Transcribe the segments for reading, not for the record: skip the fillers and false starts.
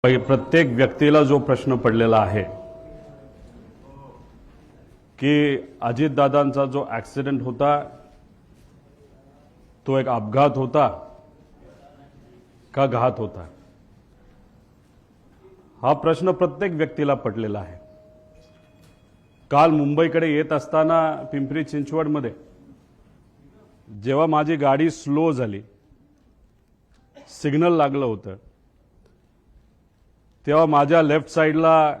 प्रत्येक व्यक्तीला जो प्रश्न पडलेला आहे की अजितदादांचा जो ॲक्सिडेंट होता तो एक अपघात होता का घात होता, हा प्रश्न प्रत्येक व्यक्तीला पडलेला आहे। काल मुंबईकडे येत असताना पिंपरी चिंचवडमध्ये जेव्हा माझी गाडी स्लो झाली, सिग्नल लागलं होतं, तेव्हा माझ्या लेफ्ट साइडला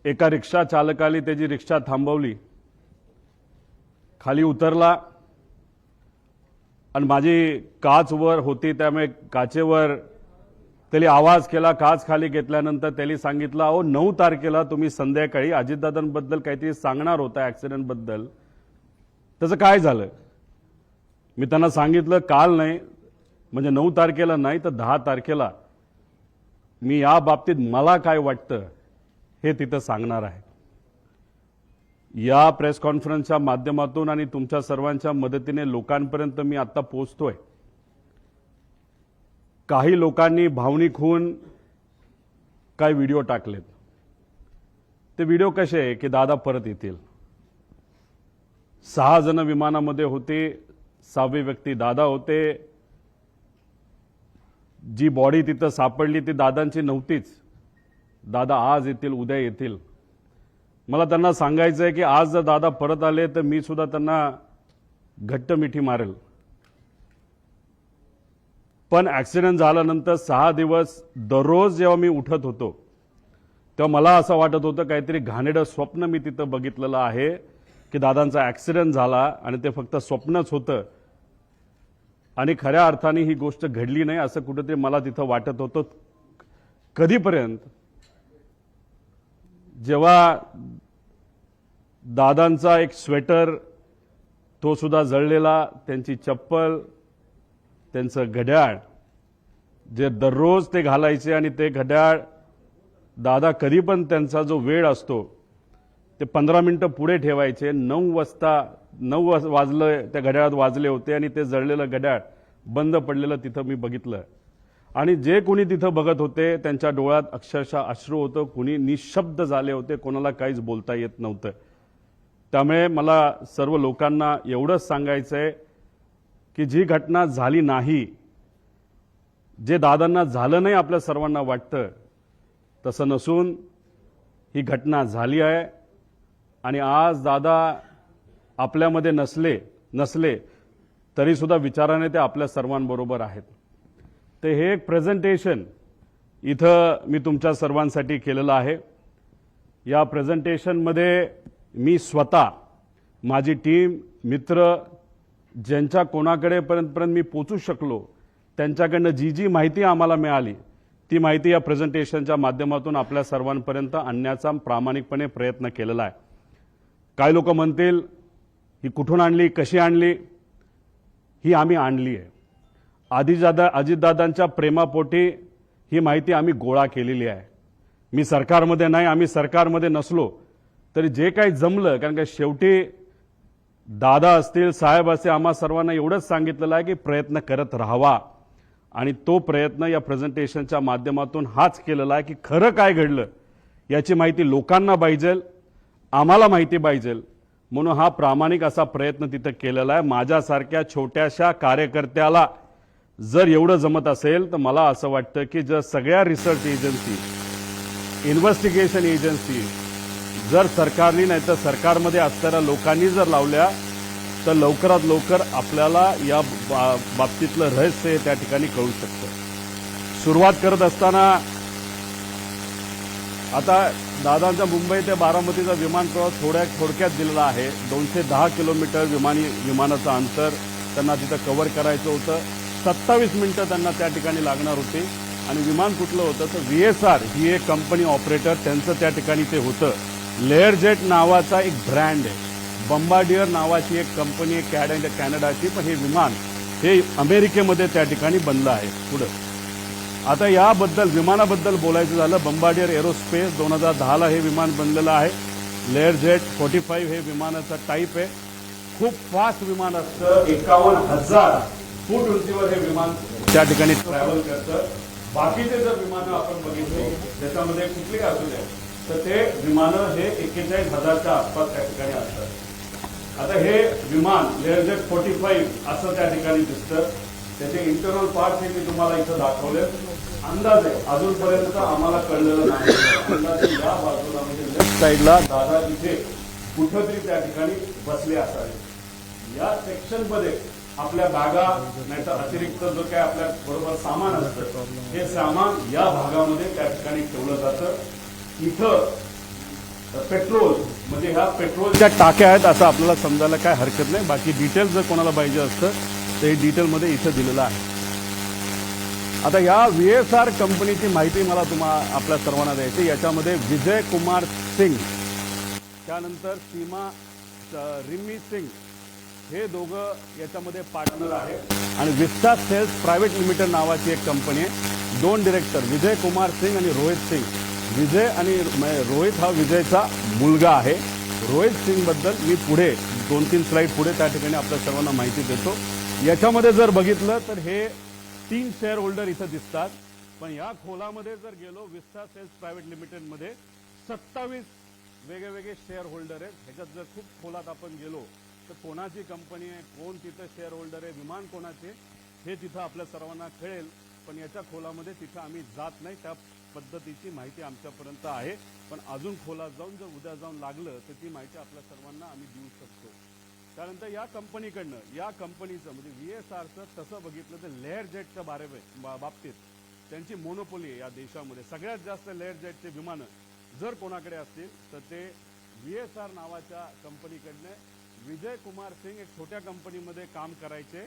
एका रिक्षा चालकाने त्याची रिक्षा थांबवली, खाली उतरला आणि माझी काच वर होती त्यामुळे काचेवर त्याने आवाज केला। काच खाली घेतल्यानंतर त्याने सांगितलं, अहो 9 तारखेला तुम्ही संध्याकाळी अजितदादांबद्दल काहीतरी सांगणार होता ॲक्सिडेंट बद्दल, त्याचं काय झालं? मी त्यांना सांगितलं काल नाही, म्हणजे 9 तारखेला नाही तर 10 तारखेला मी या बाबतीत मला काय वाटतं हे तिथं सांगणार आहे। या प्रेस कॉन्फरन्सच्या माध्यमातून आणि तुमच्या सर्वांच्या मदतीने लोकांपर्यंत मी आता पोहोचतोय। काही लोकांनी भावनिक होऊन काय व्हिडिओ टाकलेत, ते व्हिडिओ कसे आहे की दादा परत येतील। 6 जण विमानामध्ये होते, 6वे व्यक्ती दादा होते। जी बॉडी तिथं सापडली ती दादांची नव्हतीच। दादा आज येतील, उद्या येतील। मला त्यांना सांगायचं आहे की आज जर दादा परत आले तर मी सुद्धा त्यांना घट्ट मिठी मारेल। पण ॲक्सिडेंट झाल्यानंतर 6 दिवस दररोज जेव्हा मी उठत होतो तेव्हा मला असं वाटत होतं काहीतरी घाणेरडं स्वप्न मी तिथं बघितलेलं आहे की दादांचा ॲक्सिडेंट झाला आणि ते फक्त स्वप्नच होतं आणि खऱ्या अर्थाने ही गोष्ट घडली नाही असं कुठेतरी मला तिथं वाटत होतं। कधीपर्यंत? जेव्हा दादांचा एक स्वेटर तो सुद्धा जळलेला, त्यांची चप्पल, त्यांचं घड्याळ जे दररोज ते घालायचे आणि ते घड्याळ दादा कधी पण त्यांचा जो वेळ असतो ते 15 मिनिटं पुढे ठेवायचे। 9 वाजले त्या घड्याळात वाजले होते आणि ते जळलेलं घड्याळ बंद पडलेलं तिथं मी बघितलं आणि जे कोणी तिथं बघत होते त्यांच्या डोळ्यात अक्षरशः अश्रू होतं, कोणी निशब्द झाले होते, कोणाला काहीच बोलता येत नव्हतं। त्यामुळे मला सर्व लोकांना एवढंच सांगायचं आहे की जी घटना झाली नाही, जे दादांना झालं नाही आपल्या सर्वांना वाटतं तसं नसून ही घटना झाली आहे आणि आज दादा आपल्यामध्ये नसले तरी सुद्धा विचाराने ते आपल्या सर्वांबरोबर आहेत। ते हे एक प्रेझेंटेशन इथं मी तुमच्या सर्वांसाठी केलेलं आहे। या प्रेझेंटेशनमध्ये मी स्वतः, माझी टीम, मित्र, ज्यांच्या कोणाकडे पर्यंत मी पोचू शकलो त्यांच्याकडनं जी माहिती आम्हाला मिळाली ती माहिती या प्रेझेंटेशनच्या माध्यमातून आपल्या सर्वांपर्यंत आणण्याचा प्रामाणिकपणे प्रयत्न केलेला आहे। काही लोक म्हणतील ही कुठून आणली, कशी आणली? ही आम्ही आणली आहे। अजितदादांच्या प्रेमापोटी ही माहिती आम्ही गोळा केलेली आहे। मी सरकारमध्ये नाही, आम्ही सरकारमध्ये नसलो तरी जे काही जमलं, कारण का शेवटी दादा असतील, साहेब असतील, आम्हा सर्वांना एवढंच सांगितलेलं आहे की प्रयत्न करत राहावा आणि तो प्रयत्न या प्रेझेंटेशनच्या माध्यमातून हाच केलेला आहे की खरं काय घडलं याची माहिती लोकांना पाहिजे, आम्हाला माहिती पाहिजे, म्हणून हा प्रामाणिक असा प्रयत्न तिथं केलेला आहे। माझ्यासारख्या छोट्याशा कार्यकर्त्याला जर एवढं जमत असेल तर मला असं वाटतं की जर सगळ्या रिसर्च एजन्सी, इन्व्हेस्टिगेशन एजन्सी जर सरकारने नाही तर सरकारमध्ये असणाऱ्या लोकांनी जर लावल्या तर लवकरात लवकर आपल्याला या बाबतीतलं रहस्य त्या ठिकाणी कळू शकतं। सुरुवात करत असताना आता दादांचा मुंबई ते बारामतीचा विमान प्रवास थोडक्यात दिलेला आहे। 210 किलोमीटर विमानाचं अंतर त्यांना तिथं कव्हर करायचं होतं। 27 मिनिटं त्यांना त्या ठिकाणी लागणार होती आणि विमान कुठलं होतं तर VSR ही एक कंपनी ऑपरेटर त्यांचं त्या ठिकाणी ते होतं। लेअरजेट नावाचा एक ब्रँड आहे, बंबार्डियर नावाची एक कंपनी आहे कॅनडाची, पण हे विमान हे अमेरिकेमध्ये त्या ठिकाणी बनलं आहे। पुढं आता याबद्दल विमानाबद्दल बोलायचं झालं, बंबार्डियर एरोस्पेस 2010ला हे विमान बनलेलं आहे। लेअरजेट 45 हे विमानाचा टाईप आहे, खूप फास्ट विमान असतं। 51,000 फूट उंचीवर हे विमान त्या ठिकाणी ट्रॅव्हल करतं बाकीचे जर विमानं आपण बघितले त्याच्यामध्ये कुठली असू द्या तर ते विमानं हे 41,000च्या आसपास त्या ठिकाणी असतात. आता हे विमान लेअरजेट 45 असं त्या ठिकाणी दिसतं. त्याचे इंटरनल पार्ट हे मी तुम्हाला इथं दाखवले. अंदाजे अजूनपर्यंत आम्हाला कळलेलं नाही. अंदाजे या बाजूला म्हणजे लेफ्ट साईडला दादा तिथे कुठंतरी त्या ठिकाणी बसले असावे. या सेक्शन मध्ये आपल्या बॅगा नाहीतर अतिरिक्त जो काय आपल्या बरोबर सामान असतं हे सामान या भागामध्ये त्या ठिकाणी ठेवलं जातं. इथं पेट्रोल म्हणजे ह्या पेट्रोलच्या टाक्या आहेत असं आपल्याला समजायला काय हरकत नाही. बाकी डिटेल जर कोणाला पाहिजे असतं तर हे डिटेलमध्ये इथं दिलेलं आहे. आता या VSR कंपनीची माहिती मला आपल्या सर्वांना द्यायची. याच्यामध्ये विजय कुमार सिंग, त्यानंतर सीमा रिमी सिंग हे दोघं याच्यामध्ये पार्टनर आहेत. आणि विस्टा सेल्स प्रायव्हेट लिमिटेड नावाची एक कंपनी आहे. 2 डिरेक्टर विजय कुमार सिंग आणि रोहित सिंग. विजय आणि रोहित हा विजयचा मुलगा आहे. रोहित सिंग बद्दल मी पुढे 2-3 स्लाइड पुढे त्या ठिकाणी आपल्या सर्वांना माहिती देतो. याच्यामध्ये जर बघितलं तर हे 3 शेअर होल्डर इथं दिसतात. पण या खोलामध्ये जर गेलो विस्टा सेल्स प्रायव्हेट लिमिटेडमध्ये 27 वेगवेगळे शेअर होल्डर आहेत. ह्याच्यात जर खूप खोलात आपण गेलो तर कोणाची कंपनी आहे, कोण तिथं शेअर होल्डर आहे, विमान कोणाचे हे तिथं आपल्या सर्वांना कळेल. पण याच्या खोलामध्ये तिथं आम्ही जात नाही. त्या पद्धतीची माहिती आमच्यापर्यंत आहे. पण अजून खोलात जाऊन जर उद्या जाऊन लागलं तर ती माहिती आपल्या सर्वांना आम्ही देऊ शकतो. त्यानंतर या कंपनीकडनं या कंपनीचं म्हणजे VSRचं तसं बघितलं तर लेअर जेटच्या बाबतीत त्यांची मोनोपोली आहे या देशामध्ये. सगळ्यात जास्त लेअर जेटचे विमानं जर कोणाकडे असतील तर ते VSR नावाच्या कंपनीकडनं. विजय कुमार सिंग एक छोट्या कंपनीमध्ये काम करायचे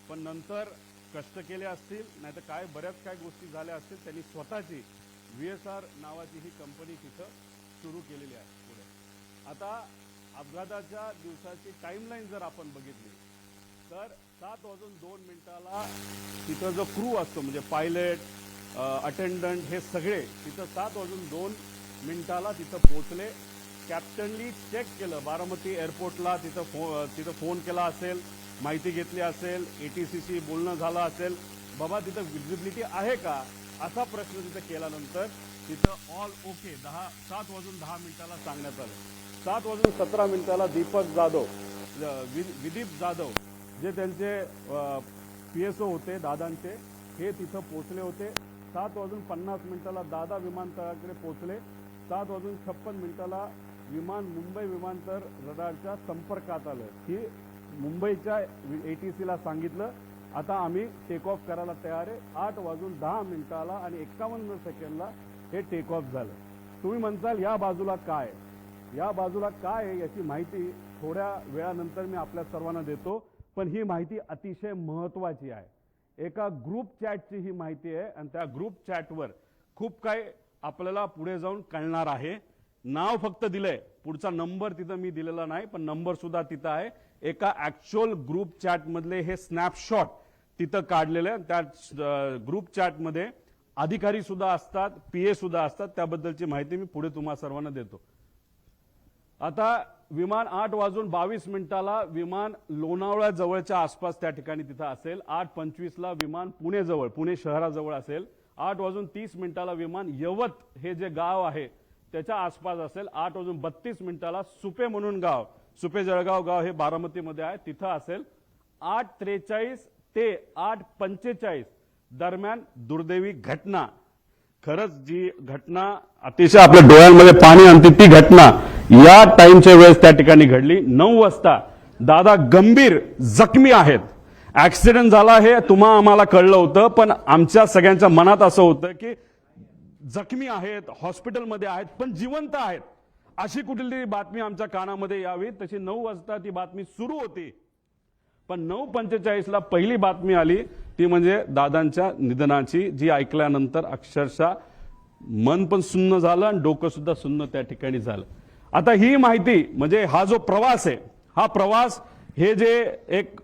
पण नंतर कष्ट केले असतील नाहीतर काय बऱ्याच काय गोष्टी झाल्या असतील. त्यांनी स्वतःची VSR नावाची ही कंपनी तिथं सुरू केलेली आहे. पुढे आता अपघाताच्या दिवसाची टाइमलाईन जर आपण बघितली तर 7:02 तिथं जो क्रू असतो म्हणजे पायलट अटेंडंट हे सगळे तिथं 7:02 तिथं पोहोचले. कॅप्टननी चेक केलं बारामती एअरपोर्टला. तिथं फोन केला असेल, माहिती घेतली असेल, ATCशी बोलणं झालं असेल, बाबा तिथं विजिबिलिटी आहे का असा प्रश्न तिथं केल्यानंतर तिथं ऑल ओके 7:10 सांगण्यात आलं. 7:17 दीपक जाधव विदीप जाधव जे त्यांचे PSO होते दादांचे हे तिथं पोहोचले होते. 7:50 दादा विमानतळाकडे पोहोचले. 7:56 विमान मुंबई विमानतळ रडारच्या संपर्कात आलं. ही मुंबईच्या ATCला सांगितलं आता आम्ही टेक ऑफ करायला तयार आहे. 8:10 आणि 51 सेकंदला हे टेक ऑफ झालं. तुम्ही म्हणताल या बाजूला काय, या बाजूला काय आहे याची माहिती थोड्या वेळानंतर मी आपल्या सर्वांना देतो. पण ही माहिती अतिशय महत्त्वाची आहे. एका ग्रुप चॅटची ही माहिती आहे आणि त्या ग्रुप चॅटवर खूप काही आपल्याला पुढे जाऊन कळणार आहे. नाव फक्त दिलंय, पुढचा नंबर तिथं मी दिलेला नाही पण नंबर सुद्धा तिथं आहे. एका ऍक्च्युअल ग्रुप चॅट मधले हे स्नॅपशॉट तिथं काढलेले. त्या ग्रुप चॅट मध्ये अधिकारी सुद्धा असतात, PA सुद्धा असतात. त्याबद्दलची माहिती मी पुढे तुम्हा सर्वांना देतो. आता विमान 8:22 विमान लोणावळा जवळच्या आसपास त्या ठिकाणी तिथं असेल. 8:25 विमान पुणे शहराजवळ असेल. 8:30 विमान यवत हे जे गाव आहे त्याच्या आसपास असेल. 8:32 सुपे म्हणून गाव, सुपे जळगाव गाव हे बारामतीमध्ये आहे तिथं असेल. 8:43 ते 8:45 दरम्यान दुर्दैवी घटना. खरंच जी घटना अतिशय आपल्या डोळ्यांमध्ये पाणी आणते ती घटना या टाइमच्या वेळेस त्या ठिकाणी घडली. 9 वाजता दादा गंभीर जखमी आहेत. ऍक्सिडेंट झाला हे आम्हाला कळलं होतं पण आमच्या सगळ्यांच्या मनात असं होतं की जखमी आहेत, हॉस्पिटलमध्ये आहेत पण जिवंत आहेत अशी कुठली बातमी आमच्या कानामध्ये यावी. तशी 9 वाजता ती बातमी सुरू होती. पण 9:45 पहिली बातमी आली ती म्हणजे दादांच्या निधनाची, जी ऐकल्यानंतर अक्षरशः मन पण सुन्न झालं आणि डोकं सुद्धा सुन्न त्या ठिकाणी झालं. आता ही माहिती म्हणजे हा जो प्रवास आहे हा प्रवास हे जे एक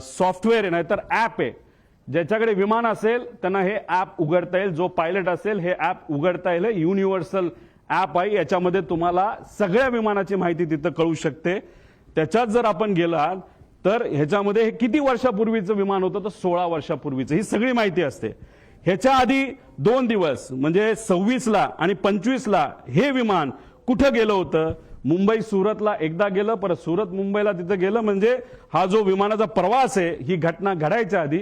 सॉफ्टवेअर आहे नाहीतर ऍप आहे, ज्याच्याकडे विमान असेल त्यांना हे ऍप उघडता येईल. जो पायलट असेल हे ऍप उघडता येईल. युनिव्हर्सल ऍप आहे. याच्यामध्ये तुम्हाला सगळ्या विमानाची माहिती तिथं कळू शकते. त्याच्यात जर आपण गेलात तर ह्याच्यामध्ये हे किती वर्षापूर्वीचं विमान होतं तर 16 वर्षापूर्वीचं ही सगळी माहिती असते. ह्याच्या आधी 2 दिवस म्हणजे 26ला आणि 25ला हे विमान कुठं गेलं होतं? मुंबई सुरतला एकदा गेलं, परत सुरत मुंबईला तिथं गेलं. म्हणजे हा जो विमानाचा प्रवास आहे ही घटना घडायच्या आधी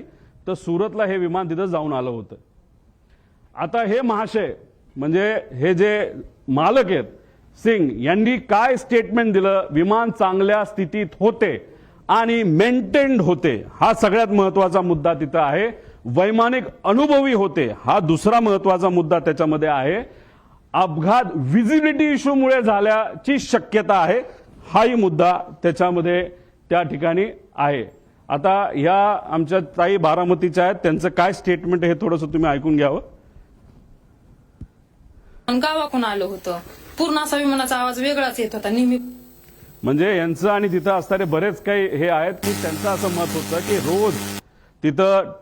तर सुरतला हे विमान तिथं जाऊन आलं होतं. आता हे महाशय म्हणजे हे जे मालक आहेत सिंग यांनी काय स्टेटमेंट दिलं? विमान चांगल्या स्थितीत होते आणि मेंटेन्ड होते, हा सगळ्यात महत्वाचा मुद्दा तिथं आहे. वैमानिक अनुभवी होते, हा दुसरा महत्वाचा मुद्दा त्याच्यामध्ये आहे. अपघात व्हिजिबिलिटी इश्यूमुळे झाल्याची शक्यता आहे, हाही मुद्दा त्याच्यामध्ये त्या ठिकाणी आहे. आता या आमच्या ताई बारामतीच्या आहेत, त्यांचं काय स्टेटमेंट हे थोडंसं तुम्ही ऐकून घ्यावं. गावाकडून आलं होतं, पूर्ण असा विमानाचा आवाज वेगळाच येत होता नेहमी. म्हणजे यांचं आणि तिथं असणारे बरेच काही हे आहेत की त्यांचं असं मत होतं की रोज तिथं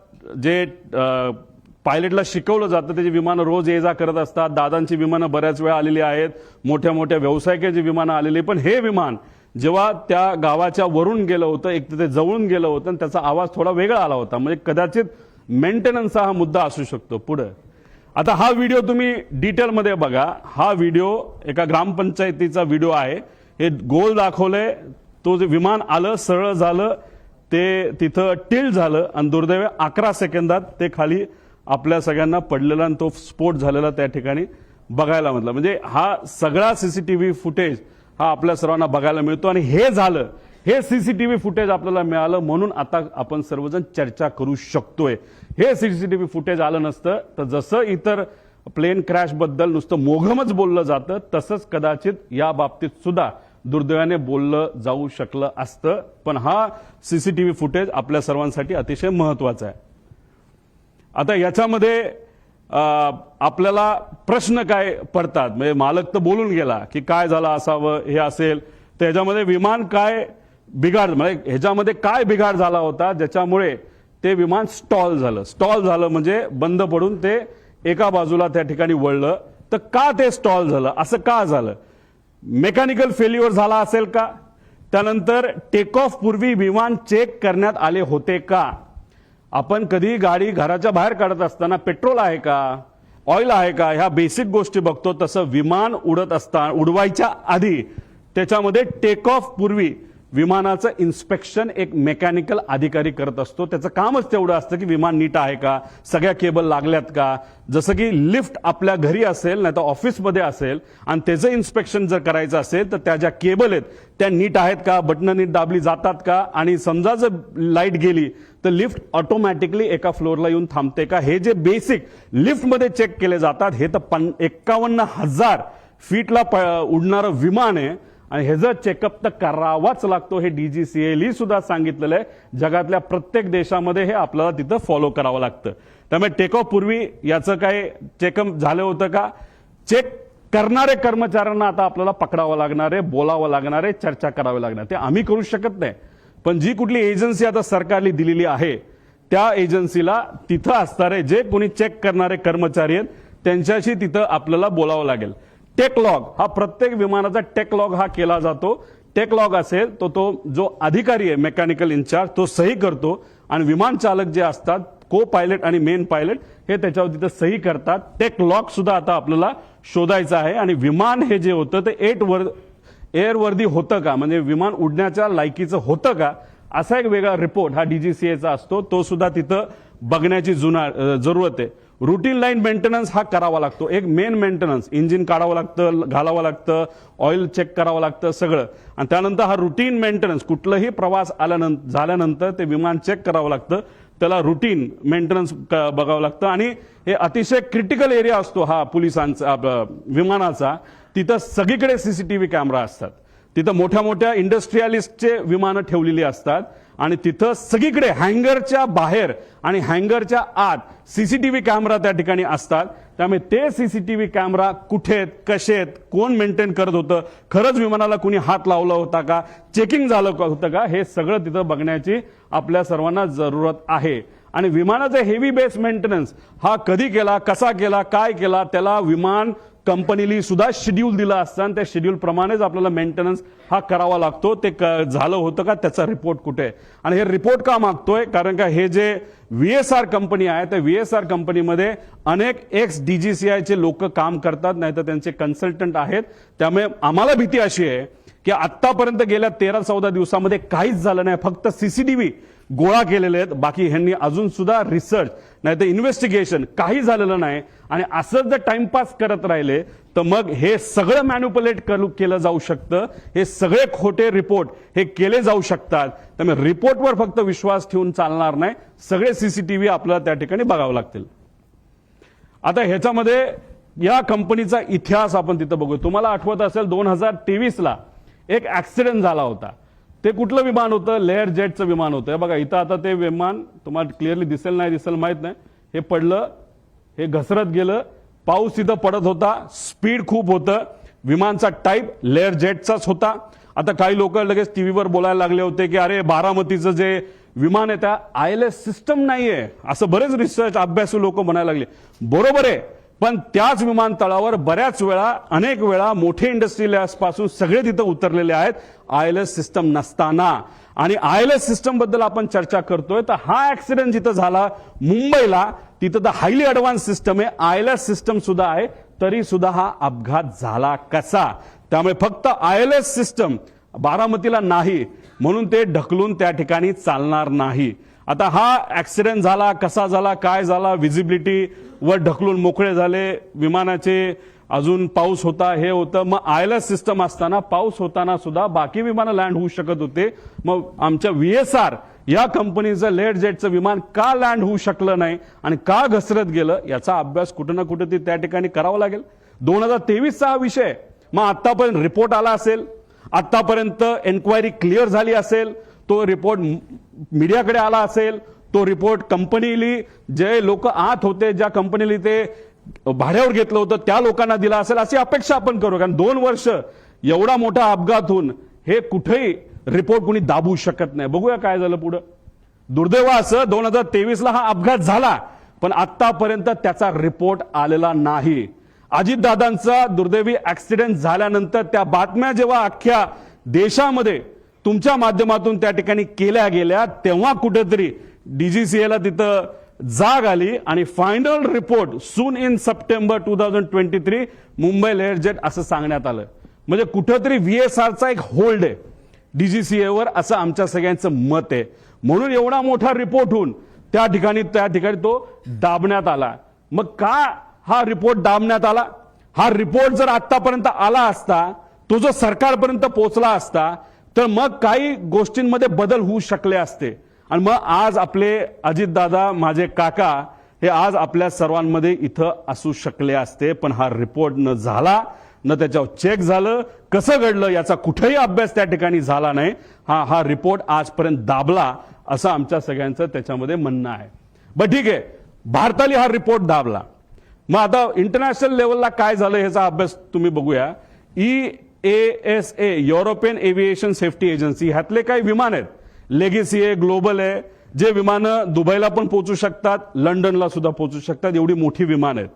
जे पायलटला शिकवलं जातं त्याची विमानं रोज ये जा करत असतात. दादांची विमानं बऱ्याच वेळा आलेली आहेत, मोठ्या मोठ्या व्यावसायिकांची विमानं आलेली, पण हे विमान जेव्हा त्या गावाच्या वरून गेलं होतं, एक तर ते जवळून गेलं होतं आणि त्याचा आवाज थोडा वेगळा आला होता. म्हणजे कदाचित मेंटेनन्सचा हा मुद्दा असू शकतो पुढे. आता हा व्हिडिओ तुम्ही डिटेलमध्ये बघा. हा व्हिडिओ एका ग्रामपंचायतीचा व्हिडिओ आहे. हे गोल दाखवलंय, तो जे विमान आलं सरळ झालं ते तिथं टिल झालं आणि दुर्दैवी 11 सेकंदात ते खाली आपल्या सगळ्यांना पडलेला आणि तो स्फोट झालेला त्या ठिकाणी बघायला मिळाला. म्हणजे हा सगळा सीसीटीव्ही फुटेज हा आपल्या सर्वांना बघायला मिळतो आणि हे झालं, हे सीसीटीव्ही फुटेज आपल्याला मिळालं म्हणून आता आपण सर्वजण चर्चा करू शकतोय. हे सीसीटीव्ही फुटेज आलं नसतं तर जसं इतर प्लेन क्रॅश बद्दल नुसतं मोघमच बोललं जातं तसंच कदाचित या बाबतीत सुद्धा दुर्दैवाने बोललं जाऊ शकलं असतं. पण हा सीसीटीव्ही फुटेज आपल्या सर्वांसाठी अतिशय महत्वाचा आहे. आता याच्यामध्ये आपल्याला प्रश्न काय पडतात? म्हणजे मालक तर बोलून गेला की काय झालं असावं हे असेल, तर ह्याच्यामध्ये विमान काय बिघाड म्हणजे ह्याच्यामध्ये काय बिघाड झाला होता ज्याच्यामुळे ते विमान स्टॉल झालं? स्टॉल झालं म्हणजे बंद पडून ते एका बाजूला त्या ठिकाणी वळलं. तर का ते स्टॉल झालं? असं का झालं? मेकॅनिकल फेल्युअर झाला असेल का? त्यानंतर टेक ऑफ पूर्वी विमान चेक करण्यात आले होते का? आपण कधी गाडी घराच्या बाहेर काढत असताना पेट्रोल आहे का, ऑइल आहे का, ह्या बेसिक गोष्टी बघतो. तसं विमान उडवायच्या आधी त्याच्यामध्ये टेक ऑफ पूर्वी विमानाचं इन्स्पेक्शन एक मेकॅनिकल अधिकारी करत असतो. त्याचं कामच तेवढं असतं की विमान नीट आहे का, सगळ्या केबल लागल्यात का. जसं की लिफ्ट आपल्या घरी असेल नाही तर ऑफिसमध्ये असेल आणि त्याचं इन्स्पेक्शन जर करायचं असेल तर त्या ज्या केबल आहेत त्या नीट आहेत का, बटणं नीट दाबली जातात का, आणि समजा जर लाईट गेली तर लिफ्ट ऑटोमॅटिकली एका फ्लोअरला येऊन थांबते का, हे जे बेसिक लिफ्टमध्ये चेक केले जातात. हे तर 51,000 फीटला उडणारं विमान आहे आणि ह्याचं चेकअप तर करावाच लागतो. हे DGCA सुद्धा सांगितलेलं आहे. जगातल्या प्रत्येक देशामध्ये हे आपल्याला तिथं फॉलो करावं लागतं. त्यामुळे टेक ऑफ पूर्वी याचं काय चेकअप झालं होतं का? चेक करणारे कर्मचाऱ्यांना आता आपल्याला पकडावं लागणार आहे, बोलावं लागणार आहे, चर्चा करावी लागणार. ते आम्ही करू शकत नाही, पण जी कुठली एजन्सी आता सरकारने दिलेली आहे त्या एजन्सीला तिथं असणारे जे कोणी चेक करणारे कर्मचारी आहेत त्यांच्याशी तिथं आपल्याला बोलावं लागेल. टेक लॉग हा प्रत्येक विमानाचा टेक लॉग हा केला जातो. टेक लॉग असेल तो जो अधिकारी आहे मेकॅनिकल इन्चार्ज तो सही करतो आणि विमान चालक जे असतात को पायलट आणि मेन पायलट हे त्याच्यावर तिथं सही करतात. टेक लॉग सुद्धा आता आपल्याला शोधायचं आहे. आणि विमान हे जे होतं ते एअरवर्दी होतं का, म्हणजे विमान उडण्याच्या लायकीचं होतं का, असा एक वेगळा रिपोर्ट हा DGCAचा असतो. तो सुद्धा तिथं बघण्याची जरूरत आहे. रुटीन लाईन मेंटेनन्स हा करावा लागतो. एक मेन मेंटेनन्स, इंजिन काढावं लागतं, घालावं लागतं, ऑइल चेक करावं लागतं सगळं. आणि त्यानंतर हा रुटीन मेंटेनन्स, कुठलंही प्रवास झाल्यानंतर ते विमान चेक करावं लागतं, त्याला रुटीन मेंटेनन्स बघावं लागतं. आणि हे अतिशय क्रिटिकल एरिया असतो हा पोलिसांचा विमानाचा. तिथं सगळीकडे सीसीटीव्ही कॅमेरा असतात. तिथं मोठ्या मोठ्या इंडस्ट्रियलिस्टचे विमानं ठेवलेली असतात आणि तिथं सगळीकडे हँगरच्या बाहेर आणि हँगरच्या आत सीसीटीव्ही कॅमेरा त्या ठिकाणी असतात. त्यामुळे ते सीसीटीव्ही कॅमेरा कुठे आहेत, कसे आहेत, कोण मेंटेन करत होतं, खरंच विमानाला कुणी हात लावला होता का, चेकिंग झालं होतं का, हे सगळं तिथं बघण्याची आपल्या सर्वांना जरूरत आहे. आणि विमानाचा हेवी बेस मेंटेनन्स हा कधी केला, कसा केला, काय केला, त्याला विमान कंपनीली सुद्धा शेड्यूल दिला असता आणि त्या शेड्यूल प्रमाणेच आपल्याला मेंटेनन्स हा करावा लागतो. ते झालं होतं का, त्याचा रिपोर्ट कुठे आहे. आणि हे रिपोर्ट का मागतोय, कारण का हे जे VSR कंपनी आहे त्या VSR कंपनीमध्ये अनेक एक्स DGCIचे लोक काम करतात, नाही तर त्यांचे कन्सल्टंट आहेत. त्यामुळे आम्हाला भीती अशी आहे की आतापर्यंत गेल्या 13-14 दिवसामध्ये काहीच झालं नाही, फक्त CCTV गोळा केलेले आहेत. बाकी ह्यांनी अजून सुद्धा रिसर्च नाही तर इन्व्हेस्टिगेशन काही झालेलं नाही. आणि असं जर टाइमपास करत राहिले तर मग हे सगळं मॅन्युप्युलेट केलं जाऊ शकतं. हे सगळे खोटे रिपोर्ट हे केले जाऊ शकतात. त्यामुळे रिपोर्टवर फक्त विश्वास ठेवून चालणार नाही, सगळे CCTV आपल्याला त्या ठिकाणी बघावं लागतील. आता ह्याच्यामध्ये या कंपनीचा इतिहास आपण तिथं बघू. तुम्हाला आठवत असेल 2023ला एक ऍक्सिडेंट झाला होता. ते कुठलं विमान होतं, लेअर जेटचं विमान होतं. बघा इथं आता ते विमान तुम्हाला क्लिअरली दिसेल नाही दिसेल माहित नाही, हे पडलं, हे घसरत गेलं, पाऊस तिथं पडत होता, स्पीड खूप होतं, विमानचा टाईप लेअर जेटचाच होता. आता काही लोक लगेच टीव्हीवर बोलायला लागले होते की अरे बारामतीचं जे विमान आहे त्या ILS सिस्टम नाहीये, असं बरेच रिसर्च अभ्यासू लोक म्हणायला लागले. बरोबर आहे, पण त्याच विमानतळावर बऱ्याच वेळा अनेक वेळा मोठे इंडस्ट्रियल्स पासून सगळे तिथं उतरलेले आहेत ILS सिस्टम नसताना. आणि ILS सिस्टम बद्दल आपण चर्चा करतोय तर हा ऍक्सिडेंट जिथं झाला मुंबईला, तिथं तर हायली ऍडव्हान्स सिस्टम आहे, ILS सिस्टम सुद्धा आहे, तरी सुद्धा हा अपघात झाला कसा. त्यामुळे फक्त ILS सिस्टम बारामतीला नाही म्हणून ते ढकलून त्या ठिकाणी चालणार नाही. आता हा ऍक्सिडेंट झाला, कसा झाला, काय झाला, व्हिजिबिलिटी वर ढकलून मोकळे झाले विमानाचे, अजून पाऊस होता, हे होतं. मग ILS सिस्टम असताना पाऊस होताना सुद्धा बाकी विमानं लँड होऊ शकत होते. मग आमच्या VSR या कंपनीचं लेअर जेटचं विमान का लँड होऊ शकलं नाही आणि का घसरत गेलं, याचा अभ्यास कुठं ना कुठं त्या ठिकाणी करावा लागेल. 2023चा हा विषय. मग आतापर्यंत रिपोर्ट आला असेल, आतापर्यंत एन्क्वायरी क्लिअर झाली असेल, तो रिपोर्ट मीडियाकडे आला असेल, तो रिपोर्ट कंपनीली जे लोक आत होते, ज्या कंपनीली ते भाड्यावर घेतलं होतं त्या लोकांना दिला असेल, अशी अपेक्षा आपण करू. कारण 2 वर्ष एवढा मोठा अपघात होऊन हे कुठेही रिपोर्ट कुणी दाबू शकत नाही. बघूया काय झालं पुढं. दुर्दैव असं 2023ला हा अपघात झाला, पण आतापर्यंत त्याचा रिपोर्ट आलेला नाही. अजितदादांचा दुर्दैवी ऍक्सिडेंट झाल्यानंतर त्या बातम्या जेव्हा अख्ख्या देशामध्ये तुमच्या माध्यमातून त्या ठिकाणी केल्या गेल्या, तेव्हा कुठेतरी DGCAला तिथं जाग आली आणि final report soon in September 2023 Mumbai layer jet असं सांगण्यात आलं. म्हणजे कुठेतरी VSRचा एक होल्ड आहे DGCAवर, असं आमच्या सगळ्यांचं मत आहे. म्हणून एवढा मोठा रिपोर्ट होऊन त्या ठिकाणी तो दाबण्यात आला. मग का हा रिपोर्ट दाबण्यात आला? हा रिपोर्ट जर आतापर्यंत आला असता, तो जर सरकारपर्यंत पोहोचला असता, तर मग काही गोष्टींमध्ये बदल होऊ शकले असते. आणि मग आज आपले अजितदादा, माझे काका, हे आज आपल्या सर्वांमध्ये इथं असू शकले असते. पण हा रिपोर्ट न झाला, न त्याच्यावर चेक झालं, कसं घडलं याचा कुठेही अभ्यास त्या ठिकाणी झाला नाही. हा रिपोर्ट आजपर्यंत दाबला असं आमच्या सगळ्यांचं त्याच्यामध्ये म्हणणं आहे. बरं ठीक आहे, भारताने हा रिपोर्ट दाबला. मग आता इंटरनॅशनल लेवलला काय झालं ह्याचा अभ्यास तुम्ही बघूया. EASA European aviation safety agency, ह्यातले काही विमान आहेत, लेगेसी आहे, ग्लोबल आहे, जे विमानं दुबईला पण पोहोचू शकतात, लंडनला सुद्धा पोहोचू शकतात, एवढी मोठी विमान आहेत.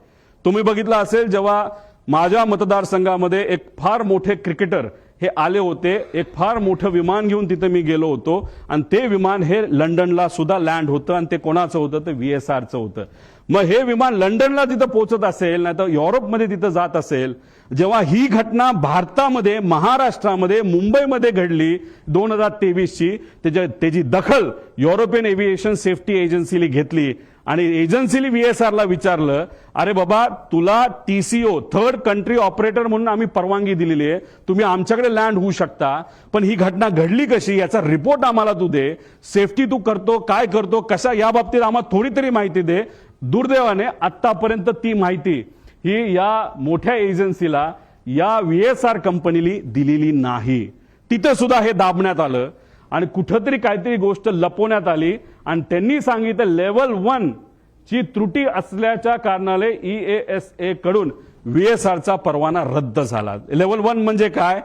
तुम्ही बघितलं असेल जेव्हा माझ्या मतदारसंघामध्ये एक फार मोठे क्रिकेटर हे आले होते, एक फार मोठं विमान घेऊन तिथे मी गेलो होतो आणि ते विमान हे लंडनला सुद्धा लँड होतं. आणि ते कोणाचं होतं? ते VSRचं होतं. मग हे विमान लंडनला तिथं पोहोचत असेल, नाही तर युरोपमध्ये तिथं जात असेल, जेव्हा ही घटना भारतामध्ये, महाराष्ट्रामध्ये, मुंबईमध्ये घडली 2023ची, त्याची दखल युरोपियन एव्हिएशन सेफ्टी एजन्सीने घेतली आणि एजन्सीने VSRला विचारलं, अरे बाबा तुला TCO थर्ड कंट्री ऑपरेटर म्हणून आम्ही परवानगी दिलेली आहे, तुम्ही आमच्याकडे लँड होऊ शकता, पण ही घटना घडली कशी याचा रिपोर्ट आम्हाला तू दे, सेफ्टी तू करतो काय करतो कशा, या बाबतीत आम्हाला थोडी तरी माहिती दे. दुर्दैवाने आतापर्यंत ती माहिती ही या मोठ्या एजन्सीला, या VSR कंपनीला दिलेली नाही. तिथे सुद्धा हे दाबण्यात आलं आणि कुठंतरी काहीतरी गोष्ट लपवण्यात आली आणि त्यांनी सांगितलं लेवल 1 ची त्रुटी असल्याच्या कारणाने EASA कडून VSRचा परवाना रद्द झाला. लेवल 1 म्हणजे काय?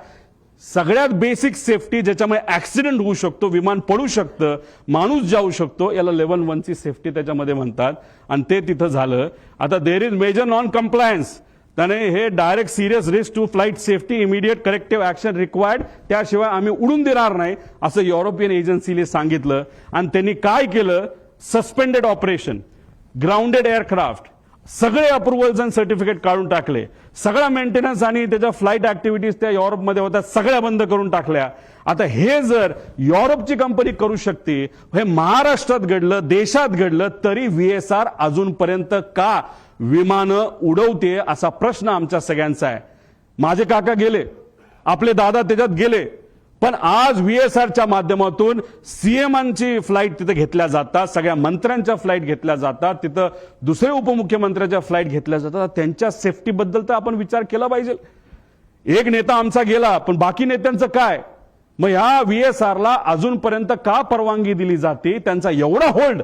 सगळ्यात बेसिक सेफ्टी, ज्याच्यामुळे ऍक्सिडेंट होऊ शकतो, विमान पडू शकतं, माणूस जाऊ शकतो, याला लेवल 1 ची सेफ्टी त्याच्यामध्ये म्हणतात आणि ते तिथं झालं. आता there is major non compliance, त्याने हे direct serious risk to flight safety immediate corrective action required, त्याशिवाय आम्ही उडून देणार नाही असं युरोपियन एजन्सीने सांगितलं. आणि त्यांनी काय केलं, सस्पेंडेड ऑपरेशन, ग्राउंडेड एअरक्राफ्ट, सगळे अप्रुव्हल्स आणि सर्टिफिकेट काढून टाकले. सगळा मेंटेनन्स आणि त्याच्या फ्लाईट ऍक्टिव्हिटीज त्या युरोपमध्ये होत्या सगळ्या बंद करून टाकल्या. आता हे जर युरोपची कंपनी करू शकते, हे महाराष्ट्रात घडलं, देशात घडलं, तरी व्हीएसआर अजूनपर्यंत का विमानं उडवते असा प्रश्न आमच्या सगळ्यांचा आहे. माझे काका गेले, आपले दादा त्याच्यात गेले, पण आज व्हीएसआरच्या माध्यमातून सीएमांची फ्लाईट तिथे घेतल्या जातात, सगळ्या मंत्र्यांच्या फ्लाईट घेतल्या जातात, तिथं दुसरे उपमुख्यमंत्र्यांच्या फ्लाईट घेतल्या जातात. त्यांच्या सेफ्टीबद्दल तर आपण विचार केला पाहिजे. एक नेता आमचा गेला, पण बाकी नेत्यांचं काय? मग ह्या व्हीएसआरला अजूनपर्यंत का परवानगी दिली जाते? त्यांचा एवढा होल्ड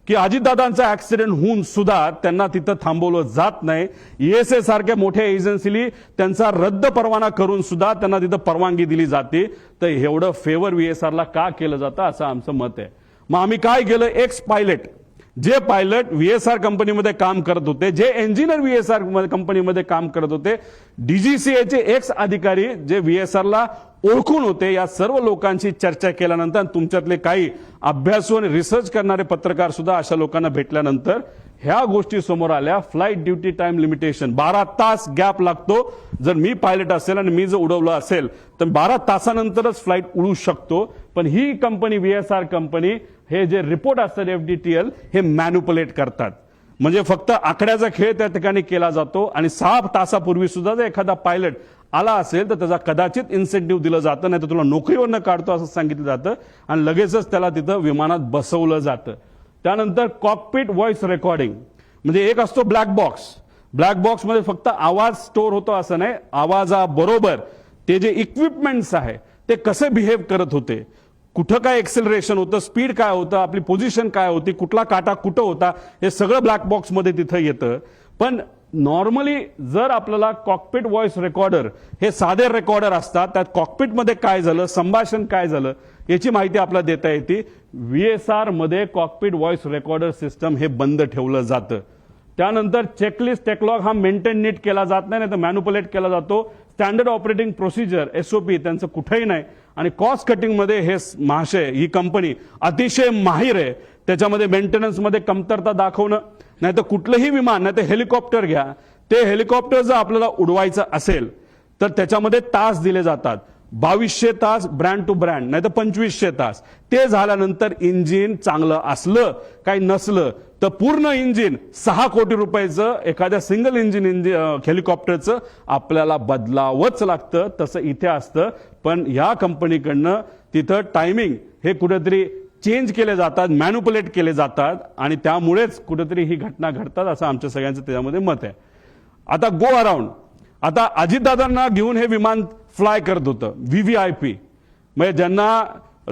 की अजितदादांचा ऍक्सिडेंट होऊन सुद्धा त्यांना तिथं थांबवलं जात नाही. ईएसए सारख्या मोठ्या एजन्सीली त्यांचा रद्द परवाना करून सुद्धा त्यांना तिथं परवानगी दिली जाते. तर एवढं फेवर व्हीएसआरला का केलं जातं असं आमचं मत आहे. मग आम्ही काय केलं, एक्स पायलट, जे पायलट व्हीएसआर कंपनीमध्ये काम करत होते, जे इंजिनियर व्हीएसआर कंपनीमध्ये काम करत होते, डीजीसीएचे एक्स अधिकारी जे व्हीएसआरला ओळखून होते, या सर्व लोकांची चर्चा केल्यानंतर तुमच्यातले काही अभ्यासू आणि रिसर्च करणारे पत्रकार सुद्धा अशा लोकांना भेटल्यानंतर ह्या गोष्टी समोर आल्या. फ्लाईट ड्युटी टाइम लिमिटेशन, 12 तास गॅप लागतो. जर मी पायलट असेल आणि मी जर उडवलं असेल तर 12 तासानंतरच फ्लाईट उडू शकतो. पण ही कंपनी, व्हीएसआर कंपनी, हे जे रिपोर्ट असतात एफडीटीएल, हे मॅन्युपुलेट करतात. म्हणजे फक्त आकड्याचा खेळ त्या ठिकाणी केला जातो. आणि 6 तासापूर्वी सुद्धा जर एखादा पायलट आला असेल तर त्याचा कदाचित इन्सेंटिव्ह दिलं जातं, नाही तर तुला नोकरीवरनं काढतो असं सांगितलं जातं आणि लगेचच त्याला तिथं विमानात बसवलं जातं. त्यानंतर कॉकपिट व्हॉइस रेकॉर्डिंग, म्हणजे एक असतो ब्लॅक बॉक्स. ब्लॅक बॉक्समध्ये फक्त आवाज स्टोअर होतो असं नाही, आवाजाबरोबर ते जे इक्विपमेंट्स आहे ते कसे बिहेव करत होते, कुठं काय एक्सेलरेशन होतं, स्पीड काय होतं, आपली पोझिशन काय होती, कुठला काटा कुठं होता, हे सगळं ब्लॅक बॉक्समध्ये तिथं येतं. पण नॉर्मली जर आपल्याला कॉकपिट व्हॉइस रेकॉर्डर, हे साधे रेकॉर्डर असतात, त्यात कॉकपिटमध्ये काय झालं, संभाषण काय झालं याची माहिती आपल्याला देता येते. व्हीएसआर मध्ये कॉकपिट व्हॉइस रेकॉर्डर सिस्टम हे बंद ठेवलं जातं. त्यानंतर चेकलिस्ट टेकलॉग हा मेंटेन नीट केला जात नाही, तर मॅन्युपुलेट केला जातो. स्टँडर्ड ऑपरेटिंग प्रोसिजर एसओपी त्यांचं कुठेही नाही. आणि कॉस्ट कटिंगमध्ये हे महाशय, ही कंपनी अतिशय माहीर आहे. त्याच्यामध्ये मेंटेनन्समध्ये कमतरता दाखवणं, नाही तर कुठलंही विमान, नाही तर हेलिकॉप्टर घ्या, ते हेलिकॉप्टर जर आपल्याला उडवायचं असेल तर त्याच्यामध्ये तास दिले जातात. 2200 तास ब्रँड टू ब्रँड, नाही तर 2500 तास. ते झाल्यानंतर इंजिन चांगलं असलं, काही नसलं तर पूर्ण इंजिन 6 कोटी रुपयाचं एखाद्या सिंगल इंजिन हेलिकॉप्टरचं आपल्याला बदलावंच लागतं. तसं इथे असतं. पण या कंपनीकडनं तिथं टायमिंग हे कुठेतरी चेंज केले जातात, मॅन्युपुलेट केले जातात आणि त्यामुळेच कुठेतरी ही घटना घडतात असं आमच्या सगळ्यांचं त्याच्यामध्ये मत आहे. आता गो अराउंड, आता अजितदादांना घेऊन हे विमान फ्लाय करत होतं व्हीव्हीआयपी, म्हणजे ज्यांना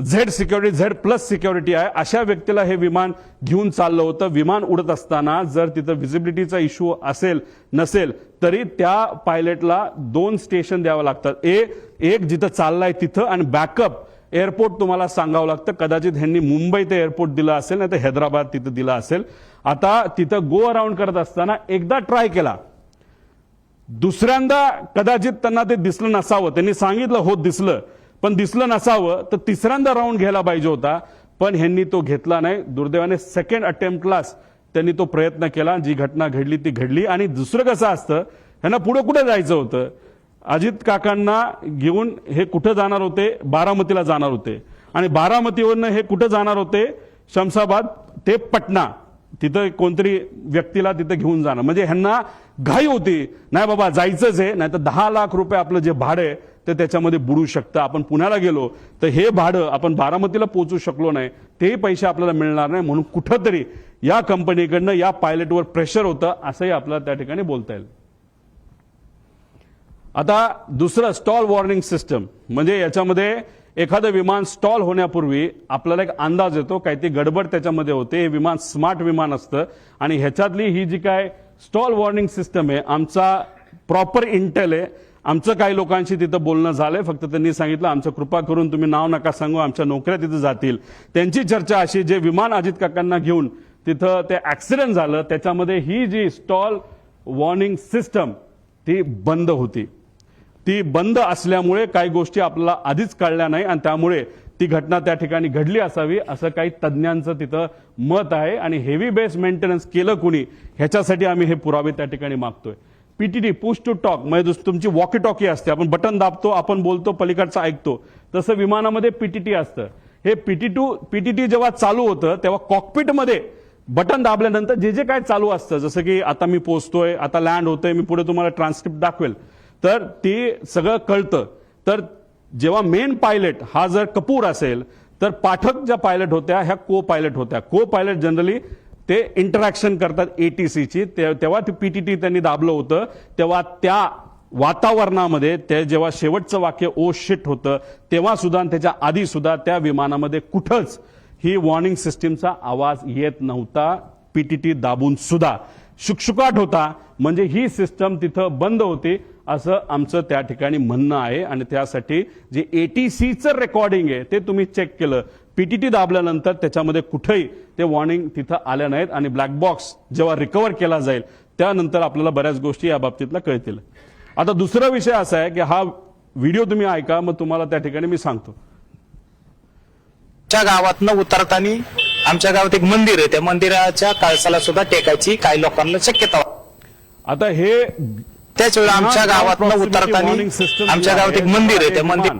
Z security, Z plus security आहे, अशा व्यक्तीला हे विमान घेऊन चाललं होतं. विमान उडत असताना जर तिथं व्हिजिबिलिटीचा इश्यू असेल नसेल तरी त्या पायलटला 2 स्टेशन द्यावं लागतात. एक जिथं चाललाय तिथं, आणि बॅकअप एअरपोर्ट तुम्हाला सांगावं लागतं. कदाचित ह्यांनी मुंबई ते एअरपोर्ट दिलं असेल, नाही तर हैदराबाद तिथं दिलं असेल. आता तिथं गो अराउंड करत असताना एकदा ट्राय केला, दुसऱ्यांदा कदाचित त्यांना ते दिसलं नसावं. त्यांनी सांगितलं हो दिसलं, पण दिसलं नसावं, तर तिसऱ्यांदा राऊंड घ्यायला पाहिजे होता. पण ह्यांनी तो घेतला नाही. दुर्दैवाने सेकंड अटेम्प्टलाच त्यांनी तो प्रयत्न केला. जी घटना घडली ती घडली. आणि दुसरं कसं असतं, ह्यांना पुढे कुठे जायचं होतं, अजित काकांना घेऊन हे कुठं जाणार होते, बारामतीला जाणार होते. आणि बारामतीवरनं हे कुठं जाणार होते, शमशाबाद ते पटना, तिथं कोणतरी व्यक्तीला तिथं घेऊन जाणार. म्हणजे ह्यांना घाई होती, नाही बाबा जायचंच आहे, नाही तर 10 लाख रुपये आपलं जे भाडं आहे ते त्याच्यामध्ये बुडू शकतं. आपण पुण्याला गेलो तर हे भाडं आपण बारामतीला पोहोचू शकलो नाही, तेही पैसे आपल्याला मिळणार नाही. म्हणून कुठंतरी या कंपनीकडनं या पायलटवर प्रेशर होतं असंही आपल्याला त्या ठिकाणी बोलता येईल. आता दुसरं स्टॉल वॉर्निंग सिस्टम, म्हणजे याच्यामध्ये एखादं विमान स्टॉल होण्यापूर्वी आपल्याला एक अंदाज येतो, काही ती गडबड त्याच्यामध्ये होते. हे विमान स्मार्ट विमान असतं आणि ह्याच्यातली ही जी काय स्टॉल वॉर्निंग सिस्टम आहे, आमचा प्रॉपर इंटेल आहे. आमचं काही लोकांशी तिथं बोलणं झालंय, फक्त त्यांनी सांगितलं आमचं कृपा करून तुम्ही नाव नका सांगू, आमच्या नोकऱ्या तिथं जातील. त्यांची चर्चा अशी, जे विमान अजित काकांना घेऊन तिथं ते ऍक्सिडेंट झालं त्याच्यामध्ये ही जी स्टॉल वॉर्निंग सिस्टम ती बंद होती. ती बंद असल्यामुळे काही गोष्टी आपल्याला आधीच कळल्या नाही आणि त्यामुळे ती घटना त्या ठिकाणी घडली असावी असं काही तज्ज्ञांचं तिथं मत आहे. आणि हेवी बेस मेंटेनन्स केलं कुणी ह्याच्यासाठी आम्ही हे पुरावे त्या ठिकाणी मागतोय. पीटीटी पुश टू टॉक म्हणजे तुमची वॉकी टॉकी असते, आपण बटन दाबतो, आपण बोलतो, पलीकडचं ऐकतो, तसं विमानामध्ये पीटीटी असतं. हे पीटीटी जेव्हा चालू होतं तेव्हा कॉकपिटमध्ये बटन दाबल्यानंतर जे जे काय चालू असतं, जसं की आता मी पोहोचतोय, आता लँड होतोय, मी पुढे तुम्हाला ट्रान्सक्रिप्ट दाखवेल, तर ती सगळं कळतं. तर जेव्हा मेन पायलट हा जर कपूर असेल तर पाठक ज्या पायलट होत्या ह्या को पायलट होत्या. को पायलट जनरली ते इंटरॅक्शन करतात एटीसीची. तेव्हा ती पीटीटी त्यांनी दाबलं होतं, तेव्हा त्या वातावरणामध्ये ते जेव्हा शेवटचं वाक्य ओ शिट होतं तेव्हा सुद्धा त्याच्या आधी सुद्धा त्या विमानामध्ये कुठंच ही वॉर्निंग सिस्टीमचा आवाज येत नव्हता. पीटीटी दाबून सुद्धा शुकशुकाट होता, म्हणजे ही सिस्टम तिथं बंद होती असं आमचं त्या ठिकाणी म्हणणं आहे. आणि त्यासाठी जे एटीसीचं रेकॉर्डिंग आहे ते तुम्ही चेक केलं, पीटीटी दाबल्यानंतर त्याच्यामध्ये कुठेही ते वॉर्निंग तिथं आल्या नाहीत. आणि ब्लॅक बॉक्स जेव्हा रिकव्हर केला जाईल त्यानंतर आपल्याला बऱ्याच गोष्टी या बाबतीतला कळतील. आता दुसरा विषय असा आहे की हा व्हिडिओ तुम्ही ऐका, मग तुम्हाला त्या ठिकाणी मी सांगतो. आमच्या गावातनं उतरताना आमच्या गावात एक मंदिर आहे, त्या मंदिराच्या कळसाला सुद्धा टेकायची काही लोकांना शक्यता. आता हे त्याच वेळी आमच्या गावातनं उतरताना आमच्या गावात एक मंदिर आहे, त्या मंदिर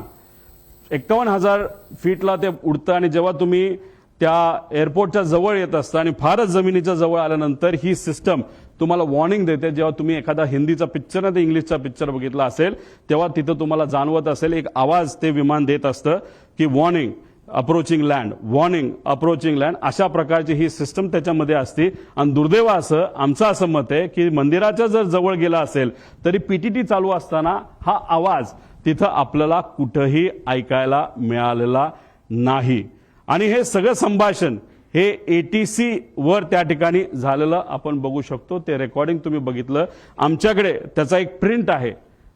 51,000 फीटला ते उडतं. आणि जेव्हा तुम्ही त्या एअरपोर्टच्या जवळ येत असता आणि फारच जमिनीच्या जवळ आल्यानंतर ही सिस्टम तुम्हाला वॉर्निंग देते. जेव्हा तुम्ही एखादा हिंदीचा पिक्चर नाही तर इंग्लिशचा पिक्चर बघितला असेल तेव्हा तिथं तुम्हाला जाणवत असेल एक आवाज ते विमान देत असतं की warning approaching land, warning approaching land, अशा प्रकारची ही सिस्टम त्याच्यामध्ये असते. आणि दुर्दैव असं आमचं असं मत आहे की मंदिराच्या जर जवळ गेला असेल तरी पीटीटी चालू असताना हा आवाज तिथं आपल्याला कुठंही ऐकायला मिळालेला नाही. आणि हे सगळं संभाषण हे एटीसी वर त्या ठिकाणी झालेलं आपण बघू शकतो. ते रेकॉर्डिंग तुम्ही बघितलं, आमच्याकडे त्याचा एक प्रिंट आहे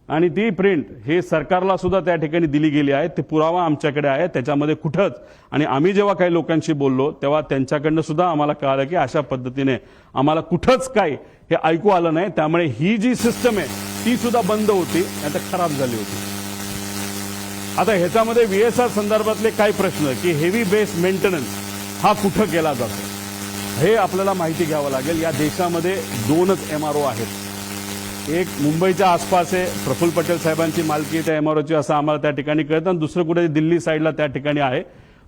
आणि ती प्रिंट हे सरकारला सुद्धा त्या ठिकाणी दिली गेली आहे. ते पुरावा आमच्याकडे आहे, त्याच्यामध्ये कुठंच. आणि आम्ही जेव्हा काही लोकांशी बोललो तेव्हा त्यांच्याकडनं सुद्धा आम्हाला कळालं की अशा पद्धतीने आम्हाला कुठंच काही हे ऐकू आलं नाही. त्यामुळे ही जी सिस्टम आहे ती सुद्धा बंद होती, आता खराब झाली होती. आता ह्याच्यामध्ये व्हीएसआर संदर्भातले काय प्रश्न की हेवी बेस मेंटेनन्स हा कुठं केला जातो हे आपल्याला माहिती घ्यावं लागेल. या देशामध्ये 2च एमआरओ आहेत. एक मुंबईच्या आसपास आहे, प्रफुल्ल पटेल साहेबांची मालकी त्या एमआरओची असं आम्हाला त्या ठिकाणी कळतं. आणि दुसरं कुठे दिल्ली साईडला त्या ठिकाणी आहे.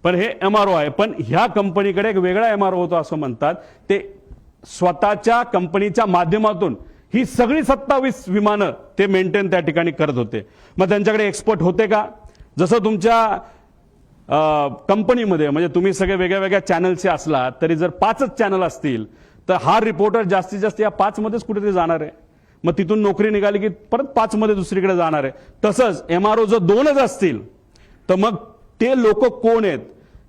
पण हे एमआरओ आहे. पण ह्या कंपनीकडे एक वेगळा एमआरओ होतो असं म्हणतात. ते स्वतःच्या कंपनीच्या माध्यमातून ही सगळी 27 विमानं ते मेंटेन त्या ठिकाणी करत होते. मग त्यांच्याकडे एक्सपर्ट होते का? जसं तुमच्या कंपनीमध्ये म्हणजे तुम्ही सगळे वेगळ्या वेगळ्या चॅनलचे असला तरी जर 5च चॅनल असतील तर हा रिपोर्टर जास्तीत जास्त या 5 मध्येच कुठेतरी जाणार आहे. मग तिथून नोकरी निघाली की परत 5 मध्ये दुसरीकडे जाणार आहे. तसंच एमआरओ जर 2च असतील तर मग ते लोक कोण आहेत?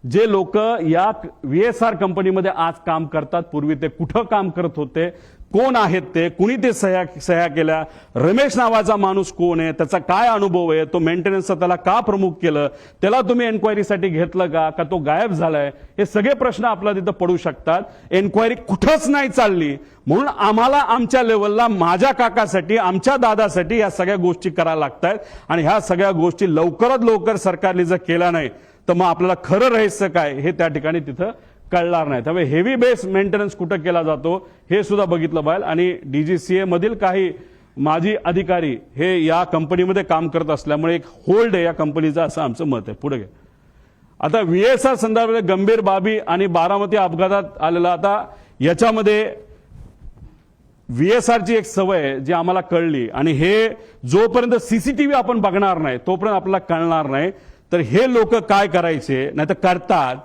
जे लोक या व्हीएसआर कंपनीमध्ये आज काम करतात, पूर्वी ते कुठं काम करत होते, कोण आहेत ते, कुणी ते सह्या केल्या, रमेश नावाचा माणूस कोण आहे, त्याचा काय अनुभव आहे, तो मेंटेनन्सचा त्याला का प्रमुख केलं, त्याला तुम्ही एन्क्वायरीसाठी घेतलं का तो गायब झालाय, हे सगळे प्रश्न आपल्याला तिथं पडू शकतात. एन्क्वायरी कुठंच नाही चालली म्हणून आम्हाला आमच्या लेवलला माझ्या काकासाठी, आमच्या दादासाठी या सगळ्या गोष्टी करायला लागतात. आणि ह्या सगळ्या गोष्टी लवकरात लवकर सरकारने जर केल्या नाही तर मग आपल्याला खरं रहस्य काय हे त्या ठिकाणी तिथं कळणार नाही. त्यामुळे हेवी बेस मेंटेनन्स कुठं केला जातो हे सुद्धा बघितलं पाहिजे. आणि डीजीसीए मधील काही माजी अधिकारी हे या कंपनीमध्ये काम करत असल्यामुळे एक होल्ड आहे या कंपनीचा असं आमचं मत आहे. पुढे घ्या. आता व्हीएसआर संदर्भात गंभीर बाबी आणि बारामती अपघातात आलेला, आता याच्यामध्ये व्हीएसआरची एक सवय आहे जी आम्हाला कळली. आणि हे जोपर्यंत सीसीटीव्ही आपण बघणार नाही तोपर्यंत आपल्याला कळणार नाही. तर हे लोक काय करायचे नाही तर करतात,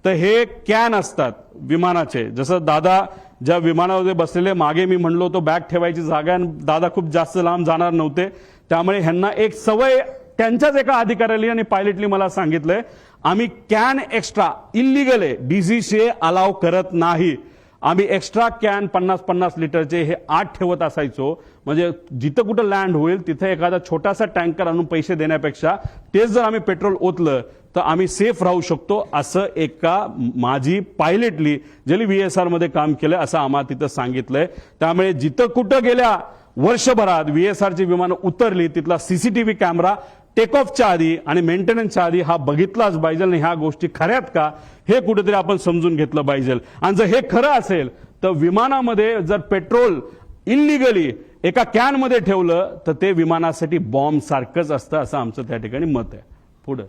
तर हे कॅन असतात विमानाचे. जसं दादा ज्या विमानामध्ये बसलेले, मागे मी म्हणलो तो बॅग ठेवायची जागा, आणि दादा खूप जास्त लांब जाणार नव्हते. त्यामुळे ह्यांना एक सवय त्यांच्याच एका अधिकाऱ्याने आणि पायलटली मला सांगितलंय, आम्ही कॅन एक्स्ट्रा इल्लीगल आहे, डीजीसीए अलाव करत नाही. आम्ही एक्स्ट्रा कॅन 50-50 लिटरचे हे 8 ठेवत असायचो. म्हणजे जिथं कुठं लँड होईल तिथे एखादा छोटासा टँकर आणून पैसे देण्यापेक्षा तेच जर आम्ही पेट्रोल ओतलं तर आम्ही सेफ राहू शकतो, असं एका माजी पायलटली ज्यांनी व्हीएसआर मध्ये काम केलं असं आम्हाला तिथं सांगितलंय. त्यामुळे जिथं कुठं गेल्या वर्षभरात VSRची विमानं उतरली तिथला सीसीटीव्ही कॅमेरा टेक ऑफच्या आधी आणि मेंटेनन्सच्या आधी हा बघितलाच पाहिजे आणि ह्या गोष्टी खऱ्यात का हे कुठेतरी आपण समजून घेतलं पाहिजे. आणि जर हे खरं असेल तर विमानामध्ये जर पेट्रोल इलिगली एका कॅनमध्ये ठेवलं तर ते विमानासाठी बॉम्ब सारखंच असतं असं आमचं त्या ठिकाणी मत आहे. पुढे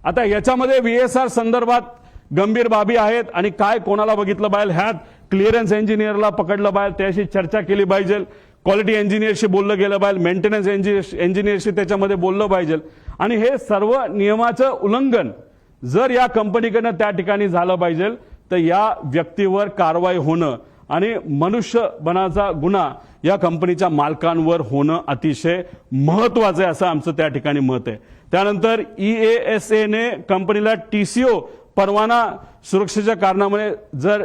आता याच्यामध्ये VSR संदर्भात गंभीर बाबी आहेत आणि काय कोणाला बघितलं पाहिजे, ह्यात क्लिअरन्स इंजिनियरला पकडलं पाहिजे, त्याशी चर्चा केली पाहिजे, क्वालिटी इंजिनियरशी बोललं गेलं पाहिजे, मेंटेनन्स इंजिनियरशी त्याच्यामध्ये बोललं पाहिजे. आणि हे सर्व नियमाचं उल्लंघन जर या कंपनीकडनं त्या ठिकाणी झालं पाहिजे तर या व्यक्तीवर कारवाई होणं आणि मनुष्यबळाचा गुन्हा या कंपनीच्या मालकांवर होणं अतिशय महत्वाचं आहे असं आमचं त्या ठिकाणी मत आहे. त्यानंतर EASA ने कंपनीला TCO परवाना सुरक्षेच्या कारणामुळे जर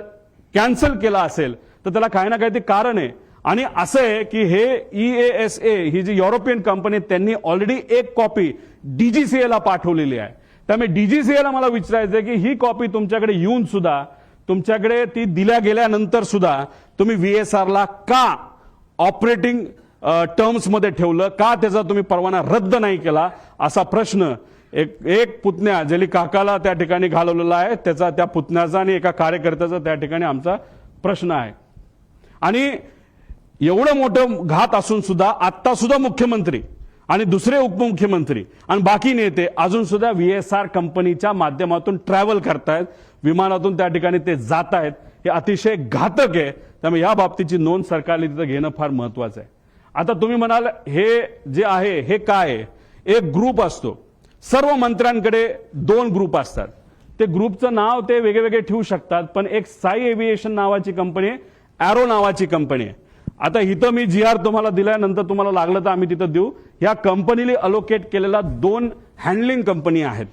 कॅन्सल केला असेल तर त्याला काही ना काही ते कारण आहे. आणि असं आहे की हे EASA ही जी युरोपियन कंपनी त्यांनी ऑलरेडी एक कॉपी DGCA ला पाठवलेली आहे. त्यामुळे DGCA ला मला विचारायचं आहे की ही कॉपी तुमच्याकडे येऊन सुद्धा तुमच्याकडे ती दिल्या गेल्यानंतर सुद्धा तुम्ही VSR ला का ऑपरेटिंग टर्म्स मध्ये ठेवलं, का त्याचा तुम्ही परवाना रद्द नाही केला असा प्रश्न एक पुतण्या ज्याला काकाला त्या ठिकाणी घालवलेला आहे त्याचा, त्या पुतण्याचा आणि एका कार्यकर्त्याचा त्या ठिकाणी आमचा प्रश्न आहे. आणि एवढं मोठं घात असून सुद्धा आता सुद्धा मुख्यमंत्री आणि दुसरे उपमुख्यमंत्री आणि बाकी नेते अजून सुद्धा VSR कंपनीच्या माध्यमातून ट्रॅव्हल करतायत, विमानातून त्या ठिकाणी ते जात आहेत. हे अतिशय घातक आहे. त्यामुळे या बाबतीची नोंद सरकारने तिथं घेणं फार महत्वाचं आहे. आता तुम्ही म्हणाल हे जे आहे हे काय आहे, एक ग्रुप असतो, सर्व मंत्र्यांकडे 2 ग्रुप असतात, ते ग्रुपचं नाव ते वेगवेगळे ठेवू शकतात, पण एक साई एव्हिएशन नावाची कंपनी, एरो नावाची कंपनी आहे. आता इथं मी GR तुम्हाला दिल्यानंतर तुम्हाला लागलं तर आम्ही तिथं देऊ. या कंपनीने अलोकेट केलेला 2 हँडलिंग कंपनी आहेत.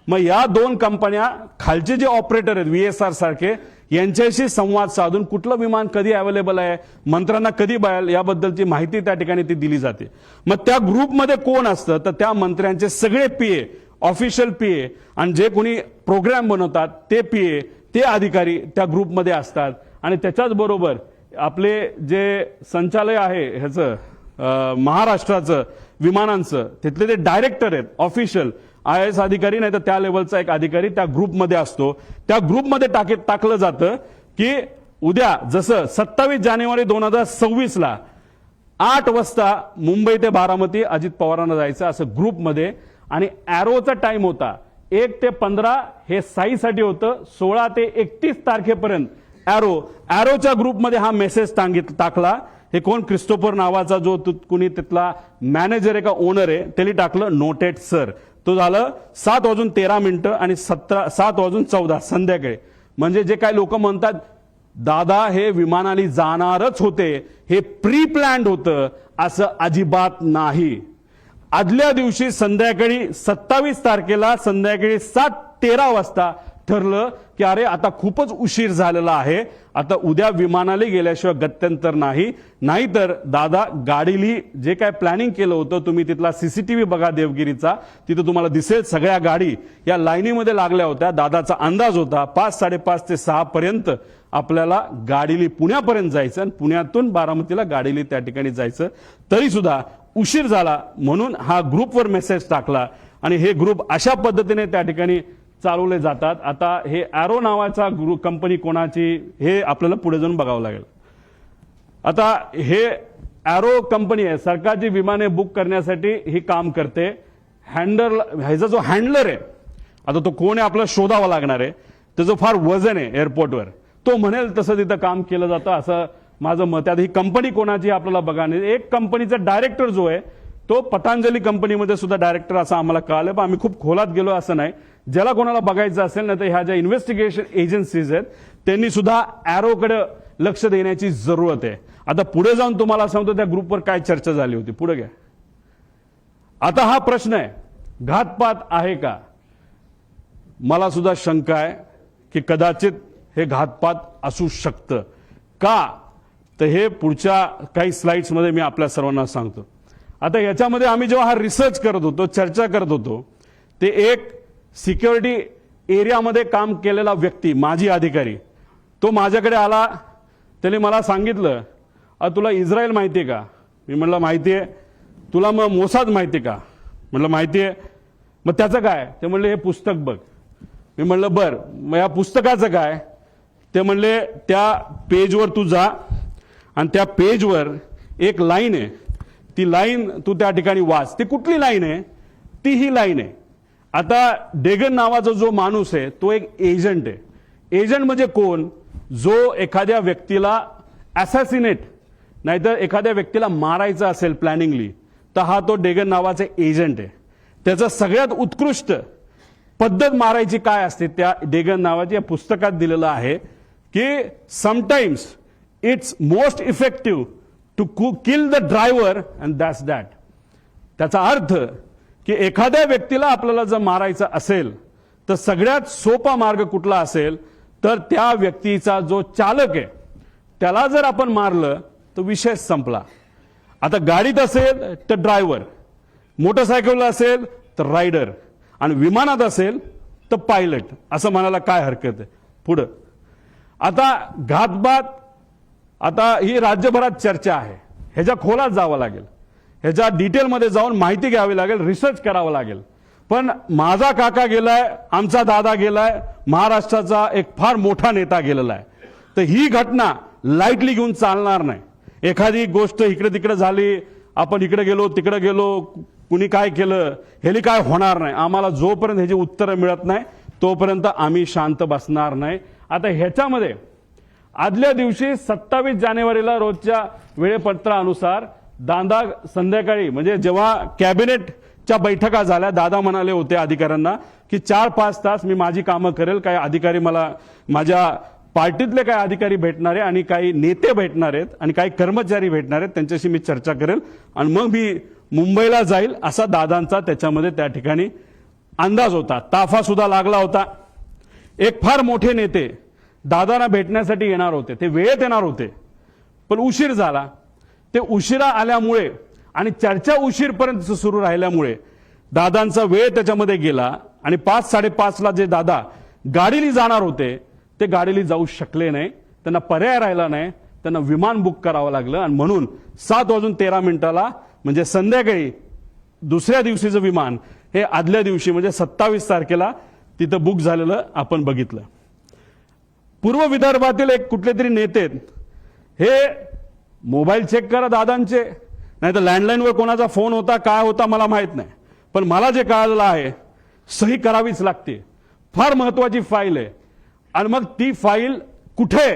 मग या 2 कंपन्या खालचे जे ऑपरेटर आहेत VSR सारखे यांच्याशी संवाद साधून कुठलं विमान कधी अवेलेबल आहे, मंत्र्यांना कधी बाहेर याबद्दलची माहिती त्या ठिकाणी ती दिली जाते. मग त्या ग्रुपमध्ये कोण असतं तर त्या मंत्र्यांचे सगळे PA, ऑफिशियल PA आणि जे कोणी प्रोग्राम बनवतात ते PA, ते अधिकारी त्या ग्रुपमध्ये असतात. आणि त्याच्याच बरोबर आपले जे संचालय आहे ह्याचं महाराष्ट्राचं विमानांचं तिथले ते डायरेक्टर आहेत, ऑफिशियल IAS अधिकारी नाही तर त्या लेवलचा एक अधिकारी त्या ग्रुपमध्ये असतो. त्या ग्रुपमध्ये टाकलं जातं की उद्या जसं 27 जानेवारी 2026 ला 8 वाजता मुंबई ते बारामती अजित पवारांना जायचं असं ग्रुपमध्ये. आणि एरोचा टाइम होता 1 ते 15 हे साईसाठी होतं, 16 ते 31 तारखेपर्यंत एरोच्या ग्रुपमध्ये हा मेसेज टाकला. हे कोण क्रिस्टोफर नावाचा जो कुणी तिथला मॅनेजर आहे का ओनर आहे त्यांनी टाकलं नोटेड सर. तो झालं 7:13 आणि 7:14 संध्याकाळी. म्हणजे जे काही लोक म्हणतात दादा हे विमानाने जाणारच होते, हे प्री प्लॅन्ड होतं, असं अजिबात नाही. आदल्या दिवशी संध्याकाळी 27 तारखेला संध्याकाळी 7:13 वाजता ठरलं की अरे आता खूपच उशीर झालेला आहे, आता उद्या विमानाला गेल्याशिवाय गत्यंतर नाही. नाहीतर दादा गाडीली जे काय प्लॅनिंग केलं होतं, तुम्ही तिथला सीसीटीव्ही बघा देवगिरीचा, तिथं तुम्हाला दिसेल सगळ्या गाडी या लाईनीमध्ये लागल्या होत्या. दादाचा अंदाज होता 5, 5:30 ते 6 पर्यंत आपल्याला गाडीली पुण्यापर्यंत जायचं आणि पुण्यातून बारामतीला गाडीली त्या ठिकाणी जायचं, तरी सुद्धा उशीर झाला म्हणून हा ग्रुपवर मेसेज टाकला. आणि हे ग्रुप अशा पद्धतीने त्या ठिकाणी चालवले जातात. आता हे एरो नावाचा कंपनी कोणाची हे आपल्याला पुढे जाऊन बघावं लागेल. आता हे एरो कंपनी आहे, सरकारची विमाने बुक करण्यासाठी ही काम करते. ह्याचा जो हँडलर आहे आता तो कोण आहे आपल्याला शोधावा लागणार आहे, त्याचं फार वजन आहे एअरपोर्टवर, तो म्हणेल तसं तिथं काम केलं जातं असं माझं मत आहे. ही कंपनी कोणाची आपल्याला बघायला, एक कंपनीचा डायरेक्टर जो आहे तो पतंजली कंपनीमध्ये सुद्धा डायरेक्टर असं आम्हाला कळालं, पण आम्ही खूप खोलात गेलो असं नाही. ज्याला कोणाला बघायचं असेल ना तर ह्या ज्या इन्व्हेस्टिगेशन एजन्सीज आहेत त्यांनी सुद्धा एरोकडे लक्ष देण्याची जरूरत आहे. आता पुढे जाऊन तुम्हाला सांगतो त्या ग्रुपवर काय चर्चा झाली होती, पुढे घ्या. आता हा प्रश्न आहे घातपात आहे का, मला सुद्धा शंका आहे की कदाचित हे घातपात असू शकतं का, तर हे पुढच्या काही स्लाइड्स मध्ये मी आपल्या सर्वांना सांगतो. आता याच्यामध्ये आम्ही जेव्हा हा रिसर्च करत होतो, चर्चा करत होतो, ते एक सिक्युरिटी एरियामध्ये काम केलेला व्यक्ती, माजी अधिकारी, तो माझ्याकडे आला. त्याने मला सांगितलं तुला इस्रायल माहिती आहे का? मी म्हणलं माहिती आहे. तुला मग मोसाद माहिती आहे का? म्हणलं माहिती आहे. मग त्याचं काय? ते म्हणले हे पुस्तक बघ. मी म्हणलं बर, मग या पुस्तकाचं काय? ते म्हणले त्या पेजवर तू जा आणि त्या पेजवर एक लाईन आहे, ती लाईन तू त्या ठिकाणी वाच. ती कुठली लाईन आहे? ती ही लाईन आहे. आता डेगन नावाचा जो माणूस आहे तो एक एजंट आहे. एजंट म्हणजे कोण? जो एखाद्या व्यक्तीला असॅसिनेट नाहीतर एखाद्या व्यक्तीला मारायचं असेल प्लॅनिंगली, तर हा तो डेगन नावाचा एजंट आहे. त्याचं सगळ्यात उत्कृष्ट पद्धत मारायची काय असते त्या डेगन नावाच्या या पुस्तकात दिलेलं आहे की sometimes it's most effective to kill the driver and that's that. त्याचा अर्थ की एखाद्या व्यक्तीला आपल्याला जर मारायचं असेल तर सगळ्यात सोपा मार्ग कुठला असेल तर त्या व्यक्तीचा जो चालक आहे त्याला जर आपण मारलं तर विषय संपला. आता गाडीत असेल तर ड्रायव्हर, मोटरसायकलला असेल तर रायडर आणि विमानात असेल तर पायलट, असं म्हणायला काय हरकत आहे. पुढं आता घातपात, आता ही राज्यभरात चर्चा आहे. ह्याच्या खोलात जावं लागेल, ह्याच्या डिटेलमध्ये जाऊन माहिती घ्यावी लागेल, रिसर्च करावं लागेल. पण माझा काका गेलाय, आमचा दादा गेलाय, महाराष्ट्राचा एक फार मोठा नेता गेलेला आहे. तर ही घटना लाईटली घेऊन चालणार नाही. एखादी गोष्ट इकडे तिकडे झाली, आपण इकडे गेलो तिकडे गेलो, कुणी काय केलं, ह्याली काय होणार नाही. आम्हाला जोपर्यंत ह्याची उत्तरं मिळत नाही तोपर्यंत आम्ही शांत बसणार नाही. आता ह्याच्यामध्ये आदल्या दिवशी 27 जानेवारीला रोजच्या वेळेपत्रानुसार दादा संध्याकाळी म्हणजे जेव्हा कॅबिनेटच्या बैठका झाल्या, दादा म्हणाले होते अधिकाऱ्यांना की 4-5 तास मी माझी कामं करेल. काही अधिकारी मला, माझ्या पार्टीतले काही अधिकारी भेटणार आहे आणि काही नेते भेटणार आहेत आणि काही कर्मचारी भेटणार आहेत, त्यांच्याशी मी चर्चा करेल आणि मग मी मुंबईला जाईल, असा दादांचा त्याच्यामध्ये त्या ठिकाणी अंदाज होता. ताफा सुद्धा लागला होता. एक फार मोठे नेते दादांना भेटण्यासाठी येणार होते, ते वेळेत येणार होते पण उशीर झाला. ते उशिरा आल्यामुळे आणि चर्चा उशीरपर्यंत सुरू राहिल्यामुळे दादांचा वेळ त्याच्यामध्ये गेला आणि 5-5:30ला जे दादा गाडीने जाणार होते ते गाडीने जाऊ शकले नाही. त्यांना पर्याय राहिला नाही, त्यांना विमान बुक करावं लागलं आणि म्हणून 7:13 म्हणजे संध्याकाळी दुसऱ्या दिवशीचं विमान हे आदल्या दिवशी म्हणजे 27 तारखेला तिथं बुक झालेलं आपण बघितलं. पूर्व विदर्भातील एक कुठले तरी नेते हे मोबाईल चेक करा दादांचे, नाही तर लँडलाईनवर कोणाचा फोन होता काय होता मला माहित नाही, पण मला जे कळालेलं आहे सही करावीच लागते. फार महत्वाची फाईल आहे आणि मग ती फाईल कुठे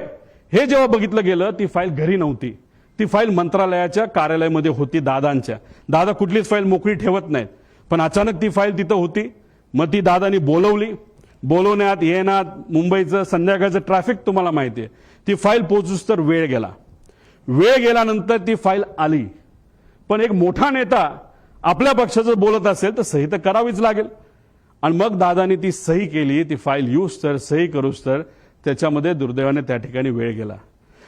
हे जेव्हा बघितलं गेलं ती फाईल घरी नव्हती. ती फाईल मंत्रालयाच्या कार्यालयामध्ये होती दादांच्या. दादा कुठलीच फाईल मोकळी ठेवत नाहीत, पण अचानक ती फाईल तिथं होती. मग ती दादांनी बोलवली. बोलवण्यात येण्यात मुंबईचं संध्याकाळचं ट्रॅफिक तुम्हाला माहिती आहे. ती फाईल पोहोचूस तर वेळ गेला. वेळ गेल्यानंतर ती फाईल आली. पण एक मोठा नेता आपल्या पक्षाचं बोलत असेल तर सही तर करावीच लागेल आणि मग दादांनी ती सही केली. ती फाईल यूज तर सही करूस तर त्याच्यामध्ये दुर्दैवाने त्या ठिकाणी वेळ गेला.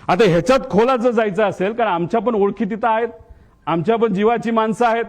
आता ह्याच्यात खोलात जर जायचं असेल, कारण आमच्या पण ओळखी तिथं आहेत, आमच्या पण जीवाची माणसं आहेत.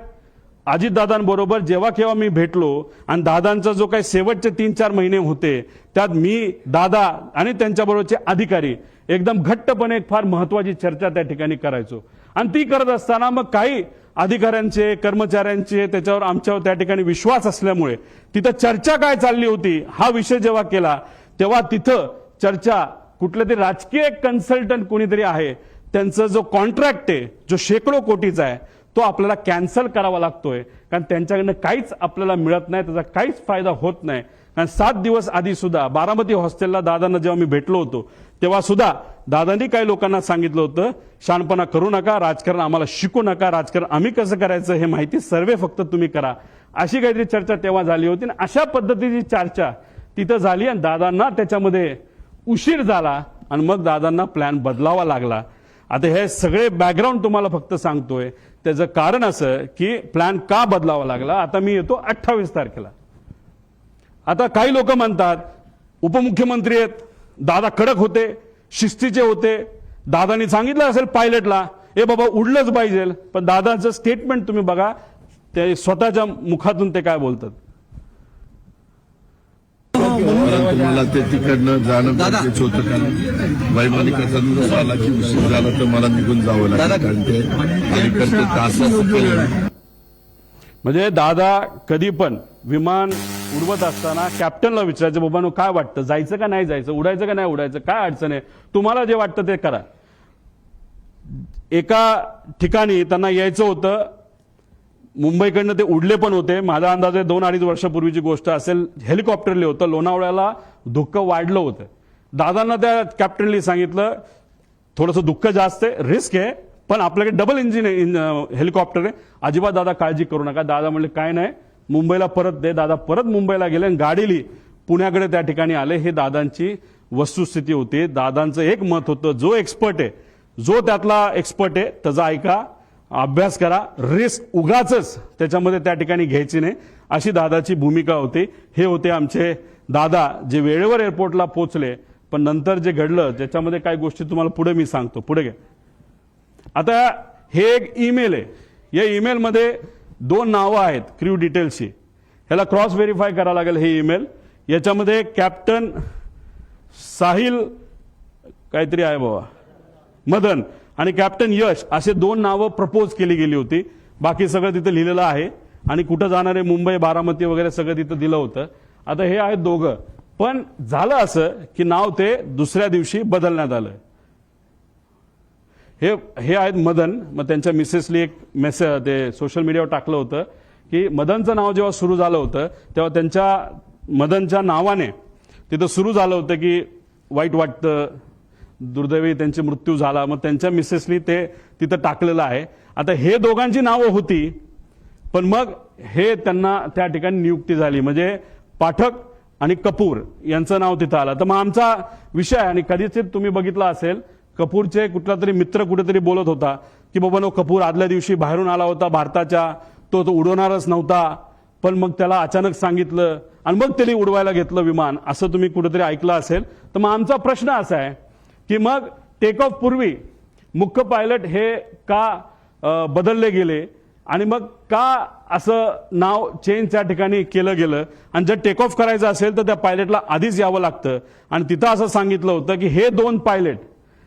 अजितदादांबरोबर जेव्हा केव्हा मी भेटलो आणि दादांचा जो काही शेवटचे 3-4 महिने होते त्यात मी, दादा आणि त्यांच्याबरोबरचे अधिकारी एकदम घट्टपणे एक फार महत्वाची चर्चा त्या ठिकाणी करायचो. आणि ती करत असताना मग काही अधिकाऱ्यांचे, कर्मचाऱ्यांचे त्याच्यावर आमच्यावर त्या ठिकाणी विश्वास असल्यामुळे तिथं चर्चा काय चालली होती हा विषय जेव्हा केला तेव्हा तिथं चर्चा कुठले तरी राजकीय कन्सल्टंट कोणीतरी आहे, त्यांचा जो कॉन्ट्रॅक्ट आहे जो शेकडो कोटीचा आहे तो आपल्याला कॅन्सल करावा लागतोय. कारण त्यांच्याकडनं काहीच आपल्याला मिळत नाही, त्याचा काहीच फायदा होत नाही. कारण 7 दिवस आधी सुद्धा बारामती हॉस्टेलला दादांना जेव्हा मी भेटलो होतो तेव्हा सुद्धा दादांनी काही लोकांना सांगितलं होतं शहाणपणा करू नका, राजकारण आम्हाला शिकू नका, राजकारण आम्ही कसं करायचं हे माहिती सर्वे फक्त तुम्ही करा, अशी काहीतरी चर्चा तेव्हा झाली होती. आणि अशा पद्धतीची चर्चा तिथं झाली आणि दादांना त्याच्यामध्ये उशीर झाला आणि मग दादांना प्लॅन बदलावा लागला. आता हे सगळे बॅकग्राऊंड तुम्हाला फक्त सांगतोय. त्याचं कारण असं की प्लॅन का बदलावा लागला. आता मी येतो 28 तारखेला. आता काही लोक म्हणतात उपमुख्यमंत्री आहेत, दादा कडक होते, शिस्तीचे होते, दादांनी सांगितलं असेल पायलटला ए बाबा उडलंच पाहिजे. पण दादांचं स्टेटमेंट तुम्ही बघा, ते स्वतःच्या मुखातून ते काय बोलतात. परंतु मला ते तिकडनं जाणं गरजेचं होतं, कारण वैमानिकाचा दिवस आला की उशीर झाला तर मला निघून जावं लागलं, कारण ते हेलिकॉप्टर तास म्हणजे दादा कधी पण विमान उडवत असताना कॅप्टनला विचारायचं, बाबांनो काय वाटतं, जायचं का नाही जायचं, उडायचं का नाही उडायचं, काय अडचण आहे, तुम्हाला जे वाटतं ते करा. एका ठिकाणी त्यांना यायचं होतं, मुंबईकडनं ते उडले पण होते. माझा अंदाज आहे 2-2.5 वर्षापूर्वीची गोष्ट असेल. हेलिकॉप्टरले होतं, लोणावळ्याला धुक्क वाढलं होतं. दादांना त्या कॅप्टननी सांगितलं थोडंसं दुःख जास्त आहे, रिस्क आहे, पण आपल्याकडे डबल इंजिन हेलिकॉप्टर आहे, अजिबात दादा काळजी करू नका. दादा म्हणले काय नाही, मुंबईला परत दे. दादा परत मुंबईला गेले आणि गाडीली पुण्याकडे त्या ठिकाणी आले. हे दादांची वस्तुस्थिती होती. दादांचं एक मत होतं, जो एक्सपर्ट आहे, जो त्यातला एक्सपर्ट आहे त्याचा ऐका, अभ्यास करा, रिस्क उगाचच त्याच्यामध्ये त्या ठिकाणी घ्यायची नाही, अशी दादाची भूमिका होती. हे होते आमचे दादा, जे वेळेवर एअरपोर्टला पोहोचले. पण नंतर जे घडलं त्याच्यामध्ये काही गोष्टी तुम्हाला पुढे मी सांगतो. पुढे घ्या. आता हे एक ईमेल आहे. या ईमेलमध्ये 2 नावं आहेत क्रू डिटेल्सची. ह्याला क्रॉस व्हेरीफाय करावं लागेल हे ईमेल. याच्यामध्ये कॅप्टन साहिल काहीतरी आहे बाबा मदन आणि कॅप्टन यश असे 2 नावं प्रपोज केली गेली होती. बाकी सगळं तिथं लिहिलेलं आहे आणि कुठं जाणार आहे, मुंबई, बारामती वगैरे सगळं तिथं दिलं होतं. आता हे आहेत दोघं. पण झालं असं की नाव ते दुसऱ्या दिवशी बदलण्यात आलं. हे आहेत मदन. मग त्यांच्या मिसेसली एक मेसेज ते सोशल मीडियावर टाकलं होतं की मदनचं नाव जेव्हा सुरू झालं होतं तेव्हा त्यांच्या मदनच्या नावाने तिथं सुरू झालं होतं की वाईट वाटतं, दुर्दैवी त्यांची मृत्यू झाला. मग त्यांच्या मिसेसनी ते तिथं टाकलेलं आहे. आता हे दोघांची नावं होती, पण मग हे त्यांना त्या ठिकाणी नियुक्ती झाली, म्हणजे पाठक आणि कपूर यांचं नाव तिथं आलं. तर मग आमचा विषय आणि कधीच तुम्ही बघितला असेल, कपूरचे कुठला तरी मित्र कुठेतरी बोलत होता की बाबा नो कपूर आदल्या दिवशी बाहेरून आला होता भारताच्या, तो उडवणारच नव्हता, पण मग त्याला अचानक सांगितलं आणि मग त्याने उडवायला घेतलं विमान, असं तुम्ही कुठेतरी ऐकलं असेल. तर मग आमचा प्रश्न असा आहे की मग टेक ऑफ पूर्वी मुख्य पायलट हे का बदलले गेले आणि मग का असं नाव चेंज त्या ठिकाणी केलं गेलं. आणि जर टेक ऑफ करायचं असेल तर त्या पायलटला आधीच यावं लागतं. आणि तिथं असं सांगितलं होतं की हे 2 पायलट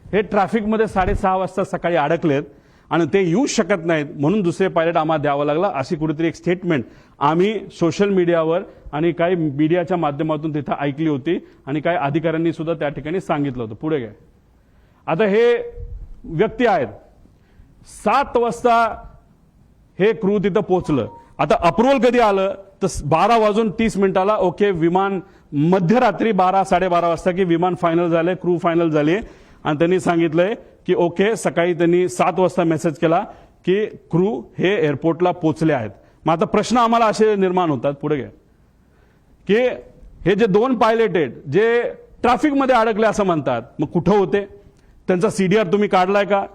हे ट्रॅफिकमध्ये 6:30 वाजता सकाळी अडकलेत आणि ते येऊ शकत नाहीत, म्हणून दुसरे पायलट आम्हाला द्यावं लागला, अशी कुठेतरी एक स्टेटमेंट आम्ही सोशल मीडियावर आणि काही मीडियाच्या माध्यमातून तिथं ऐकली होती आणि काही अधिकाऱ्यांनी सुद्धा त्या ठिकाणी सांगितलं होतं. पुढे घ्या. आता हे व्यक्ती आहेत, 7 वाजता हे क्रू तिथं पोहोचलं. आता अप्रुव्हल कधी आलं तर 12:30 ओके, विमान मध्यरात्री 12-12:30 वाजता की विमान फायनल झालंय, क्रू फायनल झाली आणि त्यांनी सांगितलंय की ओके. सकाळी त्यांनी 7 वाजता मेसेज केला की क्रू हे एअरपोर्टला पोहोचले आहेत. मग आता प्रश्न आम्हाला असे निर्माण होतात. पुढे घ्या. की हे जे 2 पायलट आहेत जे ट्रॅफिकमध्ये अडकले असं म्हणतात, मग कुठं होते, त्यांचा सीडीआर तुम्ही काढलाय का,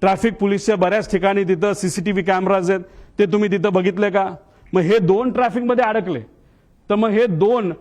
ट्रॅफिक पोलीसच्या बऱ्याच ठिकाणी तिथं सीसीटीव्ही कॅमेराज आहेत ते तुम्ही तिथं बघितले का. मग हे 2 ट्रॅफिकमध्ये अडकले तर मग हे 2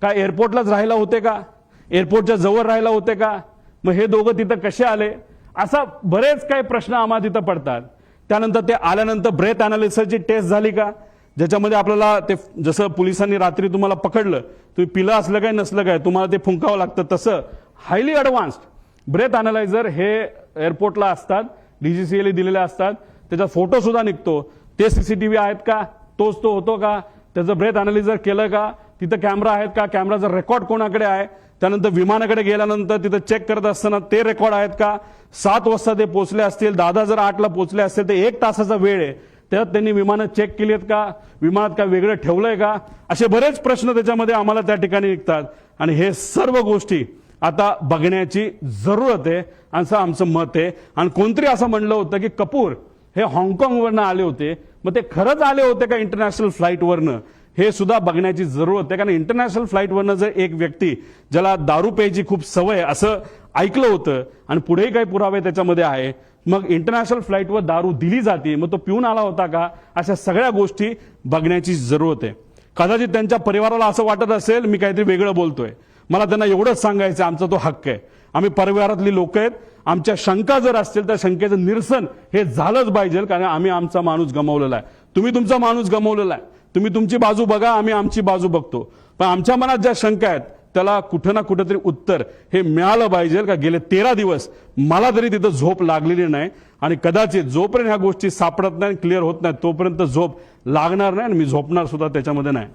काय एअरपोर्टलाच राहायला होते का, एअरपोर्टच्या जवळ राहायला होते का, मग हे दोघं तिथं कसे आले, असा बरेच काही प्रश्न आम्हाला तिथं पडतात. त्यानंतर ते आल्यानंतर ब्रेथ अनालिसिसची टेस्ट झाली का, ज्याच्यामध्ये आपल्याला ते जसं पोलिसांनी रात्री तुम्हाला पकडलं, तुम्ही पिलं असलं काय नसलं काय तुम्हाला ते फुंकावं लागतं, तसं हायली ॲडव्हान्स्ड ब्रेथ अनालायझर हे एअरपोर्टला असतात, डीजीसीएला दिलेले असतात. त्याचा फोटो सुद्धा निघतो, ते सीसीटीव्ही आहेत का, तोच तो होतो का, त्याचं ब्रेथ अनालिझर केलं का, तिथं कॅमेरा आहेत का, कॅमेराचा रेकॉर्ड कोणाकडे आहे, त्यानंतर विमानाकडे गेल्यानंतर तिथं चेक करत असताना ते रेकॉर्ड आहेत का. 7 वाजता ते पोहोचले असतील, दादा जर 8ला पोहोचले असतील तर 1 तासाचा वेळ आहे, त्यात त्यांनी विमानं चेक केली आहेत का, विमानात काय वेगळं ठेवलंय का, असे बरेच प्रश्न त्याच्यामध्ये आम्हाला त्या ठिकाणी निघतात. आणि हे सर्व गोष्टी आता बघण्याची जरूरत आहे असं आमचं मत आहे. आणि कोणतरी असं म्हणलं होतं की कपूर हे हाँगकाँगवरनं आले होते, मग ते खरंच आले होते का इंटरनॅशनल फ्लाईटवरनं, हे सुद्धा बघण्याची जरूरत आहे. कारण इंटरनॅशनल फ्लाईटवरनं जर एक व्यक्ती ज्याला दारू प्यायची खूप सवय असं ऐकलं होतं आणि पुढेही काही पुरावे त्याच्यामध्ये आहे, मग इंटरनॅशनल फ्लाईटवर दारू दिली जाते, मग तो पिऊन आला होता का, अशा सगळ्या गोष्टी बघण्याची जरूरत आहे. कदाचित त्यांच्या परिवाराला असं वाटत असेल मी काहीतरी वेगळं बोलतोय, मला त्यांना एवढंच सांगायचं आमचा तो हक्क आहे. आम्ही परिवारातली लोक आहेत, आमच्या शंका जर असतील तर शंकेचं निरसन हे झालंच पाहिजे, कारण आम्ही आमचा माणूस गमावलेला आहे, तुम्ही तुमचा माणूस गमावलेला आहे. तुम्ही तुमची बाजू बघा, आम्ही आमची बाजू बघतो. पण आमच्या मनात ज्या शंका आहेत त्याला कुठं ना कुठंतरी उत्तर हे मिळालं पाहिजे का गेले 13 दिवस मला तरी तिथं झोप लागलेली नाही आणि कदाचित जोपर्यंत ह्या गोष्टी सापडत नाही क्लिअर होत नाही तोपर्यंत झोप लागणार नाही आणि मी झोपणार सुद्धा त्याच्यामध्ये नाही.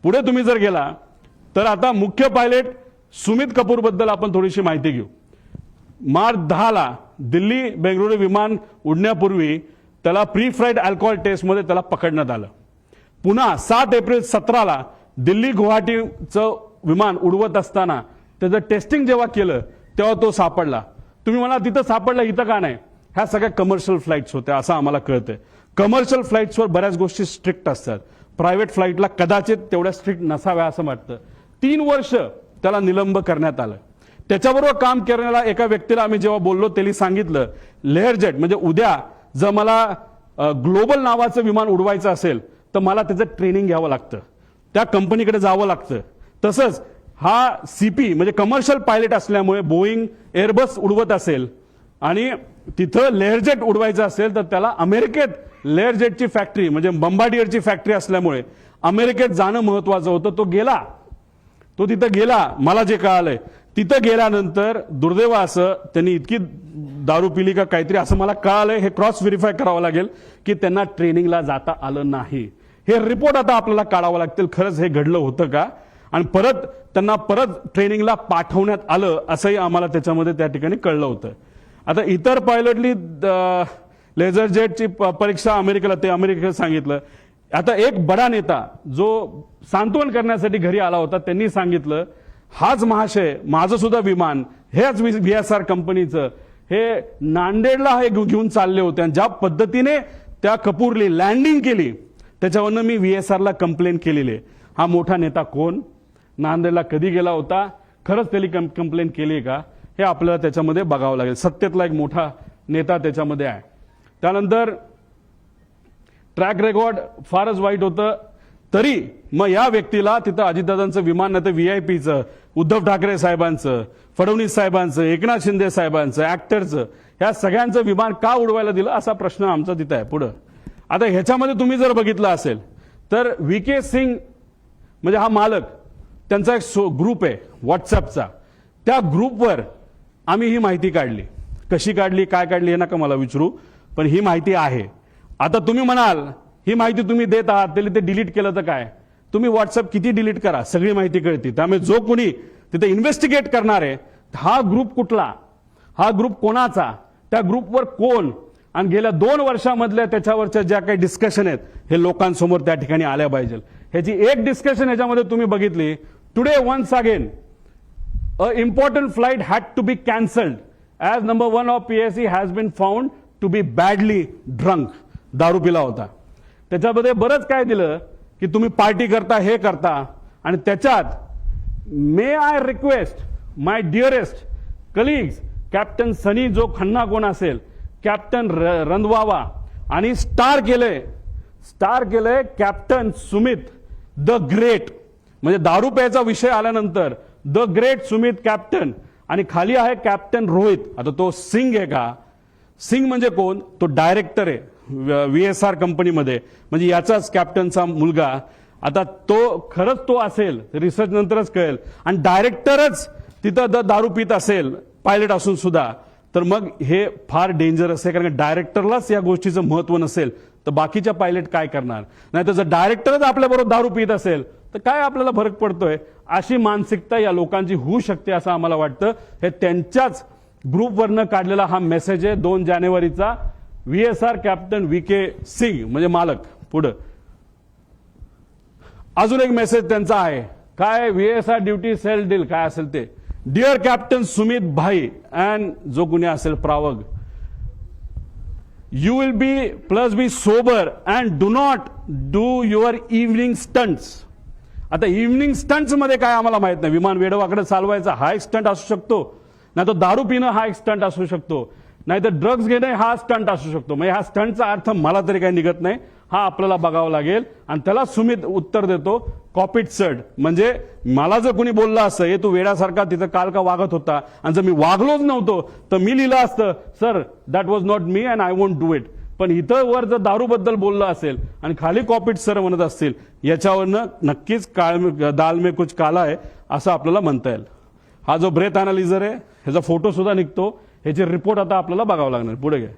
पुढे तुम्ही जर गेला तर आता मुख्य पायलट सुमित कपूर बद्दल आपण थोडीशी माहिती घेऊ. मार्च 10 दिल्ली बेंगळुरू विमान उडण्यापूर्वी त्याला प्री फ्लाईट अल्कोहोल टेस्टमध्ये त्याला पकडण्यात आलं. पुन्हा 7 एप्रिल 17 दिल्ली गुवाहाटीचं विमान उडवत असताना त्याचं टेस्टिंग जेव्हा केलं तेव्हा तो सापडला. तुम्ही म्हणा तिथं सापडला इथं का नाही? ह्या सगळ्या कमर्शियल फ्लाईट्स होत्या असं आम्हाला कळतंय. कमर्शियल फ्लाईट्सवर बऱ्याच गोष्टी स्ट्रिक्ट असतात. प्रायव्हेट फ्लाईटला कदाचित तेवढ्या स्ट्रिक्ट नसाव्या असं वाटतं. 3 वर्ष त्याला निलंब करण्यात आलं. त्याच्याबरोबर काम करणाऱ्या एका व्यक्तीला आम्ही जेव्हा बोललो त्यांनी सांगितलं लेअरजेट म्हणजे उद्या जर मला ग्लोबल नावाचं विमान उडवायचं असेल तर मला त्याचं ट्रेनिंग घ्यावं लागतं, त्या कंपनीकडे जावं लागतं. तसंच हा सीपी म्हणजे कमर्शियल पायलट असल्यामुळे बोईंग एअरबस उडवत असेल आणि तिथं लेअरजेट उडवायचं असेल तर त्याला अमेरिकेत लेअरजेटची फॅक्टरी म्हणजे बंबाडियरची फॅक्टरी असल्यामुळे अमेरिकेत जाणं महत्वाचं होतं. तो तिथं गेला. मला जे कळालंय तिथं गेल्यानंतर दुर्दैव असं त्यांनी इतकी दारू पिली का काहीतरी असं मला कळालंय. हे क्रॉस व्हेरीफाय करावं लागेल की त्यांना ट्रेनिंगला जाता आलं नाही. हे रिपोर्ट आता आपल्याला काढावं लागतील खरंच हे घडलं होतं का आणि त्यांना परत ट्रेनिंगला पाठवण्यात आलं असंही आम्हाला त्याच्यामध्ये त्या ठिकाणी कळलं होतं. आता इतर पायलटली लेझर जेटची परीक्षा अमेरिकेला सांगितलं. आता एक बडा नेता जो सांत्वन करण्यासाठी घरी आला होता त्यांनी सांगितलं हाच महाशय माझं सुद्धा विमान हेच VSR कंपनीचं हे नांदेडला हे घेऊन चालले होते आणि ज्या पद्धतीने त्या कपूरली लँडिंग केली त्याच्यावरनं मी VSRला कंप्लेंट केलेली आहे. हा मोठा नेता कोण? नांदेडला कधी गेला होता? खरंच त्यांनी कंप्लेंट केली का? हे आपल्याला त्याच्यामध्ये बघावं लागेल. सत्तेतला एक मोठा नेता त्याच्यामध्ये आहे. त्यानंतर ट्रॅक रेकॉर्ड फारच वाईट होतं. तरी मग या व्यक्तीला तिथं अजितदादांचं विमान नाही तर VIPचं, उद्धव ठाकरे साहेबांचं, फडणवीस साहेबांचं, एकनाथ शिंदे साहेबांचं, ऍक्टरचं ह्या सगळ्यांचं विमान का उडवायला दिलं असा प्रश्न आमचा तिथं आहे. पुढं आता ह्याच्यामध्ये तुम्ही जर बघितलं असेल तर VK सिंग म्हणजे हा मालक त्यांचा एक ग्रुप आहे व्हॉट्सअपचा. त्या ग्रुपवर आम्ही ही माहिती काढली. कशी काढली काय काढली हे नका मला विचारू पण ही माहिती आहे. आता तुम्ही म्हणाल ही माहिती तुम्ही देत आहात त्याला ते डिलीट केलं तर काय? तुम्ही व्हॉट्सअप किती डिलीट करा सगळी माहिती कळते. त्यामुळे जो कोणी तिथे इन्व्हेस्टिगेट करणार आहे हा ग्रुप कुठला, हा ग्रुप कोणाचा, त्या ग्रुपवर कोण आणि गेल्या 2 वर्षामधल्या त्याच्यावरच्या ज्या काही डिस्कशन आहेत हे लोकांसमोर त्या ठिकाणी आल्या पाहिजे. ह्याची एक डिस्कशन ह्याच्यामध्ये तुम्ही बघितली. Today once again a important flight had to be cancelled as number 1 of PSC has been found to be badly drunk. दारू पिला होता. त्याच्यामध्ये बरंच काय दिलं की तुम्ही पार्टी करता हे करता आणि त्याच्यात may I request my dearest colleagues captain Sunny Jo Khanna कोण असेल कॅप्टन रंधवावा आणि स्टार केलंय कॅप्टन सुमित द ग्रेट. म्हणजे दारू प्यायचा विषय आल्यानंतर द ग्रेट सुमित कॅप्टन आणि खाली आहे कॅप्टन रोहित. आता तो सिंग आहे का? सिंग म्हणजे कोण? तो डायरेक्टर आहे VSR कंपनीमध्ये म्हणजे याचाच कॅप्टनचा मुलगा. आता तो खरंच तो असेल रिसर्च नंतरच कळेल आणि डायरेक्टरच तिथं दारू पित असेल पायलट असून सुद्धा तर मग हे फार डेंजरस आहे. कारण डायरेक्टरलाच या गोष्टीचं महत्व नसेल तर बाकीच्या पायलट काय करणार? नाही तर जर डायरेक्टरच आपल्याबरोबर दारू पित असेल तर काय आपल्याला फरक पडतोय? अशी मानसिकता या लोकांची होऊ शकते असं आम्हाला वाटतं. हे त्यांच्याच ग्रुपवरनं काढलेला हा मेसेज आहे 2 जानेवारीचा. VSR कॅप्टन VK सिंग म्हणजे मालक. पुढं अजून एक मेसेज त्यांचा आहे काय? VSR ड्युटी सेल डील काय असेल ते. डिअर कॅप्टन सुमित भाई अँड जो कुणी असेल प्रावग, you will be sober and do not do your evening stunts. आता इव्हनिंग स्टंट्स मध्ये काय आम्हाला माहित नाही. विमान वेडवाकडे चालवायचा हा एक स्टंट असू शकतो, नाही तर दारू पिणं हा एक स्टंट असू शकतो, नाही तर ड्रग्ज घेणे हा स्टंट असू शकतो. म्हणजे हा स्टंटचा अर्थ मला तरी काही निघत नाही. हा आपल्याला बघावा लागेल आणि त्याला सुमित उत्तर देतो कॉपीट सर्ड. म्हणजे मला जर कोणी बोललं असतं हे तू वेड्यासारखा तिथं काल का वागत होता आणि जर मी वागलोच नव्हतो तर मी लिहिलं असतं sir that was not me and I won't do it. पण इथं वर जर दारूबद्दल बोललं असेल आणि खाली कॉपीट सर म्हणत असतील, याच्यावरनं नक्कीच दाल में कुछ काला आहे असं आपल्याला म्हणता येईल. हा जो ब्रेथ अनालिझर आहे ह्याचा फोटो सुद्धा निघतो, ह्याचे रिपोर्ट आता आपल्याला बघावं लागणार. पुढे घे.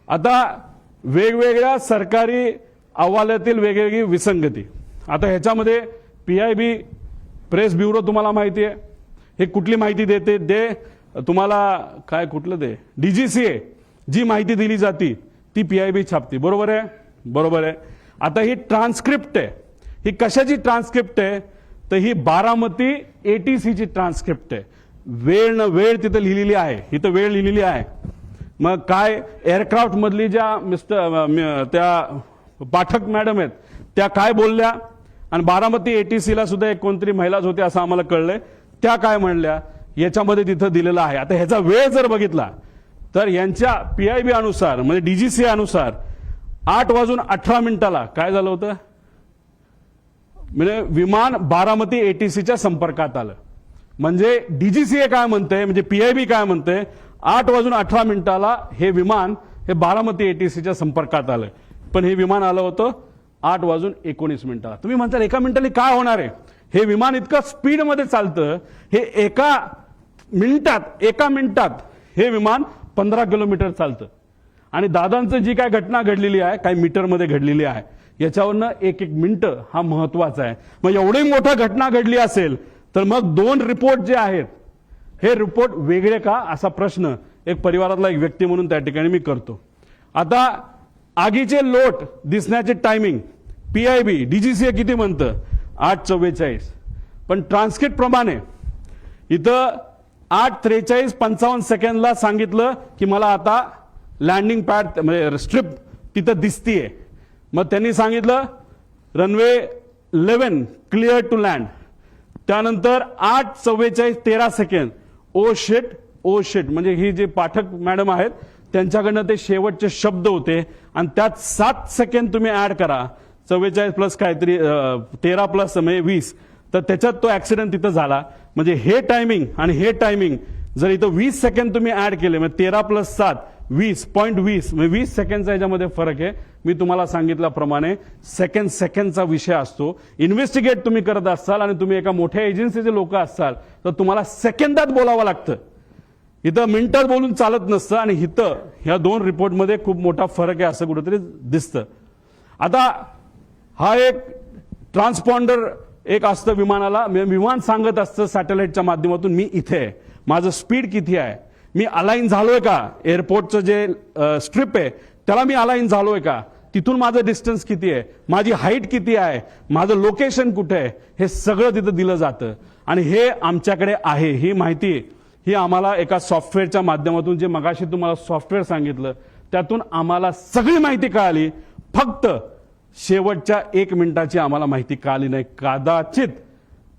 आता वेगवेगळ्या सरकारी अहवालातील वेगवेगळी विसंगती. आता ह्याच्यामध्ये PIB प्रेस ब्युरो तुम्हाला माहिती आहे, हे कुठली माहिती देते, दे तुम्हाला काय कुठलं दे DGCA जी माहिती दिली जाती ती PIB छापते. बरोबर आहे, बरोबर आहे. आता ही ट्रान्सक्रिप्ट आहे, ही कशाची ट्रान्सक्रिप्ट आहे, तर ही बारामती ATC ची ट्रान्सक्रिप्ट आहे. वेळ न वेळ तिथं लिहिलेली आहे, इथं वेळ लिहिलेली आहे. मग काय एअरक्राफ्ट मधली ज्या त्या पाठक मॅडम आहेत त्या काय बोलल्या, आणि बारामती ATC ला सुद्धा एक कोणतरी महिलाच होती असं आम्हाला कळलंय, त्या काय म्हणल्या याच्यामध्ये तिथं दिलेलं आहे. आता ह्याचा वेळ जर बघितला तर यांच्या PIB अनुसार म्हणजे DGCA अनुसार 8:18 काय झालं होतं, म्हणजे विमान बारामती ATCच्या संपर्कात आलं. म्हणजे DGCA काय म्हणते, म्हणजे PIB काय म्हणते, 8:18 हे विमान हे बारामती ATCच्या संपर्कात आलं. पण हे विमान आलं होतं 8:19. तुम्ही म्हणताल एका मिनिटाने काय होणार आहे, हे विमान इतकं स्पीडमध्ये चालतं, हे एका मिनिटात हे विमान 15 किलोमीटर चालतं. आणि दादांचं जी काय घटना घडलेली आहे, काही मीटरमध्ये घडलेली आहे, याच्यावरनं एक मिनिटं हा महत्वाचा आहे. मग एवढी मोठी घटना घडली असेल तर मग 2 रिपोर्ट जे आहेत हे रिपोर्ट वेगळे का, असा प्रश्न एक परिवारातला एक व्यक्ती म्हणून त्या ठिकाणी मी करतो. आता आगीचे लोट दिसण्याचे टायमिंग PIB DGCA किती म्हणतं, 8:44. पण ट्रान्सक्रिप्ट प्रमाणे इथं 8:43:55 सांगितलं की मला आता लँडिंग पॅड म्हणजे स्ट्रिप तिथं दिसतीये. मग त्यांनी सांगितलं रनवे 11 क्लिअर टू लँड. त्यानंतर 8:44:13 ओ शिट म्हणजे ही जी पाठक मॅडम आहेत त्यांच्याकडनं ते शेवटचे शब्द होते, आणि त्यात 7 सेकंद तुम्ही ऍड करा, 44 प्लस काहीतरी 13 प्लस म्हणजे 20, तर त्याच्यात तो ऍक्सिडेंट तिथं झाला. म्हणजे हे टायमिंग आणि हे टायमिंग जर इथं 20 सेकंद तुम्ही ऍड केले, म्हणजे 13 + 7 20.20 म्हणजे 20 सेकंडचा याच्यामध्ये फरक आहे. मी तुम्हाला सांगितल्याप्रमाणे सेकंडचा विषय असतो. इन्व्हेस्टिगेट तुम्ही करत असाल आणि तुम्ही एका मोठ्या एजन्सीचे लोक असाल तर तुम्हाला सेकंदात बोलावं लागतं, इथं मिनिटात बोलून चालत नसतं. आणि इथं ह्या 2 रिपोर्टमध्ये खूप मोठा फरक आहे असं कुठेतरी दिसतं. आता हा एक ट्रान्सपॉन्डर एक असतं विमानाला, विमान सांगत असतं सॅटेलाइटच्या माध्यमातून मी इथे आहे, माझं स्पीड किती आहे, मी अलाइन झालोय का, एअरपोर्टचं जे स्ट्रिप आहे त्याला मी अलाइन झालोय का, तिथून माझं डिस्टन्स किती आहे, माझी हाईट किती आहे, माझं लोकेशन कुठे आहे, हे सगळं तिथं दिलं जातं. आणि हे आमच्याकडे आहे, ही माहिती ही आम्हाला एका सॉफ्टवेअरच्या माध्यमातून, जे मगाशी तुम्हाला सॉफ्टवेअर सांगितलं त्यातून आम्हाला सगळी माहिती कळाली. फक्त शेवटच्या 1 मिनिटाची आम्हाला माहिती कळाली नाही. कदाचित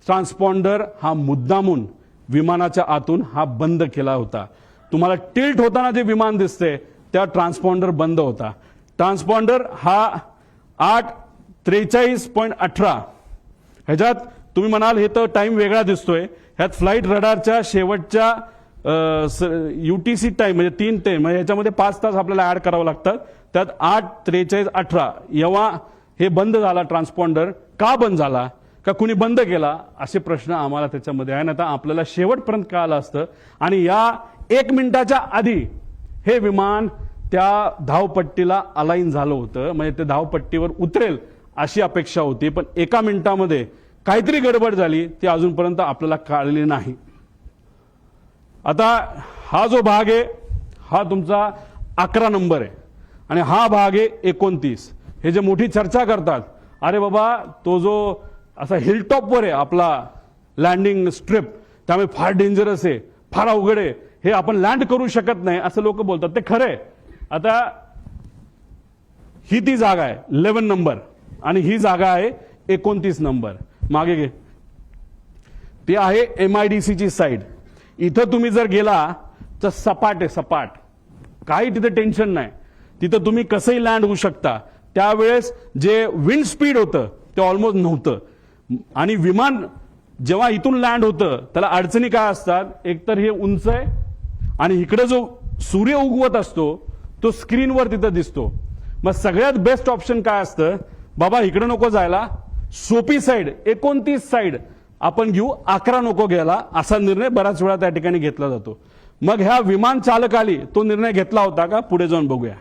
ट्रान्सपॉन्डर हा मुद्दामून विमानाच्या आतून हा बंद केला होता. तुम्हाला टिल्ट होताना जे विमान दिसते त्या ट्रान्सपॉन्डर बंद होता. ट्रान्सपॉन्डर हा 8:43.18 ह्याच्यात तुम्ही म्हणाल हे तर टाइम वेगळा दिसतोय, ह्यात फ्लाईट रडारच्या शेवटच्या UTC टाइम म्हणजे 3 ते म्हणजे ह्याच्यामध्ये 5 तास आपल्याला ऍड करावं लागतात. त्यात 8:43.18 जेव्हा हे बंद झाला ट्रान्सपॉन्डर, का बंद झाला, का कुणी बंद केला, असे प्रश्न आम्हाला त्याच्यामध्ये आहे. आता आपल्याला शेवटपर्यंत कळालं असतं. आणि या 1 मिनिटाच्या आधी हे विमान त्या धावपट्टीला अलाइन झालं होतं, म्हणजे ते धावपट्टीवर उतरेल अशी अपेक्षा होती. पण 1 मिनिटामध्ये काहीतरी गडबड झाली, ती अजूनपर्यंत आपल्याला कळलेली नाही. आता हा जो भाग आहे हा तुमचा 11 नंबर आहे आणि हा भाग आहे 29. हे जे मोठी चर्चा करतात, अरे बाबा तो जो असा हिलटॉपवर आहे आपला लँडिंग स्ट्रिप, त्यामुळे फार डेंजरस आहे, फार अवघड आहे, हे आपण लँड करू शकत नाही असं लोक बोलतात. ते खरं आहे. आता ही ती जागा आहे 11 नंबर आणि ही जागा आहे 29 नंबर. मागे घे, ती आहे MIDC ची साईड. इथं तुम्ही जर गेला तर सपाट आहे, सपाट, काही तिथे टेन्शन नाही, तिथं तुम्ही कसंही लँड होऊ शकता. त्यावेळेस जे विंड स्पीड होतं ते ऑलमोस्ट नव्हतं. आणि विमान जेव्हा इथून लँड होतं त्याला अडचणी काय असतात, एकतर हे उंच आहे आणि इकडे जो सूर्य उगवत असतो तो स्क्रीनवर तिथं दिसतो. मग सगळ्यात बेस्ट ऑप्शन काय असतं, बाबा इकडे नको जायला, सोपी साईड 29 साईड आपण घेऊ, 11 नको घ्यायला, असा निर्णय बऱ्याच वेळा त्या ठिकाणी घेतला जातो. मग ह्या विमान चालकाली तो निर्णय घेतला होता का, पुढे जाऊन बघूया.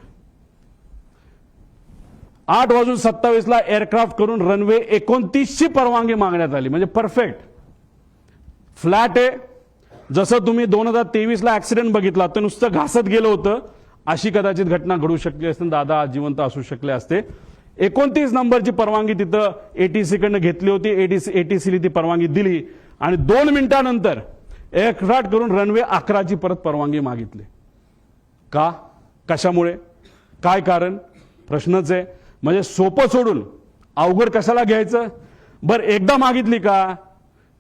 8:27 एअरक्राफ्ट करून रनवे 29 ची परवानगी मागण्यात आली. म्हणजे परफेक्ट फ्लॅट आहे. जसं तुम्ही 2023 ऍक्सिडेंट बघितला तर नुसतं घासत गेलं होतं, अशी कदाचित घटना घडू शकली असते, दादा जिवंत असू शकले असते. 29 नंबरची परवानगी तिथं एटीसी कडनं घेतली होती, एटीसीने ती परवानगी दिली आणि 2 मिनिटांनंतर एअरक्राफ्ट करून रनवे 11 ची परत परवानगी मागितली. का, कशामुळे, काय कारण, प्रश्नच आहे. म्हणजे सोपं सोडून अवघड कशाला घ्यायचं. बरं एकदा मागितली का,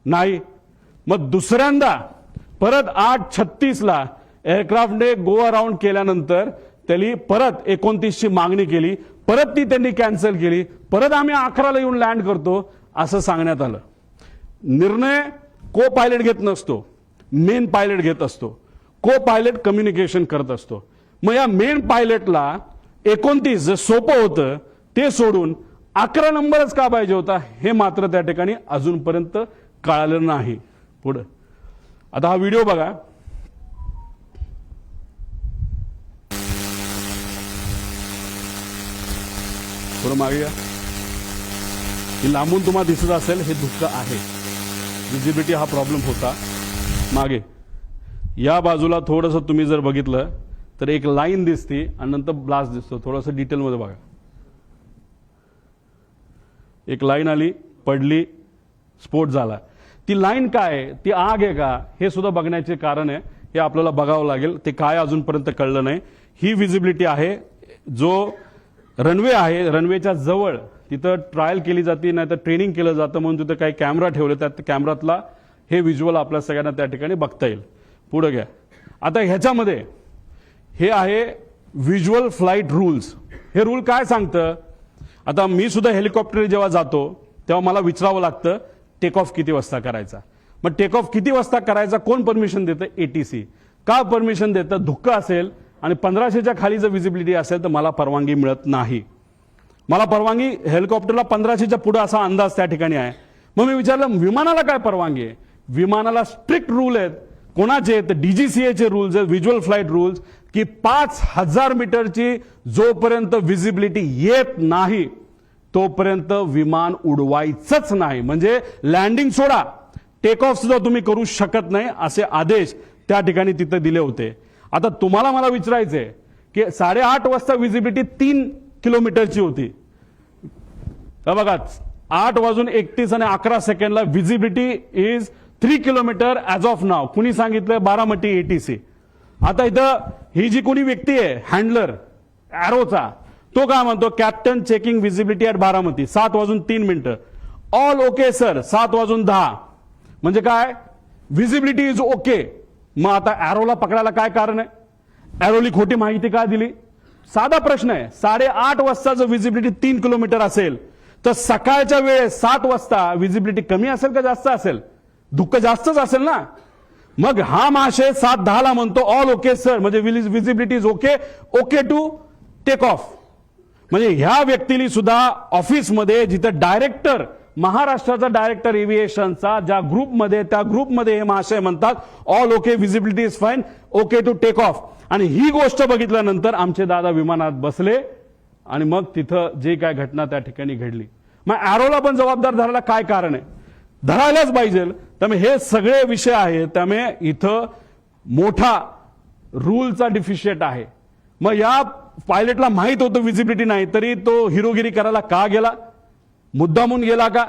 नाही. मग दुसऱ्यांदा परत 8:36 एअरक्राफ्टने गो अराउंड केल्यानंतर त्यांनी परत 29 ची मागणी केली, परत ती त्यांनी कॅन्सल केली, परत आम्ही 11ला येऊन लँड करतो असं सांगण्यात आलं. निर्णय को पायलट घेत नसतो, मेन पायलट घेत असतो. को पायलट कम्युनिकेशन करत असतो. मग या मेन पायलटला 29 जे सोपं होतं ते सोडून 11 नंबरच का पाहिजे होता, हे मात्र त्या ठिकाणी अजूनपर्यंत कळालं नाही. पुढं आता हा व्हिडिओ बघा. थोडं मागे या. ही लांबून तुम्हाला दिसत असेल, हे धुक्क आहे, विजिबिलिटी हा प्रॉब्लेम होता. मागे या बाजूला थोडंसं तुम्ही जर बघितलं तर एक लाईन दिसते आणि नंतर ब्लास्ट दिसतो. थोडंसं डिटेलमध्ये बघा. एक लाईन आली, पडली, स्फोट झाला. ती लाईन काय आहे, ती आग आहे का, हे सुद्धा बघण्याचे कारण आहे. हे आपल्याला बघावं लागेल. ते काय अजूनपर्यंत कळलं नाही. ही विजिबिलिटी आहे. जो रनवे आहे, रनवेच्या जवळ तिथं ट्रायल केली जाते, नाही तर ट्रेनिंग केलं जातं, म्हणून तिथं काही कॅमेरा ठेवले, त्या कॅमेरातला हे व्हिज्युअल आपल्या सगळ्यांना त्या ठिकाणी बघता येईल. पुढे घ्या. आता ह्याच्यामध्ये हे आहे व्हिज्युअल फ्लाईट रूल्स. हे रूल काय सांगतं, आता मी सुद्धा हेलिकॉप्टर जेव्हा जातो तेव्हा मला विचारावं लागतं टेक ऑफ किती वाजता करायचा. मग टेक ऑफ किती वाजता करायचा कोण परमिशन देतं, एटीसी. का परमिशन देतं, धुक्क असेल आणि 1500च्या खाली जर विजिबिलिटी असेल तर मला परवानगी मिळत नाही. मला परवानगी हेलिकॉप्टरला 1500च्या पुढे असा अंदाज त्या ठिकाणी आहे. मग मी विचारलं विमानाला काय परवानगी आहे. विमानाला स्ट्रिक्ट रूल आहेत. कोणाचे आहेत, डीजीसीएचे रूल्स आहेत, व्हिज्युअल फ्लाईट रूल्स, की 5000 मीटरची जोपर्यंत विजिबिलिटी येत नाही तोपर्यंत विमान उडवायचंच नाही. म्हणजे लँडिंग सोडा, टेक ऑफ सुद्धा तुम्ही करू शकत नाही, असे आदेश त्या ठिकाणी तिथे दिले होते. आता तुम्हाला मला विचारायचंय की 8:30 वाजता विजिबिलिटी 3 किलोमीटरची होती. बघा 8:31 आणि 11 सेकंडला visibility is 3 kilometre as of now. कुणी सांगितलं, बारामती एटीसी. आता इथं ही जी कोणी व्यक्ती आहे हँडलर एरोचा, तो काय म्हणतो, captain checking visibility at Baramati 7:03. All okay sir 7:10. म्हणजे काय, विजिबिलिटी इज ओके. मग आता एरोला पकडायला काय कारण आहे, एरोली खोटी माहिती का दिली. साधा प्रश्न आहे. 8:30 वाजता जर विजिबिलिटी 3 किलोमीटर असेल तर सकाळच्या वेळेस 7 वाजता विजिबिलिटी कमी असेल का जास्त असेल, धुक्क जास्तच असेल ना. मग हा महाशय 7:10 म्हणतो ऑल ओके सर, म्हणजे visibility is okay, okay to take off. म्हणजे ह्या व्यक्तीने सुद्धा ऑफिसमध्ये जिथे डायरेक्टर, महाराष्ट्राचा डायरेक्टर एव्हिएशनचा ज्या ग्रुपमध्ये, त्या ग्रुपमध्ये हे महाशय म्हणतात all okay, visibility is fine, okay to take off. आणि ही गोष्ट बघितल्यानंतर आमचे दादा विमानात बसले आणि मग तिथं जे काय घटना त्या ठिकाणी घडली. मग एरोला पण जबाबदार धरायला काय कारण आहे, धरायलाच पाहिजे. त्यामुळे हे सगळे विषय आहेत. त्यामुळे इथं मोठा रूलचा डिफिशिएट आहे. मग या पायलटला माहित होतं विजिबिलिटी नाही, तरी तो हिरोगिरी करायला का गेला, मुद्दामून गेला का,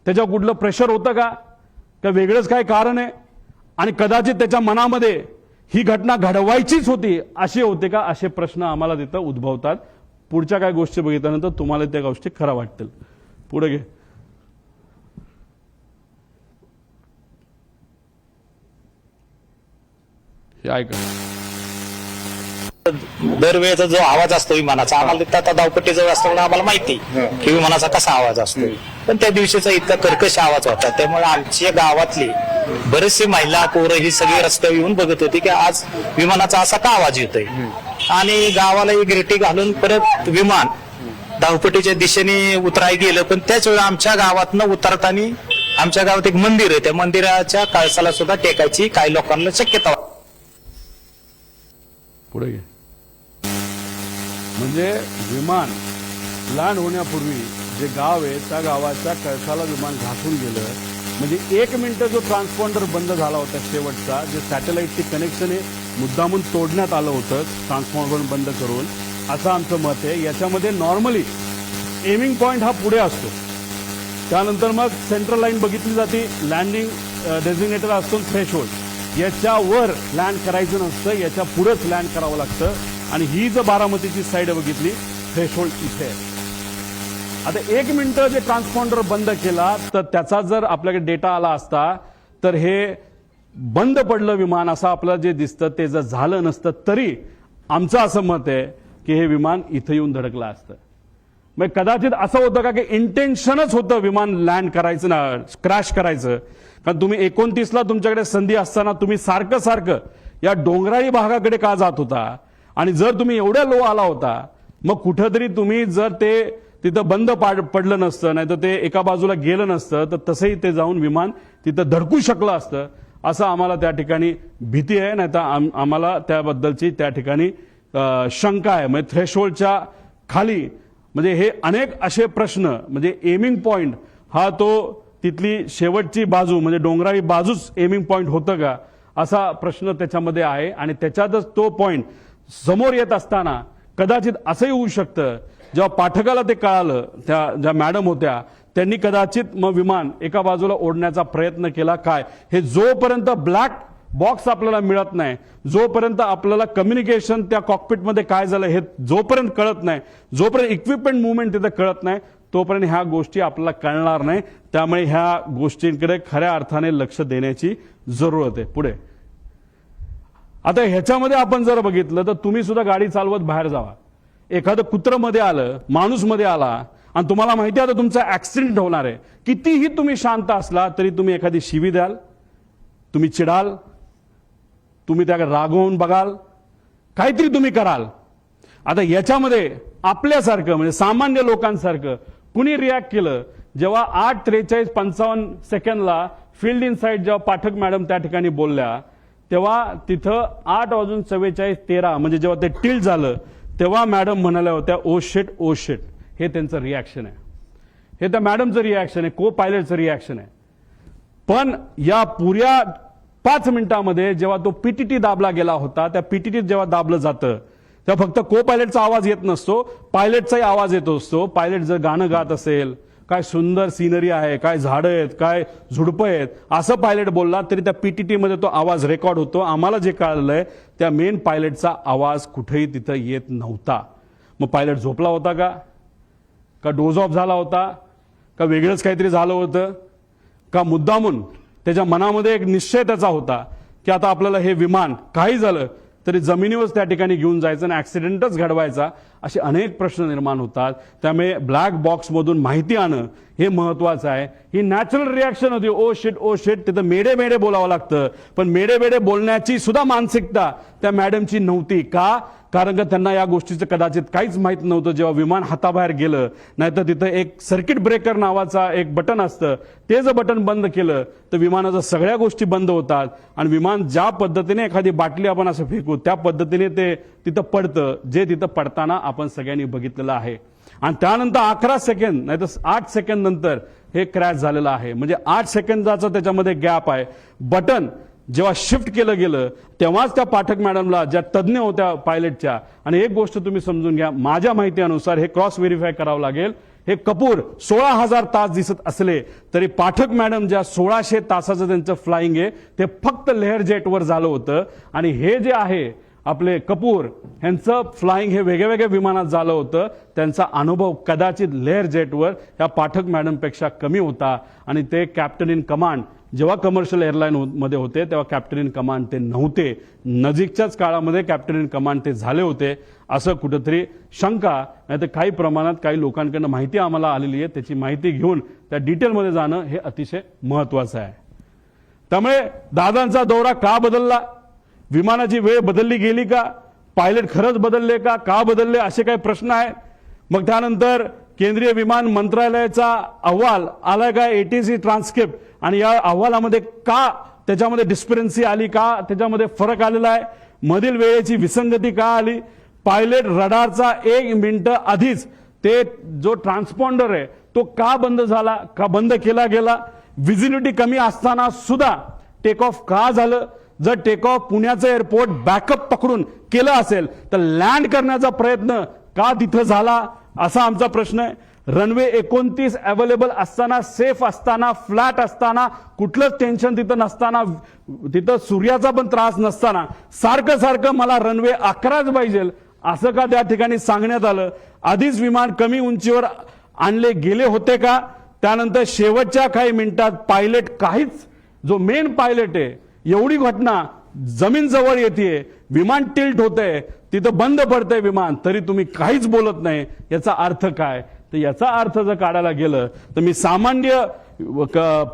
त्याच्यावर कुठलं प्रेशर होतं का, का वेगळंच काय कारण आहे. आणि कदाचित त्याच्या मनामध्ये ही घटना घडवायचीच होती असे होते का, असे प्रश्न आम्हाला तिथं उद्भवतात. पुढच्या काय गोष्टी बघितल्यानंतर तुम्हाला त्या गोष्टी खऱ्या वाटतील. पुढे घे. हे ऐका. दरवेळेचा जो आवाज असतो विमानाचा, आम्हाला तिथं आता धावपट्टीजवळ असल्यामुळे आम्हाला माहिती की विमानाचा कसा आवाज असतो. पण त्या दिवशीचा इतका कर्कश आवाज होता, त्यामुळे आमच्या गावातली बरेचसे महिला पोरं ही सगळी रस्त्यावर येऊन बघत होती की आज विमानाचा असा का आवाज येतोय. आणि गावाला एक रेटी घालून परत विमान धावपट्टीच्या दिशेने उतराय गेलं. पण त्याच वेळी आमच्या गावातनं उतरताना आमच्या गावात एक मंदिर आहे, त्या मंदिराच्या कळसाला सुद्धा टेकायची काही लोकांना शक्यता होती. पुढे घे. म्हणजे विमान लँड होण्यापूर्वी जे गाव आहे त्या गावाच्या कळसाला विमान घासून गेलं. म्हणजे 1 मिनिट जो ट्रान्सपॉन्डर बंद झाला होता शेवटचा, जे सॅटेलाइटची कनेक्शन हे मुद्दामून तोडण्यात आलं होतं ट्रान्सपॉन्डर बंद करून, असं आमचं मत आहे. याच्यामध्ये नॉर्मली एमिंग पॉइंट हा पुढे असतो, त्यानंतर मग सेंट्रल लाईन बघितली जाते, लँडिंग डेझिग्नेटर असतो थ्रेशोल्ड, याच्यावर लँड करायचं नसतं, याच्या पुढेच लँड करावं लागतं. आणि ही जर बारामतीची साईड बघितली, थ्रेशोल्ड इथे आहे. आता 1 मिनिट जे ट्रान्सपॉन्डर बंद केला तर त्याचा जर आपल्याकडे डेटा आला असता तर हे बंद पडलं विमान असं आपल्याला जे दिसतं ते जर झालं नसतं तरी आमचं असं मत आहे की हे विमान इथं येऊन धडकलं असतं. मग कदाचित असं होतं का की इंटेन्शनच होतं विमान लँड करायचं ना, क्रॅश करायचं. कारण तुम्ही 29ला तुमच्याकडे संधी असताना तुम्ही सारखं सारखं या डोंगराळी भागाकडे का जात होता, आणि जर तुम्ही एवढ्या लो आला होता मग कुठंतरी तुम्ही जर ते तिथं बंद पडलं नसतं, नाही तर ते एका बाजूला गेलं नसतं, तर तसंही ते जाऊन विमान तिथं धडकू शकलं असतं, असं आम्हाला त्या ठिकाणी भीती आहे. नाही तर आम्हाला त्याबद्दलची त्या ठिकाणी शंका आहे. म्हणजे थ्रेशोल्डच्या खाली म्हणजे हे अनेक असे प्रश्न, म्हणजे एमिंग पॉइंट हा तो तिथली शेवटची बाजू म्हणजे डोंगराळी बाजूच एमिंग पॉइंट होतं का, असा प्रश्न त्याच्यामध्ये आहे. आणि त्याच्यातच तो पॉइंट समोर येत असताना कदाचित असंही होऊ शकतं, जेव्हा पाठकाला ते कळालं, त्या ज्या मॅडम होत्या त्यांनी कदाचित मग विमान एका बाजूला ओढण्याचा प्रयत्न केला. काय हे जोपर्यंत ब्लॅक बॉक्स आपल्याला मिळत नाही, जोपर्यंत आपल्याला कम्युनिकेशन त्या कॉकपिटमध्ये काय झालं हे जोपर्यंत कळत नाही, जोपर्यंत इक्विपमेंट मुवमेंट तिथे कळत नाही, तोपर्यंत ह्या गोष्टी आपल्याला कळणार नाही. त्यामुळे ह्या गोष्टींकडे खऱ्या अर्थाने लक्ष देण्याची जरूरत आहे. पुढे आता ह्याच्यामध्ये आपण जर बघितलं तर तुम्ही सुद्धा गाडी चालवत बाहेर जावा, एखादं कुत्रं मध्ये आलं, माणूस मध्ये आला आणि तुम्हाला माहिती आहे आता तुमचा ऍक्सिडेंट होणार आहे, कितीही तुम्ही शांत असला तरी तुम्ही एखादी शिवी द्याल, तुम्ही चिडाल, तुम्ही त्याकडे रागवून बघाल, काहीतरी तुम्ही कराल. आता याच्यामध्ये आपल्यासारखं म्हणजे सामान्य लोकांसारखं कुणी रिॲक्ट केलं, जेव्हा 8:43:55 फील्ड इन साईड जेव्हा पाठक मॅडम त्या ठिकाणी बोलल्या, तेव्हा तिथं 8:44:13 म्हणजे जेव्हा ते टिल्ट झालं तेव्हा मॅडम म्हणाल्या होत्या ओ शिट ओ शिट. हे त्यांचं रिॲक्शन आहे, हे त्या मॅडमचं रिॲक्शन आहे, को पायलटचं रिॲक्शन आहे. पण या पुऱ्या 5 मिनिटांमध्ये जेव्हा तो पीटीटी दाबला गेला होता, त्या पीटीटीत जेव्हा दाबलं जातं तेव्हा फक्त को पायलटचा आवाज येत नसतो, पायलटचाही आवाज येत असतो. पायलट जर गाणं गात असेल, काय सुंदर सिनरी आहे, काय झाडं आहेत, काय झुडपं आहेत, असं पायलट बोलला तरी त्या पीटीटी मध्ये तो आवाज रेकॉर्ड होतो. आम्हाला जे कळलंय त्या मेन पायलटचा आवाज कुठेही तिथं येत नव्हता. मग पायलट झोपला होता का डोज ऑफ झाला होता का वेगळंच काहीतरी झालं होतं का मुद्दामून त्याच्या मनामध्ये एक निश्चय त्याचा होता की आता आपल्याला हे विमान काही झालं तरी जमिनीवर त्या ठिकाणी घेऊन जायचं आणि ऍक्सिडेंटच घडवायचा, असे अनेक प्रश्न निर्माण होतात. त्यामुळे ब्लॅक बॉक्समधून माहिती आणणं हे महत्वाचं आहे. ही नॅचरल रिॲक्शन होती, ओ शिट ओ शिट. तिथं मेडे मेडे बोलावं लागतं, पण मेडे मेडे बोलण्याची सुद्धा मानसिकता त्या मॅडमची नव्हती. का? कारण का त्यांना या गोष्टीचं कदाचित काहीच माहित नव्हतं. जेव्हा विमान हाताबाहेर गेलं, नाहीतर तिथं एक सर्किट ब्रेकर नावाचा एक बटन असतं, ते जर बटन बंद केलं तर विमानाच्या सगळ्या गोष्टी बंद होतात आणि विमान ज्या पद्धतीने एखादी बाटली आपण असं फेकू त्या पद्धतीने ते तिथं पडतं, जे तिथं पडताना आपण सगळ्यांनी बघितलेलं आहे. आणि त्यानंतर 11 सेकंद नाही तर 8 सेकंद नंतर हे क्रॅश झालेलं आहे. म्हणजे 8 सेकंदाचा त्याच्यामध्ये गॅप आहे. बटन जेव्हा शिफ्ट केलं गेलं तेव्हाच त्या पाठक मॅडमला, ज्या तज्ज्ञ होत्या पायलटच्या, आणि एक गोष्ट तुम्ही समजून घ्या, माझ्या माहितीनुसार हे क्रॉस व्हेरीफाय करावं लागेल, हे कपूर 16,000 तास दिसत असले तरी पाठक मॅडम ज्या 1600 तासाचं त्यांचं फ्लाइंग आहे ते फक्त लेअर जेटवर झालं होतं. आणि हे जे आहे आपले कपूर यांचं फ्लाइंग हे वेगळ्या वेगळ्या विमानात झालं होतं. त्यांचा अनुभव कदाचित लेअर जेटवर या पाठक मॅडमपेक्षा कमी होता. आणि ते कॅप्टन इन कमांड जेव्हा कमर्शियल एअरलाईन मध्ये होते तेव्हा कॅप्टन इन कमांड ते नव्हते. नजीकच्याच काळामध्ये कॅप्टन इन कमांड ते झाले होते, असं कुठंतरी शंका, नाही तर काही प्रमाणात काही लोकांकडनं माहिती आम्हाला आलेली आहे. त्याची माहिती घेऊन त्या डिटेलमध्ये जाणं हे अतिशय महत्वाचं आहे. त्यामुळे दादांचा दौरा का बदलला, विमानाची वेळ बदलली गेली का, पायलट खरंच बदलले का बदलले असे काही प्रश्न आहेत. मग त्यानंतर केंद्रीय विमान मंत्रालयाचा अहवाल आलाय का, एटीसी ट्रान्सक्रिप्ट, आणि या अहवालामध्ये का त्याच्यामध्ये डिस्परन्सी आली, का त्याच्यामध्ये फरक आलेला आहे, मधील वेळेची विसंगती का आली, पायलट रडारचा 1 मिनिट आधीच ते जो ट्रान्सपॉन्डर आहे तो का बंद झाला, का बंद केला गेला, व्हिजिबिलिटी कमी असताना सुद्धा टेक ऑफ का झालं, जर टेक ऑफ पुण्याचं एअरपोर्ट बॅकअप पकडून केलं असेल तर लँड करण्याचा प्रयत्न का तिथं झाला, असा आमचा प्रश्न आहे. रनवे 29 अवेलेबल असताना, सेफ असताना, फ्लॅट असताना, कुठलंच टेन्शन तिथं नसताना, तिथं सूर्याचा पण त्रास नसताना सारखं सारखं मला रनवे 11च पाहिजे असं का त्या ठिकाणी सांगण्यात आलं. आधीच विमान कमी उंचीवर आणले गेले होते का. त्यानंतर शेवटच्या काही मिनिटात पायलट काहीच, जो मेन पायलट आहे, एवढी घटना जमीन जवळ येते, विमान टिल्ट होतंय, तिथं बंद पडतंय विमान, तरी तुम्ही काहीच बोलत नाही. याचा अर्थ काय. तर याचा अर्थ जर काढायला गेलं तर मी सामान्य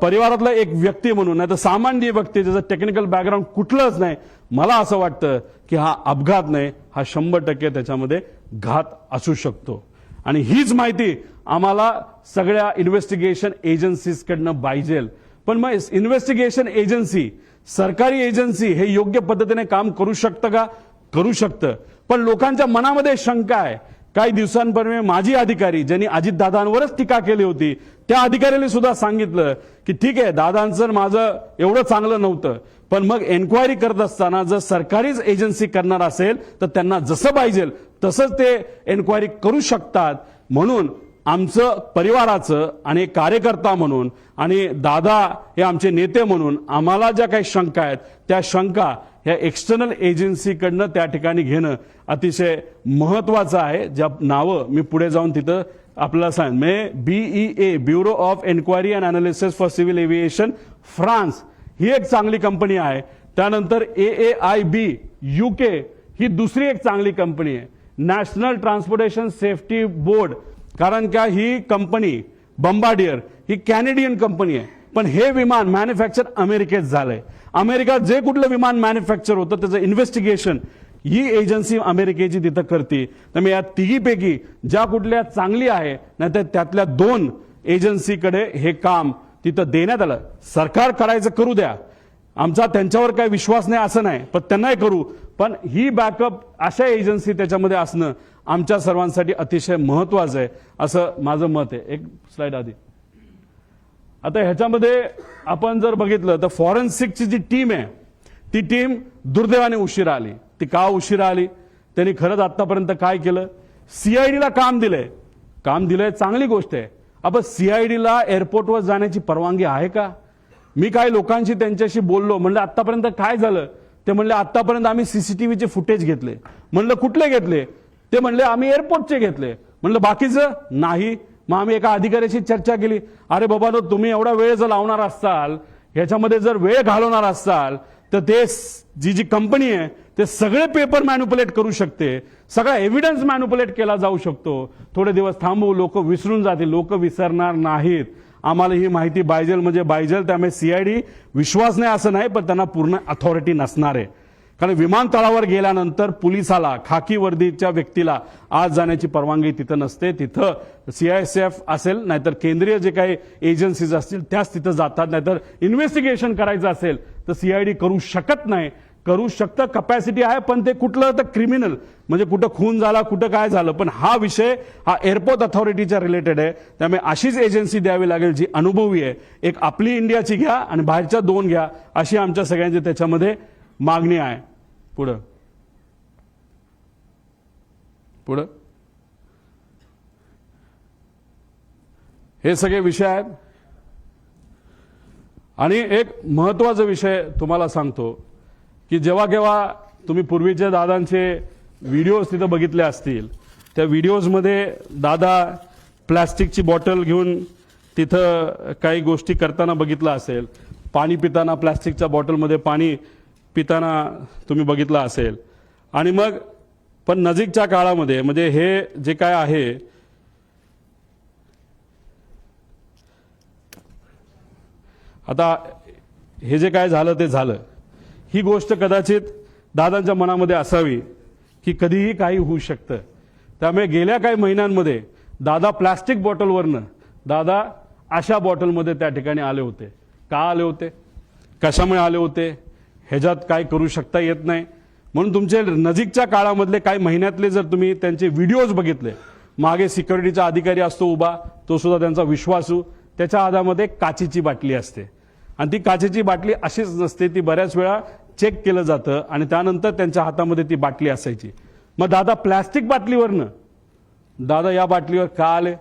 परिवारातला एक व्यक्ती म्हणून, नाही तर सामान्य व्यक्ती ज्याचं टेक्निकल बॅकग्राऊंड कुठलंच नाही, मला असं वाटतं की हा अपघात नाही, हा 100% त्याच्यामध्ये घात असू शकतो. आणि हीच माहिती आम्हाला सगळ्या इन्व्हेस्टिगेशन एजन्सीजकडनं पाहिजे. पण मग इन्व्हेस्टिगेशन एजन्सी, सरकारी एजन्सी हे योग्य पद्धतीने काम करू शकतं का. करू शकतं, पण लोकांच्या मनामध्ये शंका आहे. काही दिवसांपूर्वी माजी अधिकारी ज्यांनी अजितदादांवरच टीका केली होती, त्या अधिकाऱ्याने सुद्धा सांगितलं की ठीक आहे, दादांचं माझं एवढं चांगलं नव्हतं, पण मग एन्क्वायरी करत असताना जर सरकारीच एजन्सी करणार असेल तर त्यांना जसं पाहिजे तसंच ते एन्क्वायरी करू शकतात. म्हणून आमचं परिवाराचं आणि एक कार्यकर्ता म्हणून आणि दादा हे आमचे नेते म्हणून आम्हाला ज्या काही शंका आहेत त्या शंका ह्या एक्सटर्नल एजन्सीकडनं त्या ठिकाणी घेणं अतिशय महत्वाचं आहे. ज्या नावं मी पुढे जाऊन तिथं आपल्याला सांग, BEA bureau of enquiry and analysis for civil aviation France ही एक चांगली कंपनी आहे. त्यानंतर AAIB UK ही दुसरी एक चांगली कंपनी आहे. नॅशनल ट्रान्सपोर्टेशन सेफ्टी बोर्ड, कारण का ही कंपनी बंबार्डियर ही कॅनेडियन कंपनी आहे, पण हे विमान मॅन्युफॅक्चर अमेरिकेत झालंय. अमेरिका जे कुठलं विमान मॅन्युफॅक्चर होतं त्याचं इन्व्हेस्टिगेशन ही एजन्सी अमेरिकेची तिथं करते. त्यामुळे या तिघीपैकी ज्या कुठल्या चांगली आहे, नाहीतर त्यातल्या 2 एजन्सीकडे हे काम तिथं देण्यात आलं. सरकार करायचं करू द्या, आमचा त्यांच्यावर काही विश्वास नाही असं नाही, पण त्यांनाही करू, पण ही बॅकअप अशा एजन्सी त्याच्यामध्ये असणं आमच्या सर्वांसाठी अतिशय महत्वाचं आहे असं माझं मत आहे. एक स्लाइड आधी. आता ह्याच्यामध्ये आपण जर बघितलं तर फॉरेन्सिकची जी टीम आहे ती टीम दुर्दैवाने उशिरा आली. ती का उशिरा आली, त्यांनी खरंच आतापर्यंत काय केलं. सीआयडीला काम दिलंय चांगली गोष्ट आहे. आपण सीआयडीला एअरपोर्टवर जाण्याची परवानगी आहे का. मी काही लोकांशी त्यांच्याशी बोललो, म्हणलं आतापर्यंत काय झालं. ते म्हणले आतापर्यंत आम्ही सीसीटीव्हीचे फुटेज घेतले. म्हणलं कुठले घेतले. ते म्हणले आम्ही एअरपोर्टचे घेतले. म्हणलं बाकीचं नाही. मग आम्ही एका अधिकाऱ्याशी चर्चा केली, अरे बाबा तुम्ही एवढा वेळ जर लावणार असाल, ह्याच्यामध्ये जर वेळ घालवणार असाल तर ते जी कंपनी आहे ते सगळे पेपर मॅन्युपुलेट करू शकते, सगळा एव्हिडन्स मॅन्युपुलेट केला जाऊ शकतो. थोडे दिवस थांबू, लोक विसरून जातील. लोक विसरणार नाहीत. आम्हाला ही माहिती पाहिजे म्हणजे पाहिजे. त्यामुळे सीआयडी विश्वास नाही असं नाही, पण त्यांना पूर्ण अथॉरिटी नसणार आहे. कारण विमानतळावर गेल्यानंतर पोलिसाला, खाकी वर्दीच्या व्यक्तीला आज जाण्याची परवानगी तिथं नसते. तिथं CISF असेल, नाहीतर केंद्रीय जे काही एजन्सीज असतील त्याच तिथं जातात. नाहीतर इन्व्हेस्टिगेशन करायचं असेल तर सीआयडी करू शकत नाही. करू शकतं, कपॅसिटी आहे, पण ते कुठलं तर क्रिमिनल म्हणजे कुठं खून झाला, कुठं काय झालं. पण हा विषय हा एअरपोर्ट अथॉरिटीच्या रिलेटेड आहे. त्यामुळे अशीच एजन्सी द्यावी लागेल जी अनुभवी आहे. एक आपली इंडियाची घ्या आणि बाहेरच्या 2 घ्या, अशी आमच्या सगळ्यांची त्याच्यामध्ये मागणी आहे. पुढं हे सगळे विषय आहेत. आणि एक महत्वाचा विषय तुम्हाला सांगतो की जेव्हा केव्हा तुम्ही पूर्वीच्या दादांचे व्हिडिओज तिथं बघितले असतील, त्या व्हिडिओजमध्ये दादा प्लॅस्टिकची बॉटल घेऊन तिथं काही गोष्टी करताना बघितलं असेल. पाणी पिताना प्लॅस्टिकच्या बॉटलमध्ये पाणी पिताना तुम्ही बघितलं असेल. आणि मग पण नजीकच्या काळामध्ये म्हणजे हे जे काय आहे, आता हे जे काय झालं ते झालं. ही गोष्ट कदाचित दादांच्या मनामध्ये असावी की कधीही काही होऊ शकतं. त्यामुळे गेल्या काही महिन्यांमध्ये दादा प्लास्टिक बॉटलवरनं दादा अशा बॉटलमध्ये त्या ठिकाणी आले होते. का आले होते, कशामुळे आले होते, ह्याच्यात काय करू शकता येत नाही. म्हणून तुमचे नजीकच्या काळामधले काही महिन्यातले जर तुम्ही त्यांचे व्हिडिओज बघितले, मागे सिक्युरिटीचा अधिकारी असतो उभा, तो सुद्धा त्यांचा विश्वासू, त्याच्या हातामध्ये काचेची बाटली असते आणि ती काचेची बाटली अशीच नसते, ती बऱ्याच वेळा चेक केलं जातं आणि त्यानंतर त्यांच्या हातामध्ये ती बाटली असायची. मग दादा प्लॅस्टिक बाटलीवरनं दादा या बाटलीवर का आले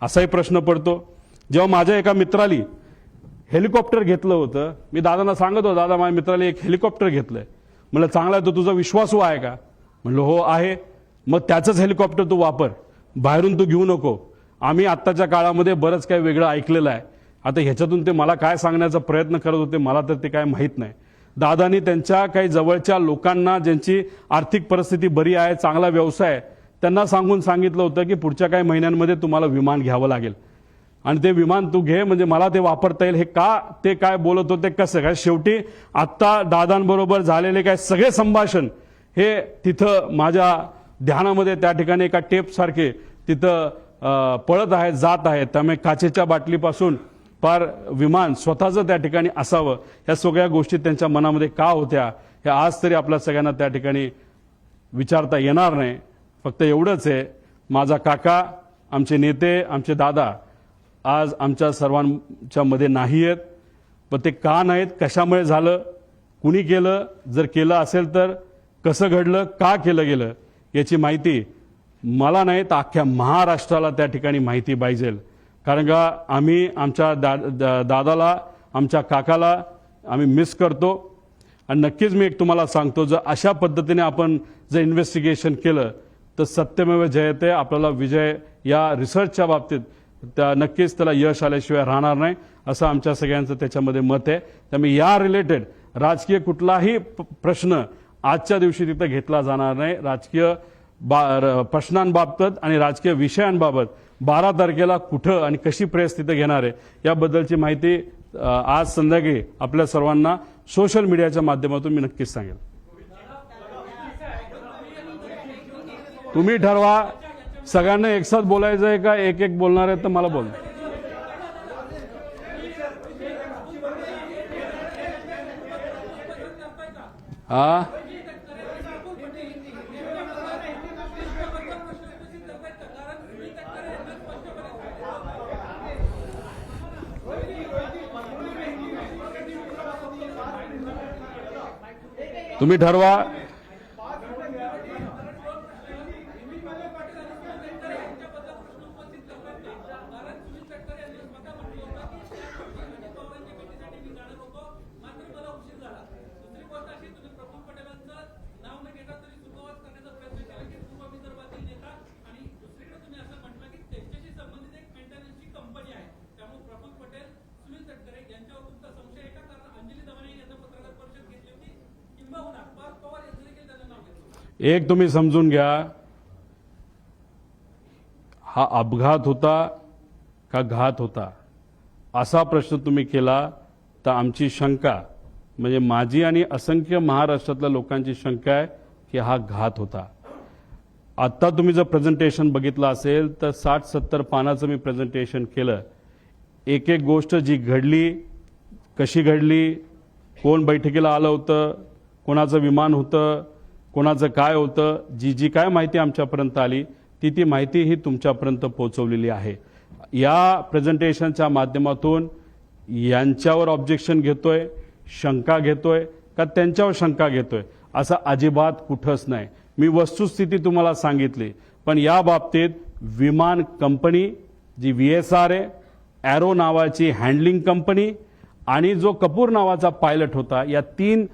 असाही प्रश्न पडतो. जेव्हा माझ्या एका मित्राली हेलिकॉप्टर घेतलं होतं, मी दादांना सांगत होतो, दादा माझ्या मित्राला एक हेलिकॉप्टर घेतलंय. म्हणलं चांगला आहे, तो तुझा विश्वासू आहे का? म्हणलं हो आहे. मग त्याचंच हेलिकॉप्टर तू वापर, बाहेरून तू घेऊ नको. आम्ही आत्ताच्या काळामध्ये बरंच काही वेगळं ऐकलेलं आहे. आता ह्याच्यातून ते मला काय सांगण्याचा प्रयत्न करत होते मला तर ते काय माहीत नाही. दादानी त्यांच्या काही जवळच्या लोकांना, ज्यांची आर्थिक परिस्थिती बरी आहे, चांगला व्यवसाय आहे, त्यांना सांगितलं होतं की पुढच्या काही महिन्यांमध्ये तुम्हाला विमान घ्यावं लागेल आणि ते विमान तू घे, म्हणजे मला ते वापरता येईल. हे का ते काय बोलत होते, कसं काय, शेवटी आत्ता दादांबरोबर झालेले काय सगळे संभाषण हे तिथं माझ्या ध्यानामध्ये त्या ठिकाणी एका टेपसारखे तिथं पळत आहेत, जात आहेत. त्यामुळे काचेच्या बाटलीपासून पार विमान स्वतःचं त्या ठिकाणी असावं, ह्या सगळ्या गोष्टी त्यांच्या मनामध्ये का होत्या हे आज तरी आपल्या सगळ्यांना त्या ठिकाणी विचारता येणार नाही. फक्त एवढंच आहे, माझा काका, आमचे नेते, आमचे दादा आज आमच्या सर्वांच्या मध्ये नाही आहेत. पण ते का नाहीत, कशामुळे झालं, कुणी केलं, जर केलं असेल तर कसं घडलं, का केलं गेलं, याची माहिती मला नाही तर अख्ख्या महाराष्ट्राला त्या ठिकाणी माहिती पाहिजे. कारण का आम्ही आमच्या दादाला, आमच्या काकाला आम्ही मिस करतो. आणि नक्कीच मी एक तुम्हाला सांगतो, जर अशा पद्धतीने आपण जर इन्व्हेस्टिगेशन केलं तर सत्यमेव जयते, आपल्याला विजय या रिसर्चच्या बाबतीत नक्कीच त्याला यश आल्याशिवाय राहणार नाही, असं आमच्या सगळ्यांचं त्याच्यामध्ये मत आहे. त्यामुळे या रिलेटेड राजकीय कुठलाही प्रश्न आजच्या दिवशी तिथं घेतला जाणार नाही. राजकीय प्रश्नांबाबत आणि राजकीय विषयांबाबत 12 तारखेला कुठं आणि कशी प्रेस तिथं घेणार आहे याबद्दलची माहिती आज संध्याकाळी आपल्या सर्वांना सोशल मीडियाच्या माध्यमातून मी नक्कीच सांगेल. तुम्ही ठरवा, सगळ्यांना एकसाथ बोलायचं आहे का एक एक बोलणार आहे तर मला बोल. हा तुम्ही ठरवा. एक तुम्ही समजून घ्या, हा अपघात होता का घात होता असा प्रश्न तुम्ही केला तर आमची शंका, म्हणजे माझी आणि असंख्य महाराष्ट्रातल्या लोकांची शंका आहे की हा घात होता. आता तुम्ही जर प्रेझेंटेशन बघितलं असेल तर 60-70 पानाचं मी प्रेझेंटेशन केलं. एक एक गोष्ट जी घडली, कशी घडली, कोण बैठकीला आलं होतं, कोणाचं विमान होतं, कोणाचं काय होतं, जी काय माहिती आमच्यापर्यंत आली ती माहिती ही तुमच्यापर्यंत पोहोचवलेली आहे. या प्रेझेंटेशनच्या माध्यमातून यांच्यावर ऑब्जेक्शन घेतोय, शंका घेतोय का त्यांच्यावर शंका घेतोय असं अजिबात कुठंच नाही. मी वस्तुस्थिती तुम्हाला सांगितली. पण या बाबतीत विमान कंपनी जी VSR आहे, एरो नावाची हँडलिंग कंपनी आणि जो कपूर नावाचा पायलट होता, या 3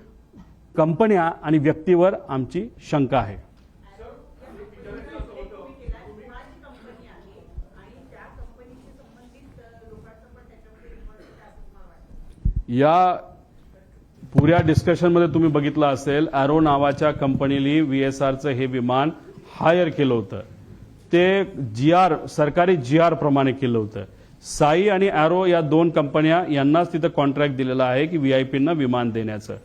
कंपन्या आणि व्यक्तीवर आमची शंका आहे. या पुऱ्या डिस्कशनमध्ये तुम्ही बघितलं असेल, एरो नावाच्या कंपनीने VSRचं हे विमान हायर केलं होतं. ते सरकारी GR प्रमाणे केलं होतं. साई आणि एरो या 2 कंपन्या यांनाच तिथं कॉन्ट्रॅक्ट दिलेला आहे की VIPंना विमान देण्याचं.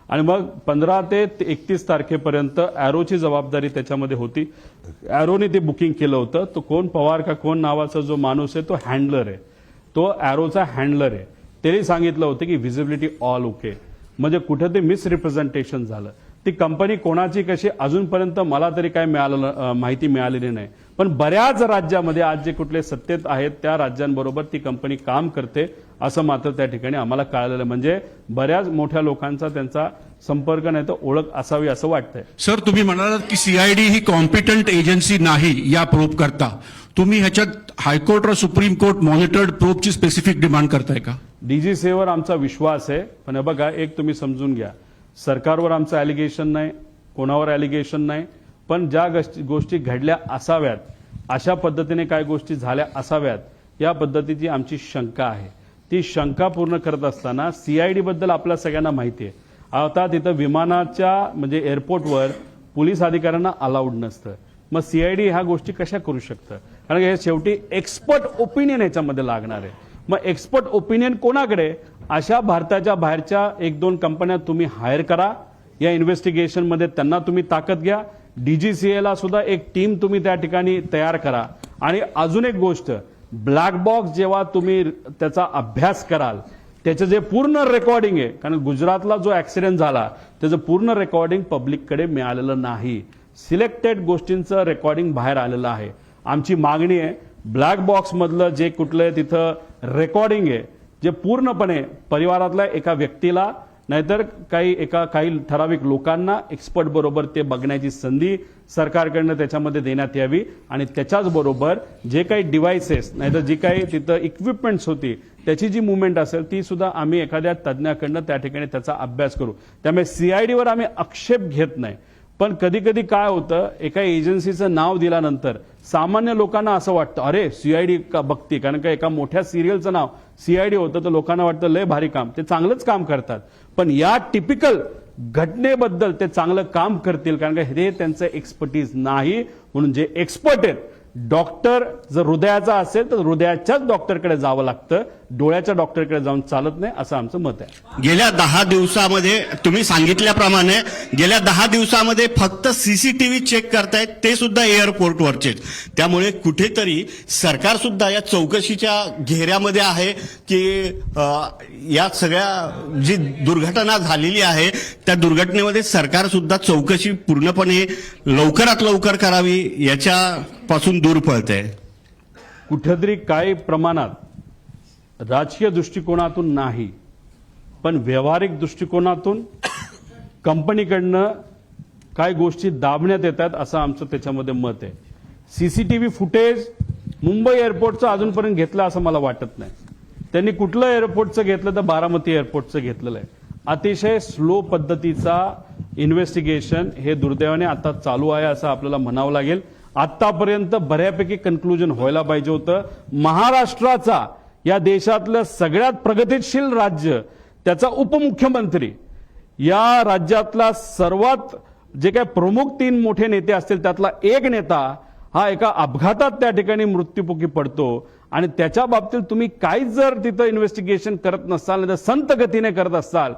आणि मग 15 ते 31 तारखेपर्यंत ॲरोची जबाबदारी त्याच्यामध्ये होती. ॲरोने ते बुकिंग केलं होतं. तो कोण पवार का कोण नावाचा जो माणूस आहे तो हँडलर आहे, तो ॲरोचा हँडलर आहे. त्यांनी सांगितलं होतं की व्हिजिबिलिटी ऑल ओके, म्हणजे कुठे ते मिसरिप्रेझेंटेशन झालं. ती कंपनी कोणाची कशी अजूनपर्यंत मला तरी काय माहिती मिळालेली नाही. पण बऱ्याच राज्यामध्ये आज जे कुठले सत्तेत आहेत त्या राज्यांबरोबर ती कंपनी काम करते असं मात्र त्या ठिकाणी आम्हाला कळालेलं. म्हणजे बऱ्याच मोठ्या लोकांचा त्यांचा संपर्क नाही तर ओळख असावी असं वाटतंय. सर, तुम्ही म्हणालात की सीआयडी ही कॉम्पिटंट एजन्सी नाही या प्रोब करता. तुम्ही ह्याच्यात हायकोर्ट और सुप्रीम कोर्ट मॉनिटर्ड प्रोबची स्पेसिफिक डिमांड करताय का? डीजीसीएवर आमचा विश्वास आहे, पण हे बघा एक तुम्ही समजून घ्या, सरकारवर आमचं ॲलिगेशन नाही, कोणावर ॲलिगेशन नाही, पण ज्या गोष्टी घडल्या असाव्यात, अशा पद्धतीने काय गोष्टी झाल्या असाव्यात या पद्धतीची आमची शंका आहे. ती शंका पूर्ण करत असताना सीआयडी बद्दल आपल्या सगळ्यांना माहिती आहे. आता तिथं विमानाच्या म्हणजे एअरपोर्टवर पोलीस अधिकाऱ्यांना अलाउड नसतं. मग सीआयडी ह्या गोष्टी कशा करू शकतं? कारण हे शेवटी एक्सपर्ट ओपिनियन याच्यामध्ये लागणार आहे. मग एक्सपर्ट ओपिनियन कोणाकडे? अशा भारताच्या बाहेरच्या 1-2 कंपन्या तुम्ही हायर करा, या इन्व्हेस्टिगेशनमध्ये त्यांना तुम्ही ताकद घ्या. डीजीसीएला सुद्धा एक टीम तुम्ही त्या ठिकाणी तयार करा. आणि अजून एक गोष्ट, ब्लॅक बॉक्स जेव्हा तुम्ही त्याचा अभ्यास कराल त्याचं जे पूर्ण रेकॉर्डिंग आहे, कारण गुजरातला जो ऍक्सिडेंट झाला त्याचं पूर्ण रेकॉर्डिंग पब्लिककडे मिळालेलं नाही. सिलेक्टेड गोष्टींचं रेकॉर्डिंग बाहेर आलेलं आहे. आमची मागणी आहे ब्लॅक बॉक्स मधलं जे कुठलं तिथं रेकॉर्डिंग आहे जे पूर्णपणे परिवारातल्या एका व्यक्तीला नाहीतर काही ठराविक लोकांना एक्सपर्ट बरोबर ते बघण्याची संधी सरकारकडनं त्याच्यामध्ये देण्यात यावी. आणि त्याच्याच बरोबर जे काही डिव्हाइसेस नाहीतर जी काही तिथं इक्विपमेंट्स होती त्याची जी मुवमेंट असेल ती सुद्धा आम्ही एखाद्या तज्ज्ञाकडनं त्या ठिकाणी त्याचा अभ्यास करू. त्यामुळे सीआयडीवर आम्ही आक्षेप घेत नाही, पण कधी कधी काय होतं, एका एजन्सीचं नाव दिल्यानंतर सामान्य लोकांना असं वाटतं अरे सीआयडी का बघती, कारण का एका मोठ्या सिरियलचं नाव सीआयडी होतं तर लोकांना वाटतं लय भारी काम, ते चांगलंच काम करतात. पण या टिपिकल घटनेबद्दल ते चांगलं काम करतील कारण का हे त्यांचं एक्सपर्टीज नाही. म्हणून जे एक्सपर्ट आहेत, डॉक्टर जर हृदयाचा असेल तर हृदयाच्याच डॉक्टरकडे जावं लागतं, डोळ्याच्या डॉक्टरकडे जाऊन चालत नाही असं आमचं मत आहे. गेल्या 10 दिवसामध्ये तुम्ही सांगितल्याप्रमाणे गेल्या 10 दिवसामध्ये फक्त सीसीटीव्ही चेक करतायत, ते सुद्धा एअरपोर्टवरचे. त्यामुळे कुठेतरी सरकार सुद्धा या चौकशीच्या घेऱ्यामध्ये आहे की या सगळ्या जी दुर्घटना झालेली आहे त्या दुर्घटनेमध्ये सरकार सुद्धा चौकशी पूर्णपणे लवकरात लवकर करावी याच्यापासून दूर पळतंय. कुठेतरी काही प्रमाणात राजकीय दृष्टिकोनातून नाही पण व्यावहारिक दृष्टिकोनातून कंपनीकडनं काय गोष्टी दाबण्यात येतात असं आमचं त्याच्यामध्ये मत आहे. सीसीटीव्ही फुटेज मुंबई एअरपोर्टचं अजूनपर्यंत घेतलं असं मला वाटत नाही. त्यांनी कुठलं एअरपोर्टचं घेतलं तर बारामती एअरपोर्टचं घेतलेलं आहे. अतिशय स्लो पद्धतीचा इन्व्हेस्टिगेशन हे दुर्दैवाने आता चालू आहे असं आपल्याला म्हणावं लागेल. आतापर्यंत बऱ्यापैकी कन्क्लुजन व्हायला पाहिजे होतं. महाराष्ट्राचा या देशातलं सगळ्यात प्रगतिशील राज्य, त्याचा उपमुख्यमंत्री, या राज्यातला सर्वात जे काही प्रमुख 3 मोठे नेते असतील त्यातला एक नेता हा एका अपघातात त्या ठिकाणी मृत्युमुखी पडतो. आणि त्याच्या बाबतीत तुम्ही काहीच जर तिथं इन्व्हेस्टिगेशन करत नसाल नाही तर संत गतीने करत असाल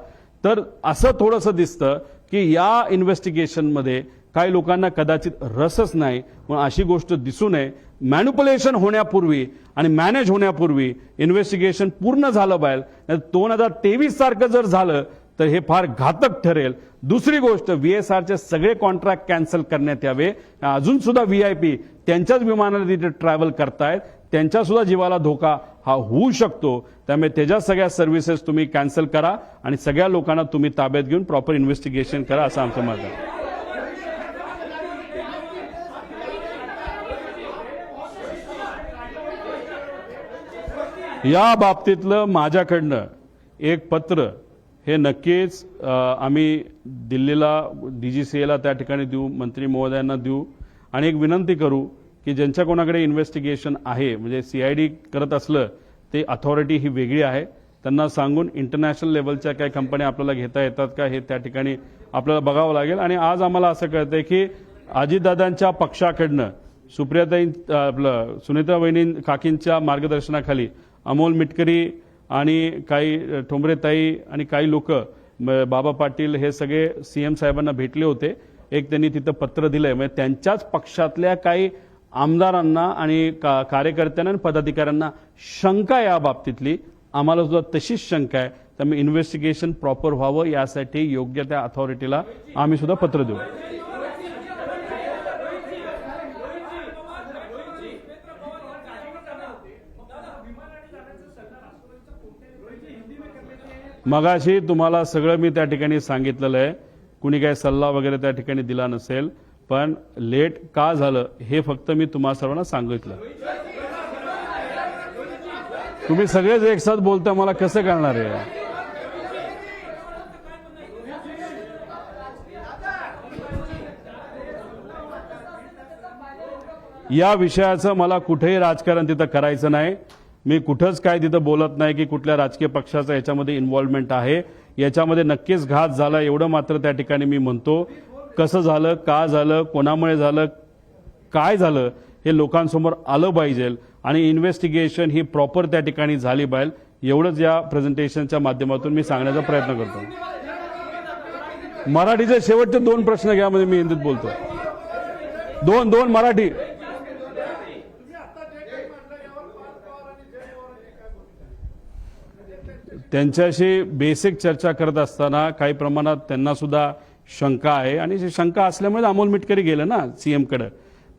तर असं थोडंसं दिसतं की या इन्व्हेस्टिगेशनमध्ये काही लोकांना कदाचित रसच नाही. म्हणून अशी गोष्ट दिसू नये. मॅन्युप्युलेशन होण्यापूर्वी आणि मॅनेज होण्यापूर्वी इन्व्हेस्टिगेशन पूर्ण झालं पाहिजे. 2023 सारखं जर झालं तर हे फार घातक ठरेल. दुसरी गोष्ट, व्हीएसआरचे सगळे कॉन्ट्रॅक्ट कॅन्सल करण्यात यावे. अजून सुद्धा व्हीआयपी त्यांच्याच विमानाने तिथे ट्रॅव्हल करतायत, त्यांच्या सुद्धा जीवाला धोका हा होऊ शकतो. त्यामुळे त्याच्या सगळ्या सर्व्हिसेस तुम्ही कॅन्सल करा आणि सगळ्या लोकांना तुम्ही ताब्यात घेऊन प्रॉपर इन्व्हेस्टिगेशन करा असं आमचं मत आहे. या बाबतीतलं माझ्याकडनं एक पत्र हे नक्कीच आम्ही दिल्लीला डीजीसीएला त्या ठिकाणी देऊ, मंत्री महोदयांना देऊ आणि एक विनंती करू की ज्यांच्या कोणाकडे इन्व्हेस्टिगेशन आहे, म्हणजे सीआयडी करत असलं ते अथॉरिटी ही वेगळी आहे, त्यांना सांगून इंटरनॅशनल लेवलच्या काही कंपन्या आपल्याला घेता येतात का हे त्या ठिकाणी आपल्याला बघावं लागेल. आणि आज आम्हाला असं कळतंय की अजितदादांच्या पक्षाकडनं सुप्रियाताई आपलं सुनीता वहिनी काकींच्या मार्गदर्शनाखाली अमोल मिटकरी आणि काही ठोंबरेताई आणि काही लोक बाबा पाटील हे सगळे सीएम साहेबांना भेटले होते. एक त्यांनी तिथं पत्र दिलंय, म्हणजे त्यांच्याच पक्षातल्या काही आमदारांना आणि कार्यकर्त्यांना आणि पदाधिकाऱ्यांना शंका या बाबतीतली आम्हाला सुद्धा तशीच शंका आहे. त्यामुळे इन्व्हेस्टिगेशन प्रॉपर व्हावं यासाठी योग्य त्या अथॉरिटीला आम्ही सुद्धा पत्र देऊ. मगाशी तुम्हाला सगळं मी त्या ठिकाणी सांगितलेलं आहे. कुणी काही सल्ला वगैरे त्या ठिकाणी दिला नसेल, पण लेट का झालं हे फक्त मी तुम्हा सर्वांना सांगितलं. तुम्ही सगळेच एक साथ बोलता, मला कसं कळणार आहे? या विषयाचं मला कुठेही राजकारण तिथं करायचं नाही. मी कुठंच काय तिथं बोलत नाही की कुठल्या राजकीय पक्षाचा याच्यामध्ये इन्व्हॉल्वमेंट आहे. याच्यामध्ये नक्कीच घात झाला एवढं मात्र त्या ठिकाणी मी म्हणतो. कसं झालं, का झालं, कोणामुळे झालं, काय झालं हे लोकांसमोर आलं पाहिजे आणि इन्व्हेस्टिगेशन ही प्रॉपर त्या ठिकाणी झाली पाहिजे. एवढंच या प्रेझेंटेशनच्या माध्यमातून मी सांगण्याचा प्रयत्न करतो. मराठीचे शेवटचे 2 प्रश्न घ्या, म्हणजे मी हिंदीत बोलतो. दोन मराठी. त्यांच्याशी बेसिक चर्चा करत असताना काही प्रमाणात त्यांना सुद्धा शंका आहे आणि शंका असल्यामुळे अमोल मिटकरी गेले ना सीएम कडे.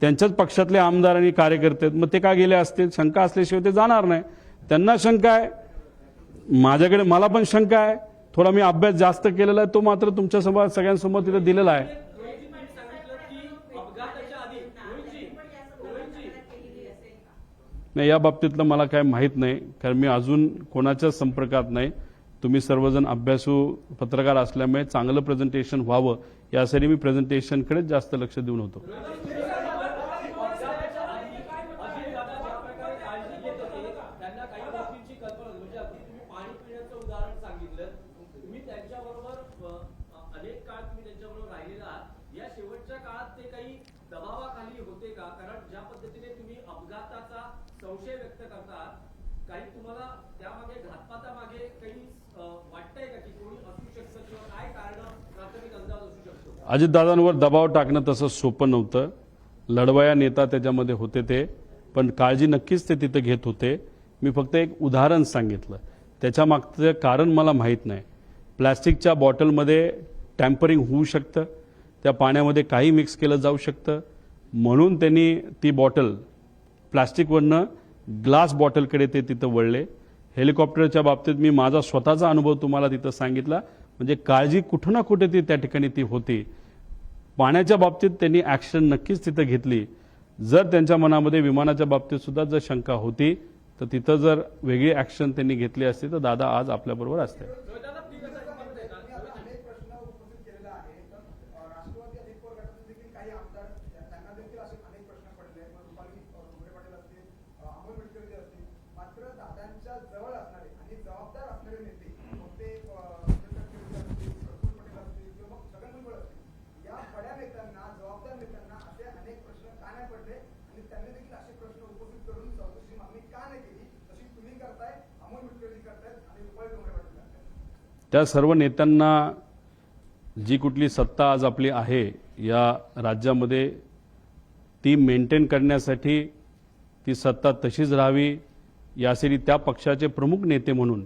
त्यांच्याच पक्षातले आमदार आणि कार्यकर्ते, मग ते का गेले असतील? शंका असल्याशिवाय ते जाणार नाही. त्यांना शंका आहे, माझ्याकडे मला पण शंका आहे. थोडा मी अभ्यास जास्त केलेला आहे, तो मात्र तुमच्या समोर सगळ्यांसमोर तिथे दिलेला आहे. नाही, या बाबतीतलं मला काय माहीत नाही, कारण मी अजून कोणाच्याच संपर्कात नाही. तुम्ही सर्वजण अभ्यासू पत्रकार असल्यामुळे चांगलं प्रेझेंटेशन व्हावं यासाठी मी प्रेझेंटेशनकडेच जास्त लक्ष देऊन होतो. संशय व्यक्त करतात, काही तुम्हाला त्यामागे घातपातामागे काही वाटतंय का की कोणी असू शकतं किंवा काय कारण प्राथमिक अंदाज असू शकतो? अजितदादांवर दबाव टाकणं तसं सोपं नव्हतं. लढवया नेता त्याच्यामध्ये होते ते, पण काळजी नक्कीच ते तिथे घेत होते. मी फक्त एक उदाहरण सांगितलं, त्याच्या मागचं कारण मला माहीत नाही. प्लॅस्टिकच्या बॉटलमध्ये टॅम्परिंग होऊ शकतं, त्या पाण्यामध्ये काही मिक्स केलं जाऊ शकतं, म्हणून त्यांनी ती बॉटल प्लास्टिकवरनं ग्लास बॉटलकडे ते तिथं वळले. हेलिकॉप्टरच्या बाबतीत मी माझा स्वतःचा अनुभव तुम्हाला तिथं सांगितला. म्हणजे काळजी कुठं ना कुठे ती त्या ठिकाणी ती होती. पाण्याच्या बाबतीत त्यांनी ॲक्शन नक्कीच तिथं घेतली. जर त्यांच्या मनामध्ये विमानाच्या बाबतीत सुद्धा जर शंका होती तर तिथं जर वेगळी ॲक्शन त्यांनी घेतली असती तर दादा आज आपल्याबरोबर असते. त्या सर्व नेत्यांना जी कुठली सत्ता आज आपली आहे या राज्यामध्ये ती मेंटेन करण्यासाठी ती सत्ता तशीच राहावी यासाठी त्या पक्षाचे प्रमुख नेते म्हणून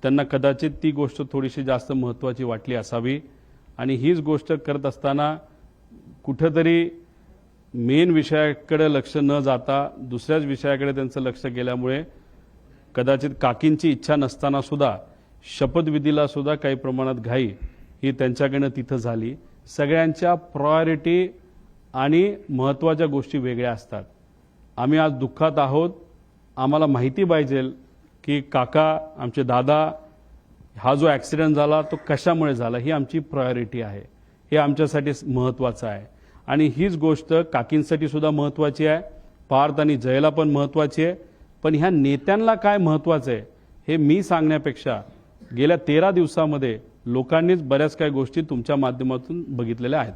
त्यांना कदाचित ती गोष्ट थोडीशी जास्त महत्त्वाची वाटली असावी. आणि हीच गोष्ट करत असताना कुठेतरी मेन विषयाकडे लक्ष न जाता दुसऱ्याच विषयाकडे त्यांचं लक्ष गेल्यामुळे कदाचित काकींची इच्छा नसताना सुद्धा शपथविधीला सुद्धा काही प्रमाणात घाई ही त्यांच्याकडनं तिथं झाली. सगळ्यांच्या प्रायोरिटी आणि महत्त्वाच्या गोष्टी वेगळ्या असतात. आम्ही आज दुःखात आहोत. आम्हाला माहिती पाहिजे की काका आमचे दादा हा जो ॲक्सिडेंट झाला तो कशामुळे झाला, ही आमची प्रायोरिटी आहे. हे आमच्यासाठी महत्त्वाचं आहे. आणि हीच गोष्ट काकींसाठी सुद्धा महत्त्वाची आहे, पार्थ आणि जयला पण महत्त्वाची आहे. पण ह्या नेत्यांना काय महत्त्वाचं आहे हे मी सांगण्यापेक्षा गेल्या 13 दिवसामध्ये लोकांनीच बऱ्याच काही गोष्टी तुमच्या माध्यमातून बघितलेल्या आहेत.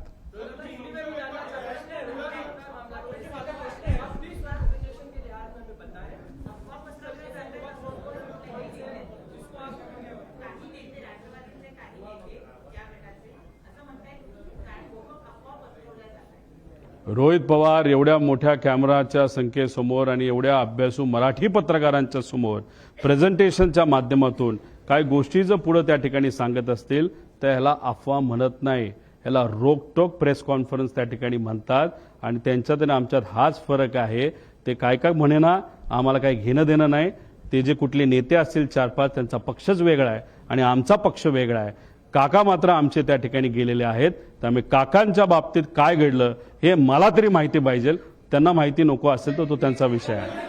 रोहित पवार एवढ्या मोठ्या कॅमेराच्या संख्येसमोर आणि एवढ्या अभ्यासू मराठी पत्रकारांच्या समोर प्रेझेंटेशनच्या माध्यमातून काही गोष्टी जर पुढे त्या ठिकाणी सांगत असतील तर ह्याला अफवा म्हणत नाही, ह्याला रोकटोक प्रेस कॉन्फरन्स त्या ठिकाणी म्हणतात. आणि त्यांच्यात आणि आमच्यात हाच फरक आहे. ते काय काय म्हणेना, आम्हाला काही घेणं देणं नाही. ते जे कुठले नेते असतील 4-5 त्यांचा पक्षच वेगळा आहे आणि आमचा पक्ष वेगळा आहे. काका मात्र आमचे त्या ठिकाणी गेलेले आहेत. त्यामुळे काकांच्या बाबतीत काय घडलं हे मला तरी माहिती पाहिजे. त्यांना माहिती नको असेल तर तो त्यांचा विषय आहे.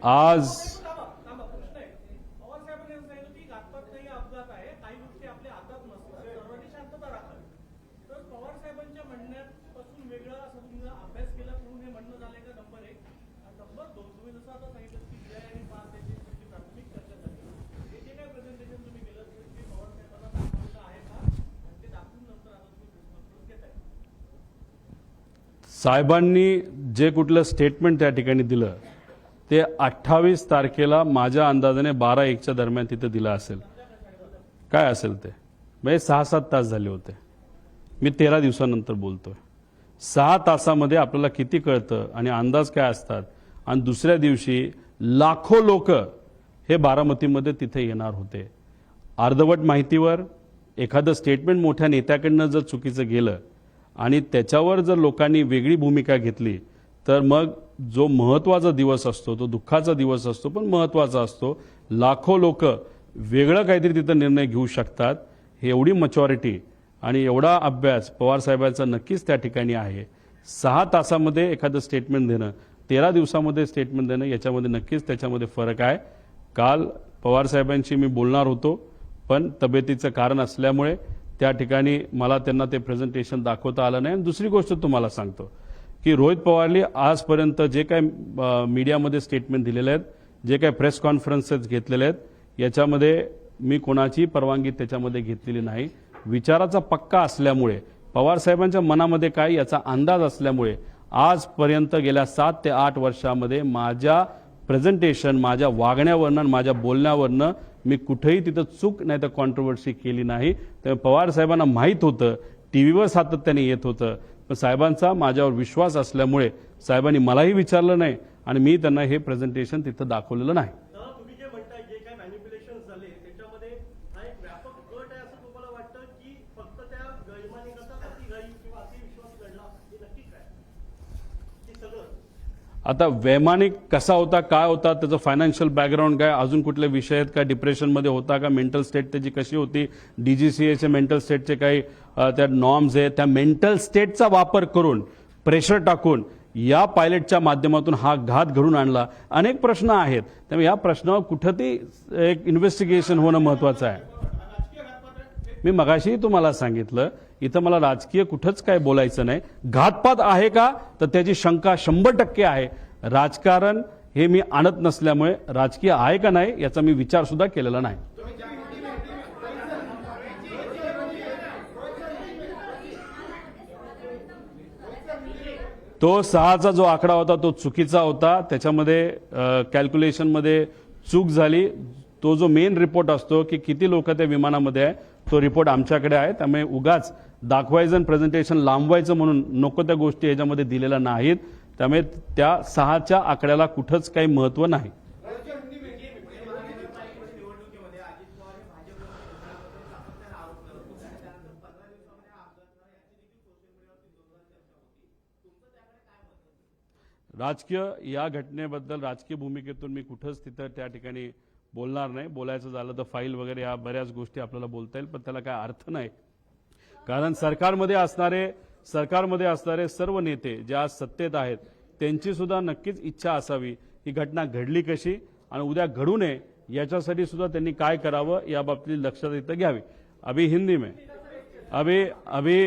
आज पवार साहेबांनी सांगितलं की घातपात नाही, अपघात आहे, काही गोष्टी आपल्या हातात नसतात, सर्वांनी शांतता राखावी. तर पवार साहेबांच्या म्हणण्यापासून वेगळा असं तुम्ही अभ्यास केला म्हणून हे म्हणणं झालंय का? नंबर 1. नंबर 2, तुम्ही जसं आता सांगितलं की जय आणि पास याची तुमची प्राथमिक चर्चा झाली. हे जे काही प्रेझेंटेशन तुम्ही केलं ते पवार साहेबांना दाखवलं आहे का? आणि ते दाखवून नंतर आता तुम्ही प्रेस कॉन्फरन्स घेताय. साहेबांनी जे कुठलं स्टेटमेंट त्या ठिकाणी दिलं ते 28 तारखेला माझ्या अंदाजाने 12-1च्या दरम्यान तिथे दिलं असेल. काय असेल ते म्हणजे 6-7 तास झाले होते. मी 13 दिवसानंतर बोलतोय. 6 तासामध्ये आपल्याला किती कळतं आणि अंदाज काय असतात. आणि दुसऱ्या दिवशी लाखो लोक हे बारामतीमध्ये तिथे येणार होते. अर्धवट माहितीवर एखादं स्टेटमेंट मोठ्या नेत्याकडनं जर चुकीचं गेलं आणि त्याच्यावर जर लोकांनी वेगळी भूमिका घेतली तर मग जो महत्त्वाचा दिवस असतो तो दुःखाचा दिवस असतो पण महत्त्वाचा असतो. लाखो लोक वेगळं काहीतरी तिथं निर्णय घेऊ शकतात. हे एवढी मॅच्युरिटी आणि एवढा अभ्यास पवार साहेबांचा नक्कीच त्या ठिकाणी आहे. 6 तासामध्ये एखादं स्टेटमेंट देणं, 13 दिवसामध्ये स्टेटमेंट देणं याच्यामध्ये नक्कीच त्याच्यामध्ये फरक आहे. काल पवार साहेबांशी मी बोलणार होतो पण तब्येतीचं कारण असल्यामुळे त्या ठिकाणी मला त्यांना ते प्रेझेंटेशन दाखवता आलं नाही. आणि दुसरी गोष्ट तुम्हाला सांगतो की रोहित पवारने आजपर्यंत जे काही मीडियामध्ये स्टेटमेंट दिलेले आहेत, जे काही प्रेस कॉन्फरन्सेस घेतलेले आहेत, याच्यामध्ये मी कोणाची परवानगी त्याच्यामध्ये घेतलेली नाही. विचाराचा पक्का असल्यामुळे पवार साहेबांच्या मनामध्ये काय याचा अंदाज असल्यामुळे आजपर्यंत गेल्या 7 ते 8 वर्षामध्ये माझ्या प्रेझेंटेशन, माझ्या वागण्यावरनं, माझ्या बोलण्यावरनं मी कुठेही तिथं चूक नाही तर कॉन्ट्रोवर्सी केली नाही. त्यामुळे पवार साहेबांना माहीत होतं, टीव्हीवर सातत्याने येत होतं. पण साहेबांचा माझ्यावर विश्वास असल्यामुळे साहेबांनी मलाही विचारलं नाही आणि मी त्यांना हे प्रेझेंटेशन तिथं दाखवलेलं नाही. तुम्ही जे म्हणताय जे काही मॅनिप्युलेशन झाले त्याच्यामध्ये हा एक व्यापक गट आहे असं तुम्हाला वाटतं की फक्त त्या गैरमानिकता, अतिघाई किंवा अतिविश्वास घडला हे नक्की काय की सगळं? आता वैमानिक कसा होता, काय होता, त्याचं फायनान्शियल बॅकग्राऊंड काय, अजून कुठले विषय आहेत का, डिप्रेशनमध्ये होता का, मेंटल स्टेट त्याची कशी होती, DGCAचे मेंटल स्टेटचे काही त्या नॉर्म्स आहेत, त्या मेंटल स्टेटचा वापर करून प्रेशर टाकून या पायलटच्या माध्यमातून हा घात घडून आणला. अनेक प्रश्न आहेत. त्यामुळे या प्रश्नावर कुठंतरी एक इन्व्हेस्टिगेशन होणं महत्त्वाचं आहे. मी मगाशीही तुम्हाला सांगितलं इथं मला राजकीय कुठंच काय बोलायचं नाही. घातपात आहे का तर त्याची शंका 100% आहे. राजकारण हे मी आणत नसल्यामुळे राजकीय आहे का नाही याचा मी विचार सुद्धा केलेला नाही. तो 6चा जो आकडा होता तो चुकीचा होता. त्याच्यामध्ये कॅल्क्युलेशनमध्ये चूक झाली. तो जो मेन रिपोर्ट असतो की किती लोक त्या विमानामध्ये आहे तो रिपोर्ट आमच्याकडे आहे. त्यामुळे उगाच दाखवायचं प्रेझेंटेशन लांबवायचं म्हणून नको त्या गोष्टी याच्यामध्ये दिलेल्या नाहीत. त्यामुळे त्या 6च्या आकड्याला कुठंच काही महत्त्व नाही. राजकीय या घटनेबद्दल राजकीय भूमिकेतून मी कुठंच तिथं त्या ठिकाणी बोलणार नाही. बोलायचं झालं तर फाईल वगैरे या बऱ्याच गोष्टी आपल्याला बोलता येईल पण त्याला काय अर्थ नाही. कारण सरकारमध्ये असणारे सर्व नेते जे आज सत्तेत आहेत त्यांची सुद्धा नक्कीच इच्छा असावी ही घटना घडली कशी आणि उद्या घडू नये याच्यासाठी सुद्धा त्यांनी काय करावं या बाबतीत लक्षात इथं घ्यावी. अभी हिंदी में अभी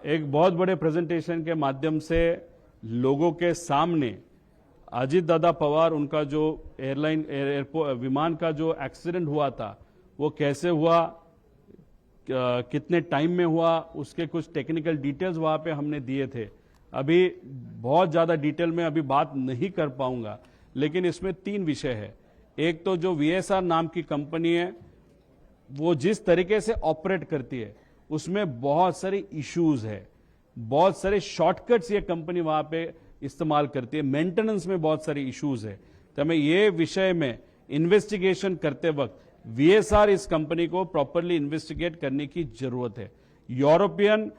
एक बहुत बड़े प्रेजेंटेशन के माध्यम से लोगों के सामने अजीत दादा पवार उनका जो एयरपोर्ट विमान का जो एक्सीडेंट हुआ था वो कैसे हुआ, कितने टाइम में हुआ, उसके कुछ टेक्निकल डिटेल्स वहां पे हमने दिए थे। अभी बहुत ज्यादा डिटेल में अभी बात नहीं कर पाऊंगा, लेकिन इसमें 3 विषय है। एक तो जो VSR नाम की कंपनी है, वो जिस तरीके से ऑपरेट करती है उसमें बहुत सारे इश्यूज है, बहुत सारे शॉर्टकट्स ये कंपनी वहां पे इस्तेमाल करती है, मेंटेनेंस में बहुत सारे इश्यूज है। तो हमें ये विषय में इन्वेस्टिगेशन करते वक्त VSR इस कंपनी को प्रॉपरली इन्वेस्टिगेट करने की जरूरत है। यूरोपियन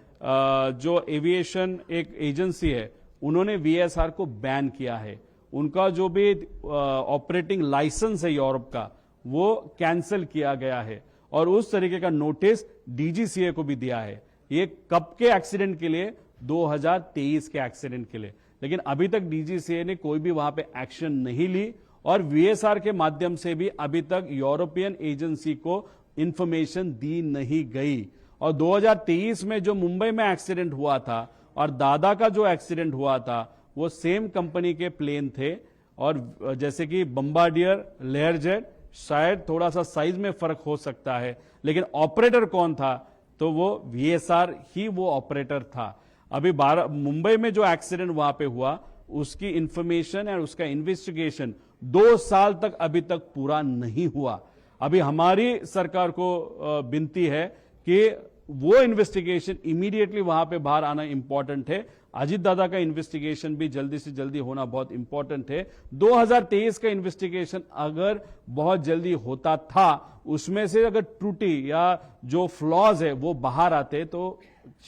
जो एविएशन एक एजेंसी है, उन्होंने VSR को बैन किया है। उनका जो भी ऑपरेटिंग लाइसेंस है यूरोप का, वो कैंसिल किया गया है और उस तरीके का नोटिस DGCA को भी दिया है। ये कब के एक्सीडेंट के लिए? 2023 के एक्सीडेंट के लिए। लेकिन अभी तक DGCA ने कोई भी वहां पे एक्शन नहीं ली और VSR के माध्यम से भी अभी तक यूरोपियन एजेंसी को इंफॉर्मेशन दी नहीं गई। और 2023 में जो मुंबई में एक्सीडेंट हुआ था और दादा का जो एक्सीडेंट हुआ था, वो सेम कंपनी के प्लेन थे। और जैसे कि बम्बार्डियर, लेयरजेट, शायद थोड़ा सा साइज में फर्क हो सकता है, लेकिन ऑपरेटर कौन था? तो वो VSR ही वो ऑपरेटर था। अभी मुंबई में जो एक्सीडेंट वहां पे हुआ, उसकी इंफॉर्मेशन और उसका इन्वेस्टिगेशन 2 साल तक अभी तक पूरा नहीं हुआ। अभी हमारी सरकार को विनती है कि वो इन्वेस्टिगेशन इमीडिएटली वहां पे बाहर आना इंपॉर्टेंट है। अजीत दादा का इन्वेस्टिगेशन भी जल्दी से जल्दी होना बहुत इंपॉर्टेंट है। 2023 का इन्वेस्टिगेशन अगर बहुत जल्दी होता था, उसमें से अगर त्रुटि या जो फ्लॉज है वो बाहर आते, तो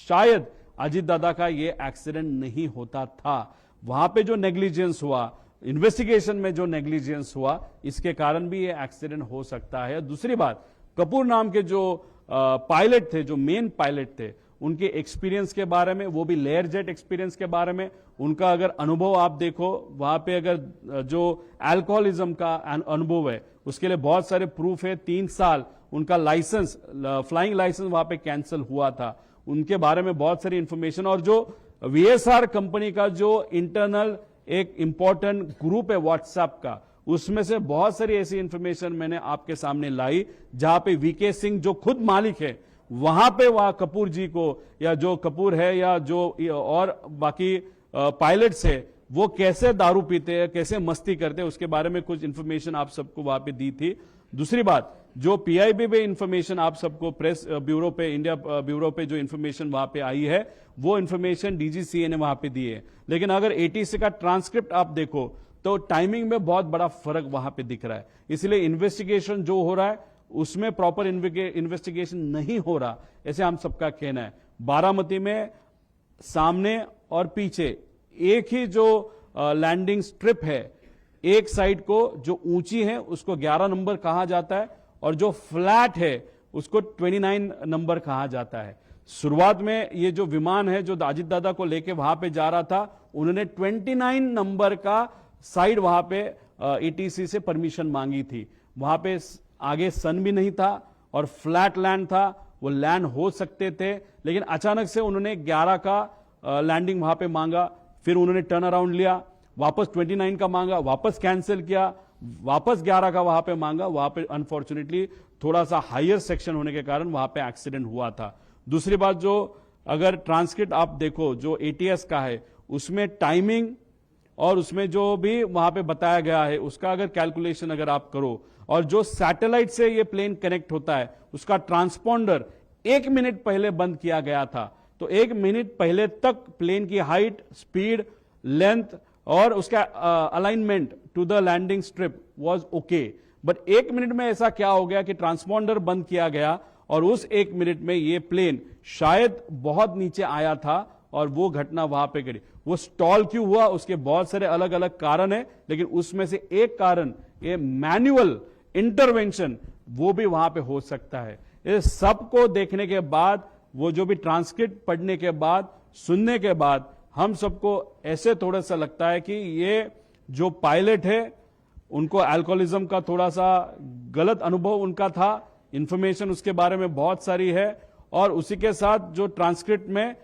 शायद अजीत दादा का ये एक्सीडेंट नहीं होता था। वहां पे जो नेग्लिजेंस हुआ, इन्वेस्टिगेशन में जो नेग्लिजेंस हुआ, इसके कारण भी ये एक्सीडेंट हो सकता है। दूसरी बात, कपूर नाम के जो पायलट थे, जो मेन पायलट थे, उनके एक्सपीरियंस के बारे में, वो भी लेयर जेट एक्सपीरियंस के बारे में, उनका अगर अनुभव आप देखो, वहां पे अगर जो अल्कोहलिज्म का अनुभव है, उसके लिए बहुत सारे प्रूफ है। 3 साल उनका लाइसेंस, फ्लाइंग लाइसेंस वहां पे कैंसिल हुआ था, उनके बारे में बहुत सारी इंफॉर्मेशन। और जो VSR कंपनी का जो इंटरनल एक इंपॉर्टेंट ग्रुप है व्हाट्सएप का, उसमें से बहुत सारी ऐसी इंफॉर्मेशन मैंने आपके सामने लाई, जहां पे VK सिंह जो खुद मालिक है, वहां पे वहां कपूर जी को, या जो कपूर है या जो और बाकी पायलट्स है, वो कैसे दारू पीते हैं, कैसे मस्ती करते हैं, उसके बारे में कुछ इंफॉर्मेशन आप सबको वहां पे दी थी। दूसरी बात, जो PIB पे इंफॉर्मेशन आप सबको प्रेस ब्यूरो पे, इंडिया ब्यूरो पे जो इंफॉर्मेशन वहां पे आई है, वो इंफॉर्मेशन DGCA ने वहां पे दी है। लेकिन अगर ATC का ट्रांसक्रिप्ट आप देखो, तो टाइमिंग में बहुत बड़ा फर्क वहां पे दिख रहा है। इसलिए इन्वेस्टिगेशन जो हो रहा है, उसमें प्रॉपर इन्वेस्टिगेशन नहीं हो रहा, ऐसे हम सबका कहना है। बारामती में सामने और पीछे एक ही जो लैंडिंग स्ट्रिप है, एक साइड को जो ऊंची है उसको 11 नंबर कहा जाता है, और जो फ्लैट है उसको 29 नंबर कहा जाता है। शुरुआत में ये जो विमान है जो अजीत दादा को लेके वहां पे जा रहा था, उन्होंने 29 नंबर का साइड वहां पे ATC से परमिशन मांगी थी। वहां पे आगे सन भी नहीं था और फ्लैट लैंड था, वो लैंड हो सकते थे, लेकिन अचानक से उन्होंने 11 का लैंडिंग वहां पे मांगा, फिर उन्होंने टर्न अराउंड लिया, वापस 29 का मांगा, वापस कैंसिल किया, वापस 11 का वहां पे मांगा। वहां पे अनफॉर्चुनेटली थोड़ा सा हायर सेक्शन होने के कारण वहां पे एक्सीडेंट हुआ था। दूसरी बात, जो अगर ट्रांसक्रिप्ट आप देखो जो ATS का है, उसमें टाइमिंग और उसमें जो भी वहां पे बताया गया है, उसका अगर कैलकुलेशन अगर आप करो, और जो सैटेलाइट से ये प्लेन कनेक्ट होता है, उसका ट्रांसपॉन्डर 1 मिनट पहले बंद किया गया था। तो 1 मिनट पहले तक प्लेन की हाइट, स्पीड, लेंथ और उसका alignment to the landing strip was okay. But 1 minute में ऐसा क्या हो गया कि ट्रांसपॉन्डर बंद किया गया, और उस 1 मिनट में ये प्लेन शायद बहुत नीचे आया था और वो घटना वहां पे घटी। वो स्टॉल क्यों हुआ, उसके बहुत सारे अलग अलग कारण है, लेकिन उसमें से एक कारण ये मैनुअल इंटरवेंशन, वो भी वहां पे हो सकता है। इस सबको देखने के बाद, वो जो भी ट्रांसक्रिप्ट पढ़ने के बाद, सुनने के बाद, हम सबको ऐसे थोड़ा सा लगता है कि ये जो पायलट है, उनको अल्कोहलिज्म का थोड़ा सा गलत अनुभव उनका था, इंफॉर्मेशन उसके बारे में बहुत सारी है, और उसी के साथ जो ट्रांसक्रिप्ट में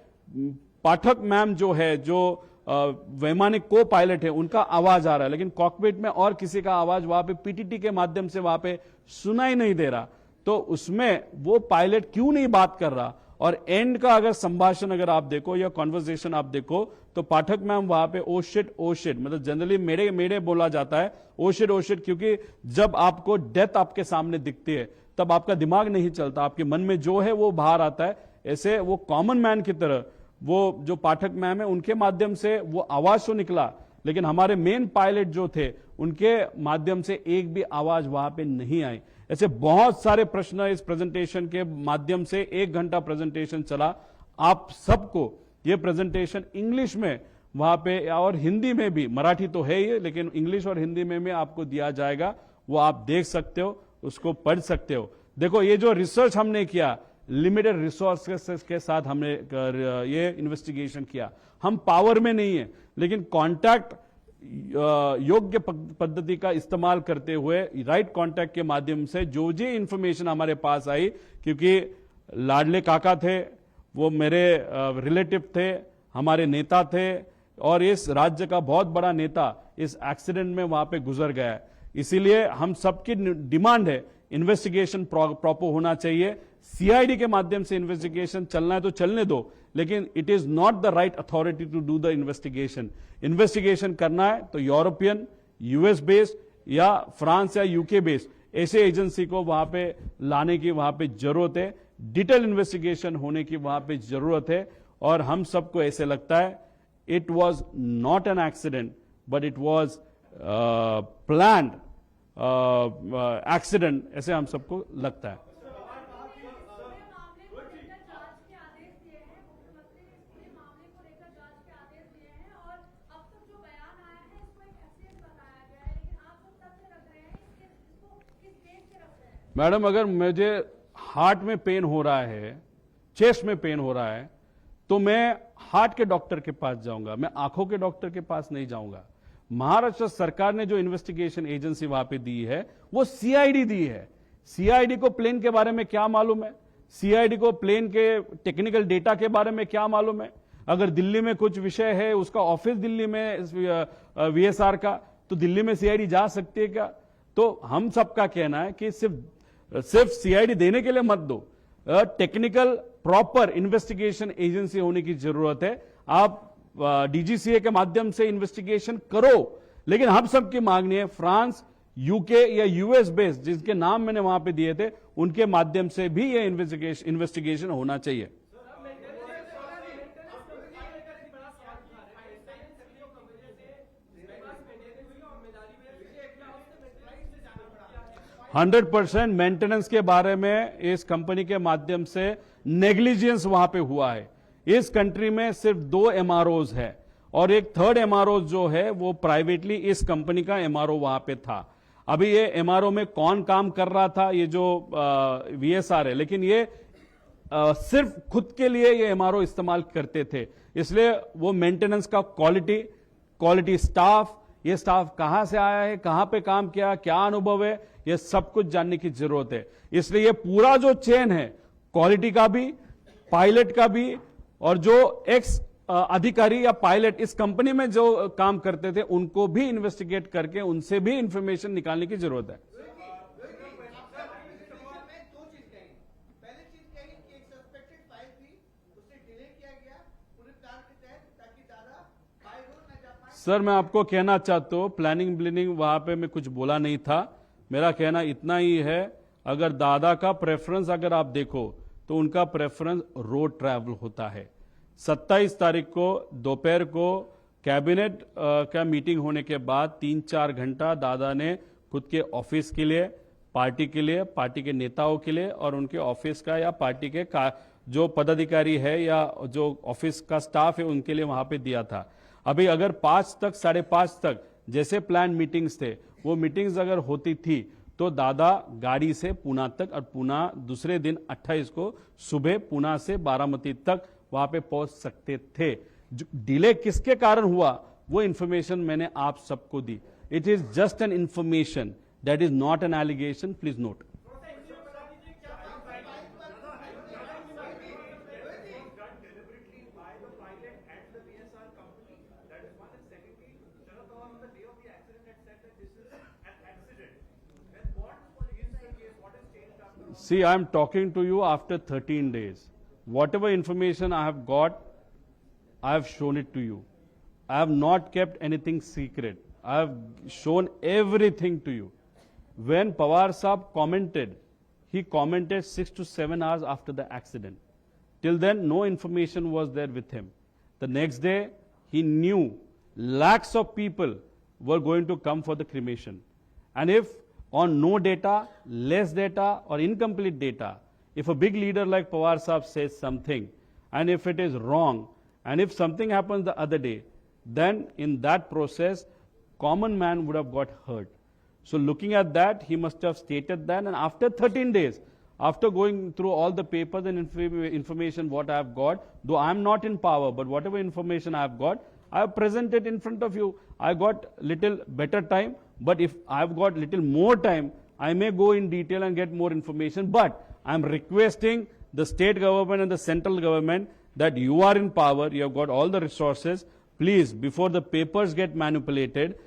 पाठक मैम जो है, जो वैमानिक को पायलट है, उनका आवाज आ रहा है, लेकिन कॉकपिट में और किसी का आवाज वहां पे PTT के माध्यम से वहां पे सुनाई नहीं दे रहा। तो उसमें वो पायलट क्यों नहीं बात कर रहा? और एंड का अगर संभाषण अगर आप देखो या कॉन्वर्सेशन आप देखो तो पाठक मैम वहां पे ओ शिट मतलब जनरली मेरे मेरे बोला जाता है ओ शिट, क्योंकि जब आपको डेथ आपके सामने दिखती है तब आपका दिमाग नहीं चलता, आपके मन में जो है वो बाहर आता है। ऐसे वो कॉमन मैन की तरह वो जो पाठक मैम है उनके माध्यम से वो आवाज तो निकला, लेकिन हमारे मेन पायलट जो थे उनके माध्यम से एक भी आवाज वहां पे नहीं आई। ऐसे बहुत सारे प्रश्न इस प्रेजेंटेशन के माध्यम से 1 घंटा प्रेजेंटेशन चला। आप सबको ये प्रेजेंटेशन इंग्लिश में वहां पे और हिंदी में भी, मराठी तो है ही लेकिन इंग्लिश और हिंदी में भी आपको दिया जाएगा, वो आप देख सकते हो, उसको पढ़ सकते हो। देखो ये जो रिसर्च हमने किया, लिमिटेड रिसोर्सेस के साथ हमने ये इन्वेस्टिगेशन किया। हम पावर में नहीं है, लेकिन कॉन्टैक्ट योग्य पद्धति का इस्तेमाल करते हुए राइट कॉन्टैक्ट के माध्यम से जो जी इंफॉर्मेशन हमारे पास आई, क्योंकि लाडले काका थे, वो मेरे रिलेटिव थे, हमारे नेता थे और इस राज्य का बहुत बड़ा नेता इस एक्सीडेंट में वहां पे गुजर गया है। इसीलिए हम सबकी डिमांड है इन्वेस्टिगेशन प्रॉपर होना चाहिए। सीआईडी के माध्यम से इन्वेस्टिगेशन चलना है तो चलने दो, लेकिन it is not the right authority to do the investigation. Investigation करना है तो यूरोपियन, यूएस बेस्ड या फ्रांस या यूके बेस्ड ऐसे एजेंसी को वहां पे लाने की वहां पे जरूरत है। डिटेल इन्वेस्टिगेशन होने की वहां पे जरूरत है। और हम सबको ऐसे लगता है it was not an accident but it was planned accident, ऐसे हम सबको लगता है। मैडम अगर मुझे हार्ट में पेन हो रहा है, चेस्ट में पेन हो रहा है, तो मैं हार्ट के डॉक्टर के पास जाऊंगा, मैं आंखों के डॉक्टर के पास नहीं जाऊंगा। महाराष्ट्र सरकार ने जो इन्वेस्टिगेशन एजेंसी वहां पे दी है वो सीआईडी दी है। सीआईडी को प्लेन के बारे में क्या मालूम है? सीआईडी को प्लेन के टेक्निकल डेटा के बारे में क्या मालूम है? अगर दिल्ली में कुछ विषय है, उसका ऑफिस दिल्ली में वीएसआर का, तो दिल्ली में सीआईडी जा सकती है क्या? तो हम सबका कहना है कि सिर्फ सीआईडी देने के लिए मत दो, टेक्निकल प्रॉपर इन्वेस्टिगेशन एजेंसी होने की जरूरत है। आप डीजीसीए के माध्यम से इन्वेस्टिगेशन करो, लेकिन हम सबकी मांगनी है फ्रांस, यूके या यूएस बेस्ड जिसके नाम मैंने वहां पे दिए थे, उनके माध्यम से भी ये इन्वेस्टिगेशन होना चाहिए। 100% मेंटेनेंस के बारे में इस कंपनी के माध्यम से नेग्लिजेंस वहां पे हुआ है। इस कंट्री में सिर्फ 2 एमआरओज है और एक थर्ड एमआरओ जो है वो प्राइवेटली इस कंपनी का एमआरओ वहां पे था। अभी ये एमआरओ में कौन काम कर रहा था, ये जो वीएसआर है, लेकिन ये सिर्फ खुद के लिए ये एमआरओ इस्तेमाल करते थे। इसलिए वो मेंटेनेंस का क्वालिटी स्टाफ, ये स्टाफ कहां से आया है, कहां पे काम किया, क्या अनुभव है, ये सब कुछ जानने की जरूरत है। इसलिए ये पूरा जो चेन है, क्वालिटी का भी, पायलट का भी, और जो एक्स अधिकारी या पायलट इस कंपनी में जो काम करते थे उनको भी इन्वेस्टिगेट करके उनसे भी इंफॉर्मेशन निकालने की जरूरत है। सर मैं आपको कहना चाहता हूं, प्लानिंग ब्लिनिंग वहां पे मैं कुछ बोला नहीं था। मेरा कहना इतना ही है, अगर दादा का प्रेफरेंस अगर आप देखो तो उनका प्रेफरेंस रोड ट्रैवल होता है। 27 तारीख को दोपहर को कैबिनेट का मीटिंग होने के बाद 3-4 घंटा दादा ने खुद के ऑफिस के लिए, पार्टी के लिए, पार्टी के नेताओं के लिए और उनके ऑफिस का या पार्टी के जो पदाधिकारी है या जो ऑफिस का स्टाफ है उनके लिए वहां पे दिया था। अभी अगर 5 तक 5:30 तक जैसे प्लान मीटिंग्स थे, वो मीटिंग्स अगर होती थी तो दादा गाड़ी से पूना तक, और पूना दूसरे दिन 28 को सुबह पूना से बारामती तक वहां पे पहुंच सकते थे। डिले किसके कारण हुआ वो इंफॉर्मेशन मैंने आप सबको दी। It is just an information, that is not an allegation, please note. See, I'm talking to you after 13 days. Whatever information I have got, I have shown it to you. I have not kept anything secret. I have shown everything to you. When Pawar Saab commented, he commented 6 to 7 hours after the accident. Till then, no information was there with him. The next day, he knew lakhs of people were going to come for the cremation. And if on no data, less data or incomplete data, if a big leader like Pawar Saab says something, and if it is wrong, and if something happens the other day, then in that process, common man would have got hurt. So looking at that, he must have stated that, and after 13 days, after going through all the papers and information what I have got, though I am not in power, but whatever information I have got, I have presented in front of you. I got little better time, but if I have got little more time, I may go in detail and get more information. But I am requesting the state government and the central government that you are in power, you have got all the resources. Please, before the papers get manipulated,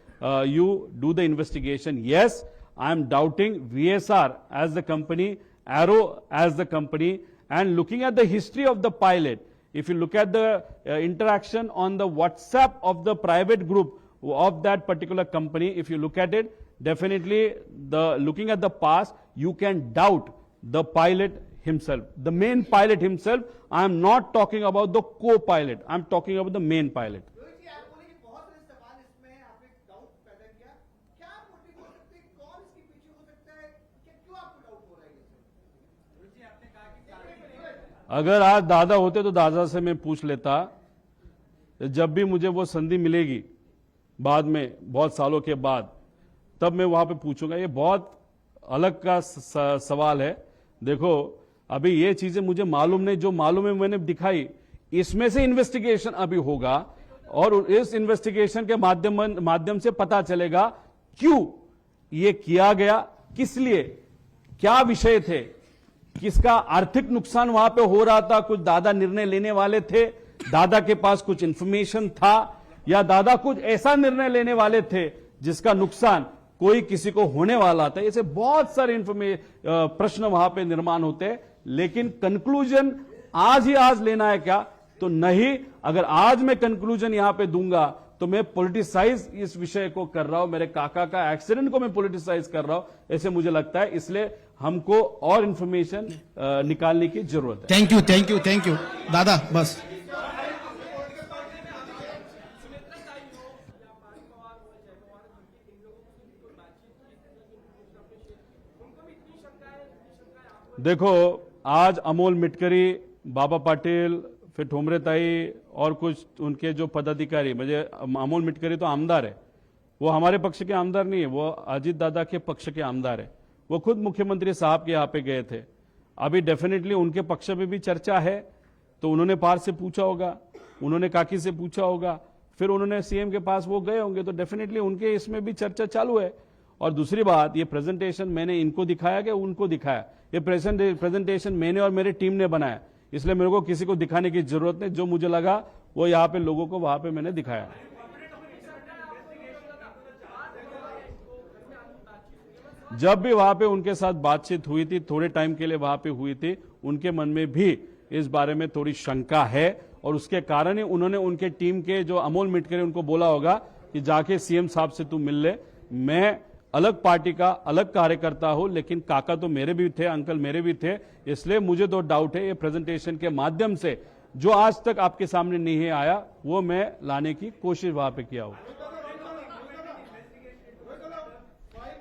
you do the investigation. Yes, I am doubting VSR as the company, Arrow as the company, and looking at the history of the pilot. If you look at the interaction on the WhatsApp of the private group of that particular company, if you look at it, definitely looking at the past, you can doubt the pilot himself. The main pilot himself, I am not talking about the co-pilot, I am talking about the main pilot. Rohit ji, आप बोले कि बहुत सारे सवाल इसमें आपने doubt पैदा KIA, क्या मोटिव हो सकते हैं, कौन इसके पीछे हो सकता है, क्यों आपको डाउट हो रहा है ये? रोहित जी, आपने कहा कि अगर आज दादा होते तो दादा से मैं पूछ लेता, जब भी मुझे वो संधि मिलेगी बाद में बहुत सालों के बाद, तब मैं वहां पे पूछूंगा। ये बहुत अलग का सवाल है। देखो, अभी ये चीजें मुझे मालूम नहीं, जो मालूम है मैंने दिखाई। इसमें से इन्वेस्टिगेशन अभी होगा और इस इन्वेस्टिगेशन के माध्यम से पता चलेगा क्यों ये किया गया, किस लिए, क्या विषय थे, किसका आर्थिक नुकसान वहां पे हो रहा था, कुछ दादा निर्णय लेने वाले थे, दादा के पास कुछ इंफॉर्मेशन था, या दादा कुछ ऐसा निर्णय लेने वाले थे जिसका नुकसान कोई किसी को होने वाला था। ऐसे बहुत सारे प्रश्न वहां पे निर्माण होते हैं, लेकिन कंक्लूजन आज ही आज लेना है क्या? तो नहीं। अगर आज मैं कंक्लूजन यहां पे दूंगा तो मैं पॉलिटिसाइज इस विषय को कर रहा हूं, मेरे काका का एक्सीडेंट को मैं पॉलिटिसाइज कर रहा हूं, ऐसे मुझे लगता है। इसलिए हमको और इंफॉर्मेशन निकालने की जरूरत है। थैंक यू दादा, बस। देखो, आज अमोल मिटकरी, बाबा पाटिल, फिर ठोमरे ताई और कुछ उनके जो पदाधिकारी, मुझे अमोल मिटकरी तो आमदार है, वो हमारे पक्ष के आमदार नहीं है, वो अजीत दादा के पक्ष के आमदार है। वो खुद मुख्यमंत्री साहब के यहाँ पे गए थे। अभी डेफिनेटली उनके पक्ष में भी चर्चा है, तो उन्होंने पार से पूछा होगा, उन्होंने काकी से पूछा होगा, फिर उन्होंने सीएम के पास वो गए होंगे, तो डेफिनेटली उनके इसमें भी चर्चा चालू है। और दूसरी बात, ये प्रेजेंटेशन मैंने इनको दिखाया कि उनको दिखाया? ये प्रेजेंटेशन मैंने और मेरी टीम ने बनाया, इसलिए मेरे को किसी को दिखाने की जरूरत नहीं। जो मुझे लगा वो यहाँ पे लोगों को वहां पे मैंने दिखाया। जब भी वहां पे उनके साथ बातचीत हुई थी, थोड़े टाइम के लिए वहां पे हुई थी, उनके मन में भी इस बारे में थोड़ी शंका है, और उसके कारण ही उन्होंने उनके टीम के जो अमोल मिटकरी उनको बोला होगा कि जाके सीएम साहब से तू मिल ले। मैं अलग पार्टी का अलग कार्यकर्ता हूं, लेकिन काका तो मेरे भी थे, अंकल मेरे भी थे, इसलिए मुझे तो डाउट है ये प्रेजेंटेशन के माध्यम से जो आज तक आपके सामने नहीं आया वो मैं लाने की कोशिश वहां पे किया हूं।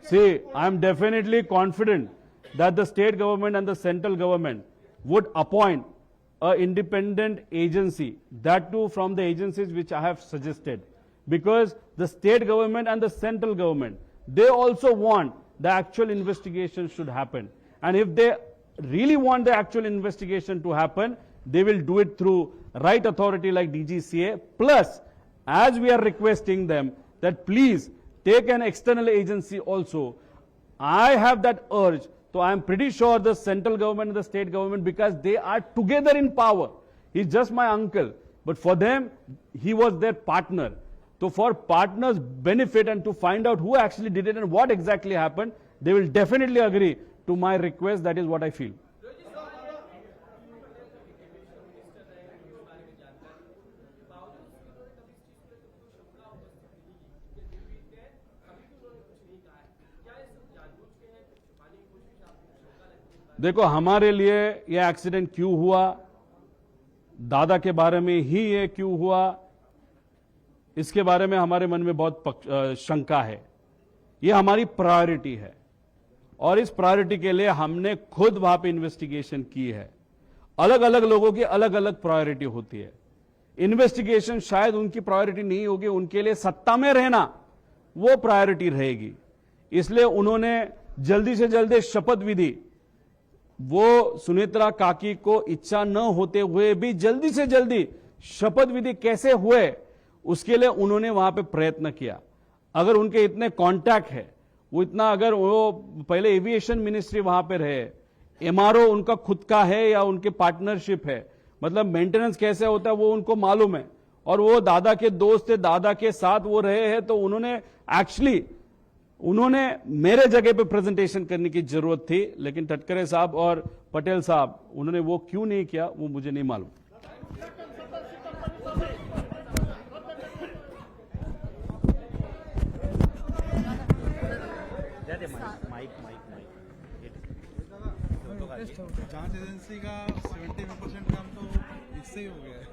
See, I am definitely confident that the state government and the central government would appoint an independent agency, that too from the agencies which I have suggested, because the state government and the central government, they also want the actual investigation should happen. And if they really want the actual investigation to happen, they will do it through right authority like DGCA. Plus, as we are requesting them that please take an external agency also. I have that urge. So I am pretty sure the central government and the state government, because they are together in power. He's just my uncle. But for them, he was their partner. So for partners' benefit and to find out who actually did it and what exactly happened, they will definitely agree to my request. That is what I feel. देखो, हमारे लिए यह accident क्यों हुआ, दादा के बारे में ही ये क्यों हुआ, इसके बारे में हमारे मन में बहुत शंका है. ये हमारी प्रायोरिटी है और इस प्रायोरिटी के लिए हमने खुद वहां पे इन्वेस्टिगेशन की है. अलग अलग लोगों की अलग अलग प्रायोरिटी होती है. इन्वेस्टिगेशन शायद उनकी प्रायोरिटी नहीं होगी, उनके लिए सत्ता में रहना वो प्रायोरिटी रहेगी. इसलिए उन्होंने जल्दी से जल्दी शपथ विधि, वो सुनेत्रा काकी को इच्छा न होते हुए भी जल्दी से जल्दी शपथ विधि कैसे हुए, उसके लिए उन्होंने वहां पे प्रयत्न किया. अगर उनके इतने कांटेक्ट है, वो इतना, अगर वो पहले एविएशन मिनिस्ट्री वहां पे रहे, एमआरओ उनका खुद का है या उनके पार्टनरशिप है, मतलब मेंटेनेंस कैसे होता है वो उनको मालूम है, और वो दादा के दोस्त थे, दादा के साथ वो रहे हैं, तो उन्होंने मेरे जगह पे प्रेजेंटेशन करने की जरूरत थी. लेकिन तटकरे साहब और पटेल साहब, उन्होंने वो क्यों नहीं किया वो मुझे नहीं मालूम. जांच एजेंसी का 70% काम तो इससे ही हो गया है.